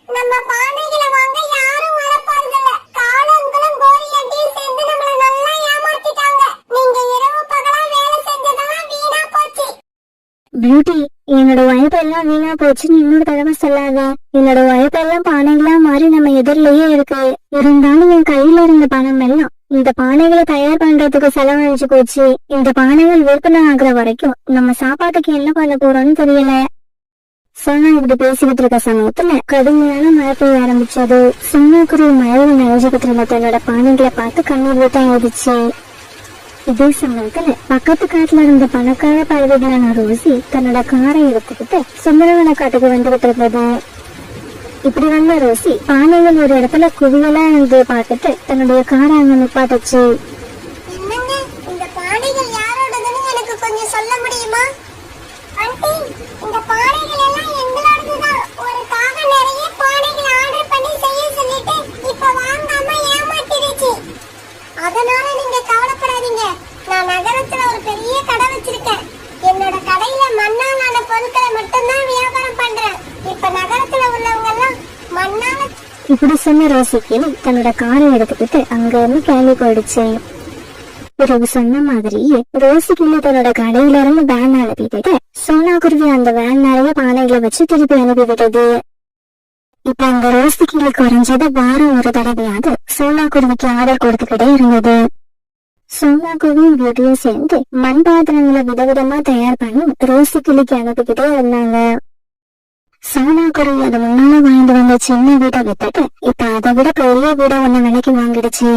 நம்ம பானைகளை வாங்க யாரும் வரப்போறதில்ல. காலங்களும் கோரியாட்டியும் சேர்ந்து நம்மள நல்லா ஏமாத்திட்டாங்க. நீங்க இரவு பகலா வேலை செஞ்சதெல்லாம் வீணா போச்சு. பியூட்டி, என்னோட உழைப்பெல்லாம் வீணா போச்சுன்னு இன்னொரு தடவை சொல்லாத. என்னோட உழைப்பெல்லாம் பானைகளா மாறி நம்ம எதிரிலேயே இருக்கு. இருந்தாலும் என் கையில இருந்த பணம் எல்லாம் இந்த பானைகளை தயார் பண்றதுக்கு செலவழிச்சு போச்சு. இந்த பானைகள் விற்பனை ஆகுற வரைக்கும் நம்ம சாப்பாட்டுக்கு என்ன பண்ண போறோம்னு தெரியல. சோனா இப்படி பேசிக்கிட்டு இருக்க சமயத்துல கடுமையான மழை பெய்ய ஆரம்பிச்சது. சோனா குருவி மழையில நனைஞ்சுக்கிட்டு இருந்த தன்னோட பானைகளை பார்த்து கண்ணீர் விட்டு ஆயிடுச்சு. இதே சமயத்துல பக்கத்து காட்டுல இருந்த பணக்கார பறவைகளான ரோசி தன்னோட காரை எடுத்துக்கிட்டு சுந்தரவன காட்டுக்கு வந்துகிட்டு இருந்தது. இப்படி வந்த ரோசி பானைகள் ஒரு இடத்துல குவியலா இருந்து பார்த்துட்டு தன்னுடைய காரை அங்க நிப்பாட்டுச்சு. என்னங்க, இந்த பானைகள் யாரோடதுன்னு எனக்கு கொஞ்சம் சொல்ல முடியுமா? ஆண்டி, இந்த பானைகள் எல்லாம் எங்களோடதுதான். ஒரு காக நிறைய பானைகள் ஆர்டர் பண்ணி செய்ய சொல்லிட்டு இப்ப வாங்காம ஏமாத்திடுச்சு. அதனால நீங்க கவலைப்படாதீங்க. நான் நகரத்துல ஒரு பெரிய கடை வச்சிருக்கேன். என்னோட கடையில மண்ணால் ஆன பொருட்களை மட்டும்தான் வியாபாரம் பண்றேன். இப்ப நகரத்துல உள்ளவங்க எல்லாம் மண்ணால. இப்படி சொன்ன ரோசிக்கு தன்னோட காரை எடுத்துக்கிட்டு அங்க இருந்து கிளம்பி போயிடுச்சு. பிறகு சொன்ன மாதிரியே ரோசிக்கு தன்னோட கடையில இருந்து வேன் அனுப்பிட்டு சோனா குருவி அந்த வேன் நிறைய பானைகளை வச்சு திருப்பி அனுப்பி விட்டது. இப்ப அந்த ரோசிக்கு குறைஞ்சது வாரம் ஒரு தடவையாவது சோனா குருவிக்கு ஆர்டர் கொடுத்துக்கிட்டே இருந்தது. சோனா குருவியும் பியூட்டியும் சேர்ந்து மண் பாத்திரங்களை விதவிதமா தயார் பண்ணி ரோசி கிளிக்கு அனுப்பிக்கிட்டே இருந்தாங்க. சோனா குருவி அது முன்னால வாழ்ந்து வந்த சின்ன வீட்டை விட்டுட்டு இப்ப அதை விட பெரிய வீட ஒண்ணு விலைக்கு வாங்கிடுச்சு.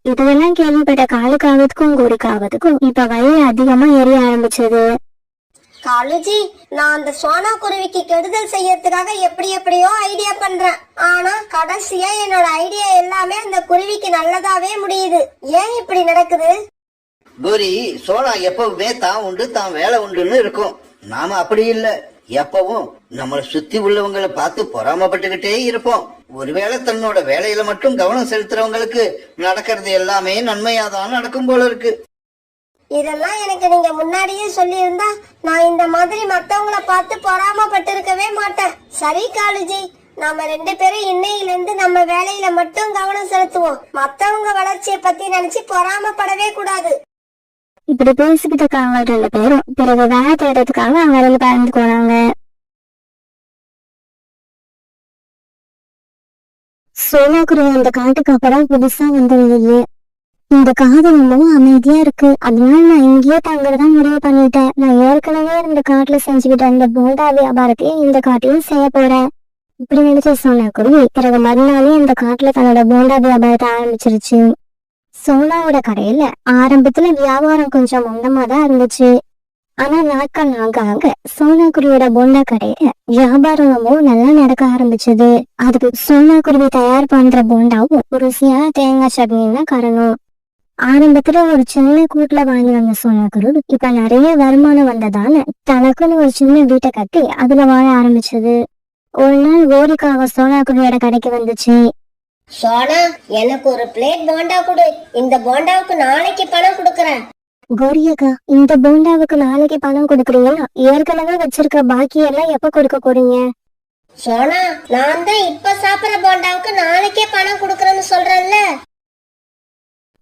இதெல்லாம் கேள்விப்பட்ட காலுக்காவதுக்கும் கோரிக்காவதுக்கும் இப்ப வயல் அதிகமா எரிய ஆரம்பிச்சது. காலுஜி, நான் அந்த சோனா குருவிக்கு கெடுதல் செய்யறதுக்காக எப்படியோ ஐடியா பண்றேன். ஆனா கடைசியா என்னோட ஐடியா எல்லாமே அந்த குருவிக்கு நல்லதாவே முடியுது. ஏன் இப்படி நடக்குது? கோரி, சோனா எப்பவுமே தான் உண்டு தான் வேலை உண்டுன்னு இருக்கும். நாம அப்படி இல்ல. எப்பவும் நம்மளை சுத்தி உள்ளவங்களை பார்த்து பொறாமப்பட்டுக்கிட்டே இருப்போம். ஒருவேளை தன்னோட வேலையில மட்டும் கவனம் செலுத்துறவங்களுக்கு நடக்கிறது எல்லாமே நன்மையாதான் நடக்கும் போல இருக்கு. இதெல்லாம் எனக்கு நீங்க முன்னாடியே சொல்லி இருந்தா நான் இந்த மாதிரி மத்தவங்கள பார்த்து பொறாமப்பட்டு இருக்கவே மாட்டேன். சரி காலுஜி, நாம 2 பேரும் இன்னையில இருந்து நம்ம வேலையில மட்டும் கவனம் செலுத்துவோம். மத்தவங்க வளர்ச்சியை பத்தி நினைச்சு பொறாமப்படவே கூடாது. இப்படி பேசிக்கிட்ட காவல் 2 பேரும் பிறகு வேலை தேடுறதுக்காக அவங்க பறந்து போனாங்க. சோனா குருவி அந்த காட்டுக்கு அப்புறம் புதுசா வந்தது. இந்த காது ரொம்பவும் அமைதியா இருக்கு, அதனால நான் இங்கேயே தங்குறதா முடிவு பண்ணிட்டேன். நான் ஏற்கனவே இந்த காட்டுல செஞ்சுக்கிட்ட அந்த போண்டா வியாபாரத்தையும் இந்த காட்டையும் செய்ய போறேன். இப்படி நினைச்ச சோனா குருவி பிறகு மறுநாளே இந்த காட்டுல தன்னோட போண்டா வியாபாரத்தை ஆரம்பிச்சிருச்சு. சோனாவோட கடையில ஆரம்பத்துல வியாபாரம் கொஞ்சம் மந்தமா தான் இருந்துச்சு. ஆனா நாட்கள் ஆக ஆக சோனா குருவியோட போண்டா கடையில வியாபாரம் ரொம்பவும் நல்லா நடக்க ஆரம்பிச்சது. அதுக்கு சோனா குருவி தயார் பண்ற போண்டாவும் ருசியான தேங்காய் சட்னின்னு காரணம். ஆரம்பத்துல ஒரு சின்ன கூட்டுல வாங்கி வந்த சோனா குருவி இப்ப நிறைய வருமானம் வந்ததால தனக்குன்னு ஒரு சின்ன வீட்டை கட்டி அதுல வாழ ஆரம்பிச்சது. ஒரு நாள் கோரிக்காக சோனா குருவியோட கடைக்கு வந்துச்சு. சோனா, எனக்கு ஒரு பிளேட் போண்டா கொடு. இந்த போண்டாவுக்கு நாளைக்கு பணம் கொடுக்கறேன். கோரியக்கா, இந்த போண்டாவுக்கு நாளைக்கு பணம் கொடுக்குறீங்களா? ஏற்கனவே வச்சிருக்க பாக்கி எல்லாம் எப்ப கொடுக்க போறீங்க? சோனா, நான் தான் இப்ப சாப்பிடுற போண்டாவுக்கு நாளைக்கே பணம் கொடுக்கறேன்னு சொல்றேன்ல.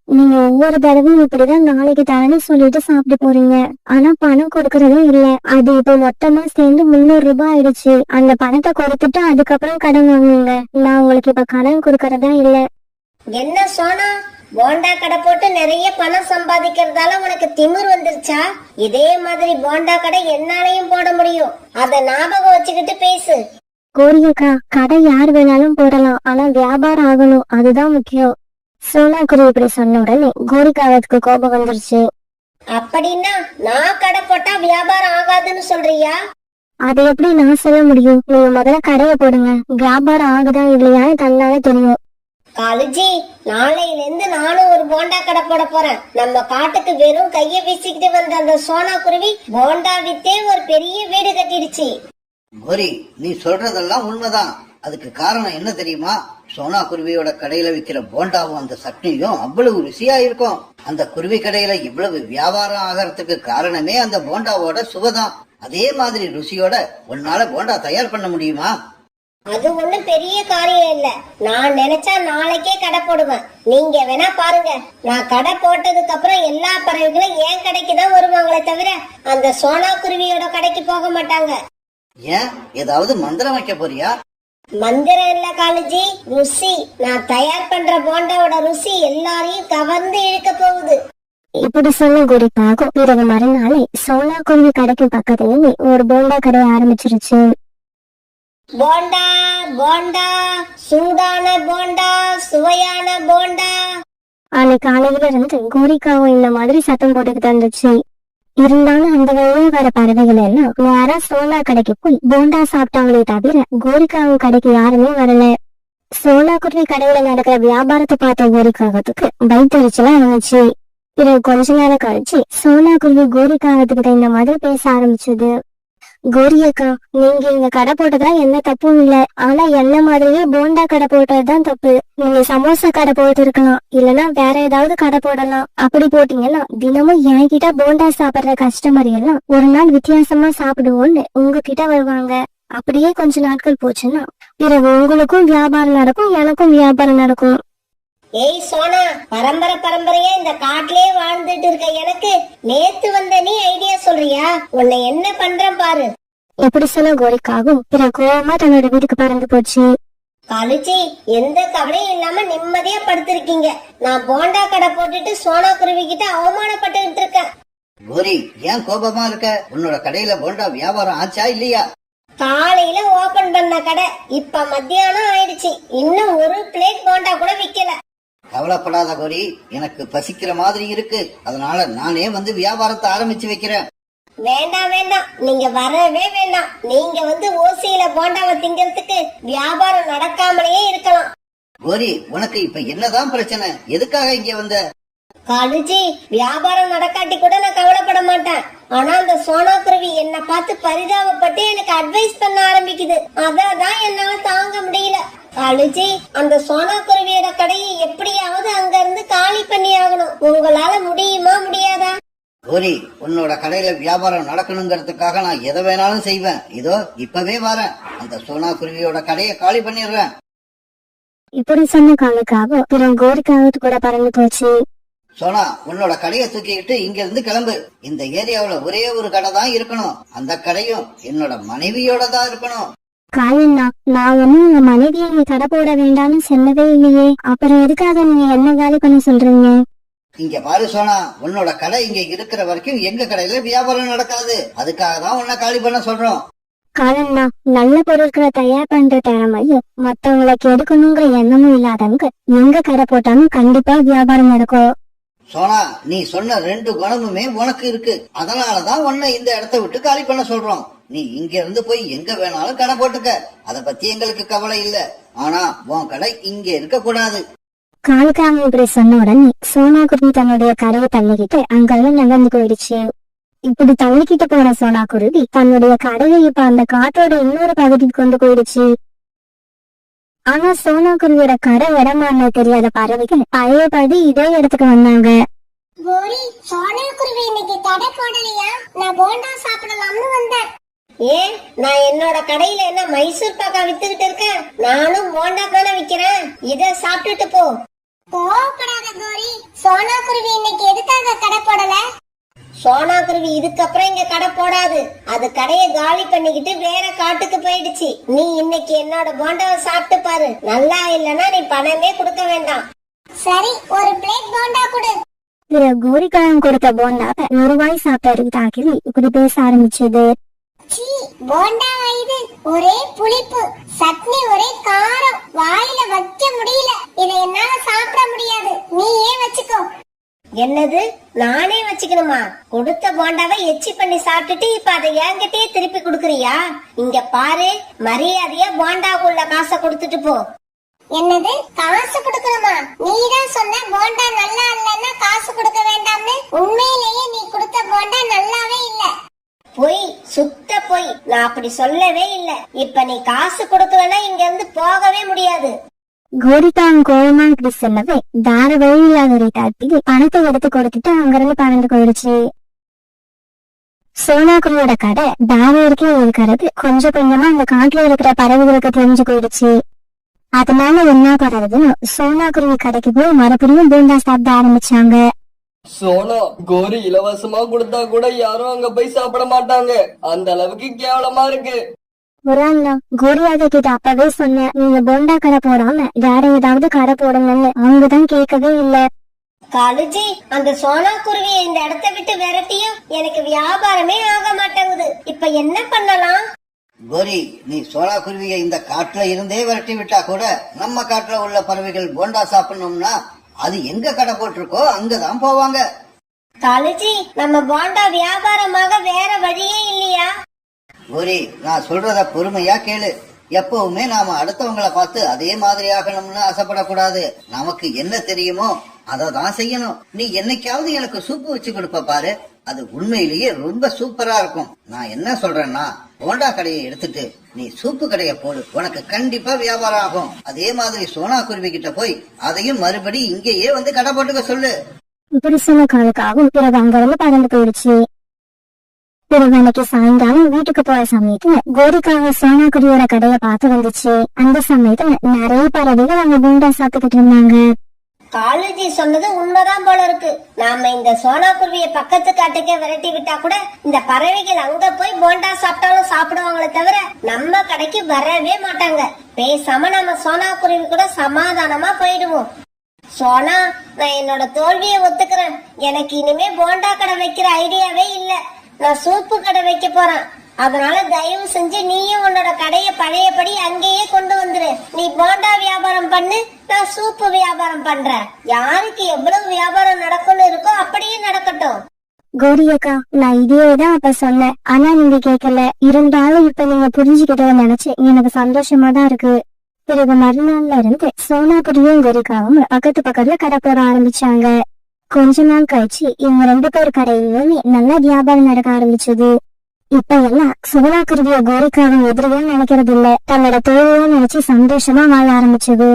நீங்க ஒவ்வொரு தடவையும் இப்படிதான் நாளைக்கு தரேன்னு சொல்லிட்டு சாப்பிட்டு போறீங்க. ஆனா பணம் கொடுக்கறதும் இல்ல. அது இப்ப மொத்தமா சேர்ந்து 300 ரூபாய் ஆயிடுச்சு. அந்த பணத்தை கொடுத்துட்டு அதுக்கப்புறம் கடன் வாங்குங்க. நான் உங்களுக்கு இப்ப கடன் கொடுக்கறதா இல்ல. என்ன சோனா, போண்டா கடை போட்டு நிறைய பணம் சம்பாதிக்கிறதால உனக்கு திமிர் வந்துருச்சா? இதே மாதிரி போண்டா கடை என்னாலையும் போட முடியும். அத ஞாபகம் வச்சுக்கிட்டு பேசு. கோரியக்கா, கடை யார் வேணாலும் போடலாம், ஆனா வியாபாரம் ஆகணும், அதுதான் முக்கியம். சோனா குருவி இப்படி சொன்ன உடனே கோரிக்காவுக்கு கோபம் வந்துருச்சு. அப்படின்னா நான் கடை போட்டா வியாபாரம் ஆகாதுன்னு சொல்றியா? அதை எப்படி நான் சொல்ல முடியும்? நீங்க முதல்ல கடையை போடுங்க, வியாபாரம் ஆகுதா இல்லையான்னு தன்னாலே தெரியும். காலுஜி, நாளையில இருந்து நானும் ஒரு போண்டா கடை போட போறேன். நம்ம காட்டுக்கு வெறும் கைய வீசிக்கிட்டு வந்த அந்த சோனா குருவி போண்டா வித்தே ஒரு பெரிய வீடு கட்டிடுச்சு. கோரி, நீ சொல்றதெல்லாம் உண்மைதான். அதுக்கு காரணம் என்ன தெரியுமா? சோனா குருவியோட கடையில விக்கிற போண்டாவும் அந்த சட்னியும் அவ்வளவு ருசியா இருக்கும். அந்த குருவி கடையில இவ்வளவு வியாபாரம் ஆகிறதுக்கு காரணமே அந்த போண்டாவோட சுவைதான். அதே மாதிரி ருசியோட உன்னால போண்டா தயார் பண்ண முடியுமா? அது ஒண்ணும் பெரிய காரியம் இல்ல. நான் நினைச்சா நாளைக்கே கடை போடுவேன். நீங்க வேணா பாருங்க. நான் கடை போட்டதுக்கு அப்புறம் எல்லா பறவைகளும் என் கடைக்கு தான் வருவாங்களே தவிர அந்த சோனா குருவியோட கடைக்கு போக மாட்டாங்க. ஏன், ஏதாவது மந்திரம் வைக்க போறியா? மந்திரம் இல்ல காலுஜி, ருசி. நான் தயார் பண்ற போண்டாவோட ருசி எல்லாரையும் கவர்ந்து இழுக்க போகுது. இப்படி சொல்ல கோரிக்காகும் பிறகு மறுநாளே சோனா குருவி கடைக்கு பக்கத்துலயே ஒரு போண்டா கடை ஆரம்பிச்சிருச்சு. போண்டா போண்டா, சூடான போண்டா, சுவையான போண்டா. அன்னைக்கு காலையில இருந்து கோரிக்காவும் இந்த மாதிரி சத்தம் போட்டுக்கிட்டு இருந்துச்சு. இருந்தாலும் அந்த வழியா வர பறவைகள் எல்லாம் நேரா சோனா கடைக்கு போய் போண்டா சாப்பிட்டாங்களே தவிர கோரிக்காவும் கடைக்கு யாருமே வரல. சோனா குருவி கடையில நடக்கிற வியாபாரத்தை பார்த்த கோரிக்காகத்துக்கு வயிற்றுச்சலா இருந்துச்சு. பிறகு கொஞ்ச நேரம் கழிச்சு சோனா குருவி கோரிக்காகத்துக்கிட்ட இந்த மாதிரி பேச ஆரம்பிச்சது. கோரியக்கா, நீங்க இங்க கடை போட்டதா என்ன தப்பும் இல்ல, ஆனா என்ன மாதிரியே போண்டா கடை போட்டதுதான் தப்பு. நீங்க சமோசா கடை போட்டு இருக்கலாம், இல்லனா வேற ஏதாவது கடை போடலாம். அப்படி போட்டீங்கன்னா தினமும் என்கிட்ட போண்டா சாப்பிடுற கஸ்டமர் எல்லாம் ஒரு நாள் வித்தியாசமா சாப்பிடுவோன்னு உங்ககிட்ட வருவாங்க. அப்படியே கொஞ்ச நாட்கள் போச்சுன்னா பிறகு உங்களுக்கும் வியாபாரம் நடக்கும், எனக்கும் வியாபாரம் நடக்கும். ஏய் சோனா, பரம்பரை பரம்பரையா இந்த காட்டிலே வாழ்ந்துட்டு இருக்க எனக்கு நேத்து வந்த நீ ஐடியா சொல்றியா? உன்னை என்ன பண்றேன் பாரு. எப்படி சொல்ல கோரிக்காகும் பிறகு கோவமா தன்னோட வீட்டுக்கு பறந்து போச்சு. காலுஜி, எந்த கவலையும் இல்லாம நிம்மதியா படுத்திருக்கீங்க. நான் போண்டா கடை போட்டுட்டு சோனா குருவி கிட்ட அவமானப்பட்டுக்கிட்டு இருக்கேன். கோரி, ஏன் கோபமா இருக்க? உன்னோட கடையில போண்டா வியாபாரம் ஆச்சா இல்லையா? காலையில ஓபன் பண்ண கடை இப்ப மத்தியானம் ஆயிடுச்சு. இன்னும் ஒரு பிளேட் போண்டா கூட விக்கல. கவலைப்படாத கோரி, எனக்கு பசிக்கிற மாதிரி இருக்கு. அதனால நானே வந்து வியாபாரத்தை ஆரம்பிச்சு வைக்கிறேன். வேண்டாம் வேண்டாம், நீங்க வரவே வேண்டாம். நீங்க வந்து ஓசியில போண்டாவை திங்கிறதுக்கு வியாபாரம் நடக்காமலேயே இருக்கலாம். கோரி, உனக்கு இப்ப என்னதான் பிரச்சனை? எதுக்காக இங்க வந்த? காலுஜி, வியாபாரம் நடக்காட்டி கூட நான் கவலைப்பட மாட்டேன். ஆனா அந்த சோனா குருவி என்ன பார்த்து பரிதாபப்பட்டு எனக்கு அட்வைஸ் பண்ண ஆரம்பிக்குது. அதான் என்னால தாங்க முடியல. காலுஜி, அந்த சோனா குருவியோட கடையை எப்படியாவது அங்க இருந்து காலி பண்ணி ஆகணும். உங்களால முடியுமா முடியாதா? கோரி, உன்னோட கடையில வியாபாரம் நடக்கணுங்கிறதுக்காக நான் எதை வேணாலும் செய்வேன். இதோ இப்பவே வரேன். அந்த சோனா குருவியோட கடையை காலி பண்ணிடுறேன். இப்படி சொன்ன காலுக்காக பிறகு கோரிக்காக கூட பறந்து போச்சு. சோனா, உன்னோட கடையை தூக்கிட்டு இங்க இருந்து கிளம்பு. இந்த ஏரியாவுல ஒரே ஒரு கடை தான் இருக்கணும். அந்த கடையும் என்னோட மனைவியோட தான் இருக்கணும். காலண்ணா, நான் ஒன்னும் உங்க மனைவியை நீ கடை போட வேண்டாம்னு சொல்லவே இல்லையே. அப்புறம் எதுக்காக நீங்க என்ன காலி பண்ண சொல்றீங்க? இங்க பாரு சோனா, உன்னோட கடை இங்க இருக்கிற வரைக்கும் எங்க கடையில வியாபாரம் நடக்காது. அதுக்காக தான் உன்னை காலி பண்ண சொல்றோம். காலண்ணா, நல்ல பொருட்களை தயார் பண்ற திறமையும் மத்தவங்களை கெடுக்கணுங்கிற எண்ணமும் இல்லாதவங்க எங்க கடை போட்டாலும் கண்டிப்பா வியாபாரம் நடக்கும். சோனா, நீ சொன்ன 2 குணமுமே உனக்கு இருக்கு. அதனாலதான் உன்னை இந்த இடத்த விட்டு காலி பண்ண சொல்றோம். நீ இங்க இருந்து போய் எங்க வேணாலும் கடை போட்டுக்க. அத பத்தி எங்களுக்கு கவலை இல்ல. ஆனா உன் கடை இங்க இருக்க கூடாது. காலுக்காக இப்படி சொன்ன உடனே சோனா குருவி தன்னுடைய கடையை தள்ளிக்கிட்டு அங்கெல்லாம் நகர்ந்து போயிடுச்சு. இப்படி தள்ளிக்கிட்டு போன சோனா குருவி தன்னுடைய கடையை இப்ப அந்த காட்டோட இன்னொரு பகுதிக்கு கொண்டு போயிடுச்சு. ஆனா சோனா குருவியோட கடை இடமானு தெரியாத பறவைகள் பழையபடி இதே இடத்துக்கு வந்தாங்க. கோரி, சோனா குருவி இன்னைக்கு கடை போடலையா? நான் போண்டா சாப்பிடலாம்னு வந்தேன். ஏன், நான் என்னோட கடையில என்ன மைசூர் பாக்கா வித்துக்கிட்டு இருக்கேன்? நானும் போண்டா தானே விக்கிறேன். இத சாப்பிட்டுட்டு போ. கோவப்படாத கோரி, சோனா குருவி இன்னைக்கு எதுக்காக கடை போடல? சோனா குருவி இதுக்கப்புறம் இங்க கடை போடாது. அது கடையை காலி பண்ணிக்கிட்டு வேற காட்டுக்கு போயிடுச்சு. நீ இன்னைக்கு என்னோட போண்டாவை சாப்பிட்டு பாரு. நல்லா இல்லன்னா நீ பணமே கொடுக்க வேண்டாம். சரி, ஒரு பிளேட் போண்டா கொடு. கோரிக்காலம் கொடுத்த போண்டாவை ஒரு வாய் சாப்பிட்டு தாக்கி இப்படி பேச ஆரம்பிச்சது. சீ, போண்டா இது ஒரே புளிப்பு, சட்னி ஒரே காரம், வாயில வைக்க முடியல. இதை என்னால சாப்பிட முடியாது, நீ ஏன் வச்சுக்கோ. என்னது, நானே வச்சுக்கணுமா? கொடுத்த போண்டாவை எச்சி பண்ணி சாப்பிட்டுட்டு இப்ப அதை என்கிட்டயே திருப்பி கொடுக்கறியா? இங்க பாரு, மரியாதையா போண்டாவுக்குள்ள காசை கொடுத்துட்டு போ. என்னது, காசு கொடுக்கணுமா? நீதான் சொன்ன போண்டா நல்லா இல்லன்னா காசு கொடுக்க வேண்டாம்னு. உண்மையிலேயே நீ கொடுத்த போண்டா நல்லாவே இல்ல. பொய், சுத்த பொய். நான் அப்படி சொல்லவே இல்ல. இப்ப நீ காசு கொடுக்கலன்னா இங்க இருந்து போகவே முடியாது. கோரிக்காலம் கோவமா இப்படி சொல்லவே வேற வழி இல்லாத தாட்டி பணத்தை எடுத்து கொடுத்துட்டு அங்கிருந்து பறந்து போயிடுச்சு. சோனா குருவியோட கடை வேற வரைக்கும் இருக்கிறது கொஞ்சம் கொஞ்சமா அந்த காட்டுல இருக்கிற பறவைகளுக்கு தெரிஞ்சு போயிடுச்சு. அதனால என்ன பண்றதுன்னு சோனா குருவி கடைக்கு போய் மறுபடியும் போண்டா சாப்பிட ஆரம்பிச்சாங்க. சோனா, கோரி இலவசமா கொடுத்தா கூட யாரும் அங்க போய் சாப்பிட மாட்டாங்க. அந்த அளவுக்கு கேவலமா இருக்கு. ஒரு நாள் கோரியாத கிட்ட அப்பவே சொன்னேன், நீங்க போண்டா கடை போடாம வேற ஏதாவது கடை போடுங்கன்னு. அவங்கதான் கேட்கவே இல்ல. காலுஜி, அந்த சோனா குருவியை இந்த இடத்த விட்டு விரட்டியும் எனக்கு வியாபாரமே ஆக மாட்டேங்குது. இப்ப என்ன பண்ணலாம்? கோரி, நீ சோனா குருவியை இந்த காட்டுல இருந்தே விரட்டி விட்டா கூட நம்ம காட்டுல உள்ள பறவைகள் போண்டா சாப்பிடணும்னா அது எங்க கடை போட்டிருக்கோ அங்கதான் போவாங்க. காலுஜி, நம்ம போண்டா வியாபாரமாக வேற வழியே இல்லையா? கோரி, நான் சொல்றத பொறுமையா கேளு. எப்பவுமே நாம அடுத்தவங்களை பார்த்து அதே மாதிரி ஆகணும்னு ஆசைப்படக்கூடாது. நமக்கு என்ன தெரியுமோ அதை தான் செய்யணும். நீ என்னைக்காவது எனக்கு சூப்பு வச்சு கொடுப்ப பாரு, அது உண்மையிலேயே ரொம்ப சூப்பரா இருக்கும். நான் என்ன சொல்றேன்னா, போண்டா கடையை எடுத்துட்டு நீ சூப்பு கடையை போடு, உனக்கு கண்டிப்பா வியாபாரம் ஆகும். அதே மாதிரி சோனா குருவி கிட்ட போய் அதையும் மறுபடி இங்கேயே வந்து கடை போட்டுக்க சொல்லு. இப்படி சொன்ன காலுக்காகவும் பிறகு அங்கிருந்து பறந்து போயிடுச்சு. பிறகு அன்னைக்கு சாயங்காலம் வீட்டுக்கு போற சமயத்துல கோரிக்காக சோனா குருவியோட கடையை பார்த்து வந்துச்சு. அந்த சமயத்துல நிறைய பறவைகள் அங்க போண்டா சாப்பிட்டுக்கிட்டு இருந்தாங்க. காலுஜி சொன்னது உண்மைதான் போல இருக்கு. நாம இந்த சோனா குருவிய பக்கத்து காட்டுக்கே விரட்டி விட்டா கூட இந்த பறவைகள் அங்க போய் போண்டா சாப்பிட்டாலும் சாப்பிடுவாங்களே தவிர நம்ம கடைக்கு வரவே மாட்டாங்க. பேசாம நம்ம சோனா குருவி கூட சமாதானமா போயிடுவோம். சோனா, நான் என்னோட தோல்வியை ஒத்துக்கிறேன். எனக்கு இனிமே போண்டா கடை வைக்கிற ஐடியாவே இல்ல. நான் சூப்பு கடை வைக்க போறேன். அதனால தயவு செஞ்சு நீயும் உன்னோட கடையை பழையபடி அங்கேயே கொண்டு வந்துரு. நீ போண்டா வியாபாரம் பண்ணு, நான் சூப்பு வியாபாரம் பண்றேன். யாருக்கு எவ்வளவு வியாபாரம் நடக்கும்னு இருக்கோ அப்படியே நடக்கட்டும். கோரியக்கா, நான் இதேதான் அப்ப சொன்னேன். ஆனா நீங்க கேட்கல. இருந்தாலும் இப்ப நீங்க புரிஞ்சுக்கிட்டத நினைச்சு எனக்கு சந்தோஷமா தான் இருக்கு. பிறகு மறுநாள்ல இருந்து சோனா குருவியும் கோரிக்காவும் பக்கத்து பக்கத்துல கடை போட ஆரம்பிச்சாங்க. கொஞ்ச நாள் கழிச்சு இவங்க 2 பேர் கடையிலுமே நல்லா வியாபாரம் நடக்க ஆரம்பிச்சது. இப்ப எல்லாம் சோனா குருவிய கோரிக்காவும் எதிரியா நினைக்கிறது இல்ல, தன்னோட தோழியா நினைச்சு சந்தோஷமா வாழ ஆரம்பிச்சது.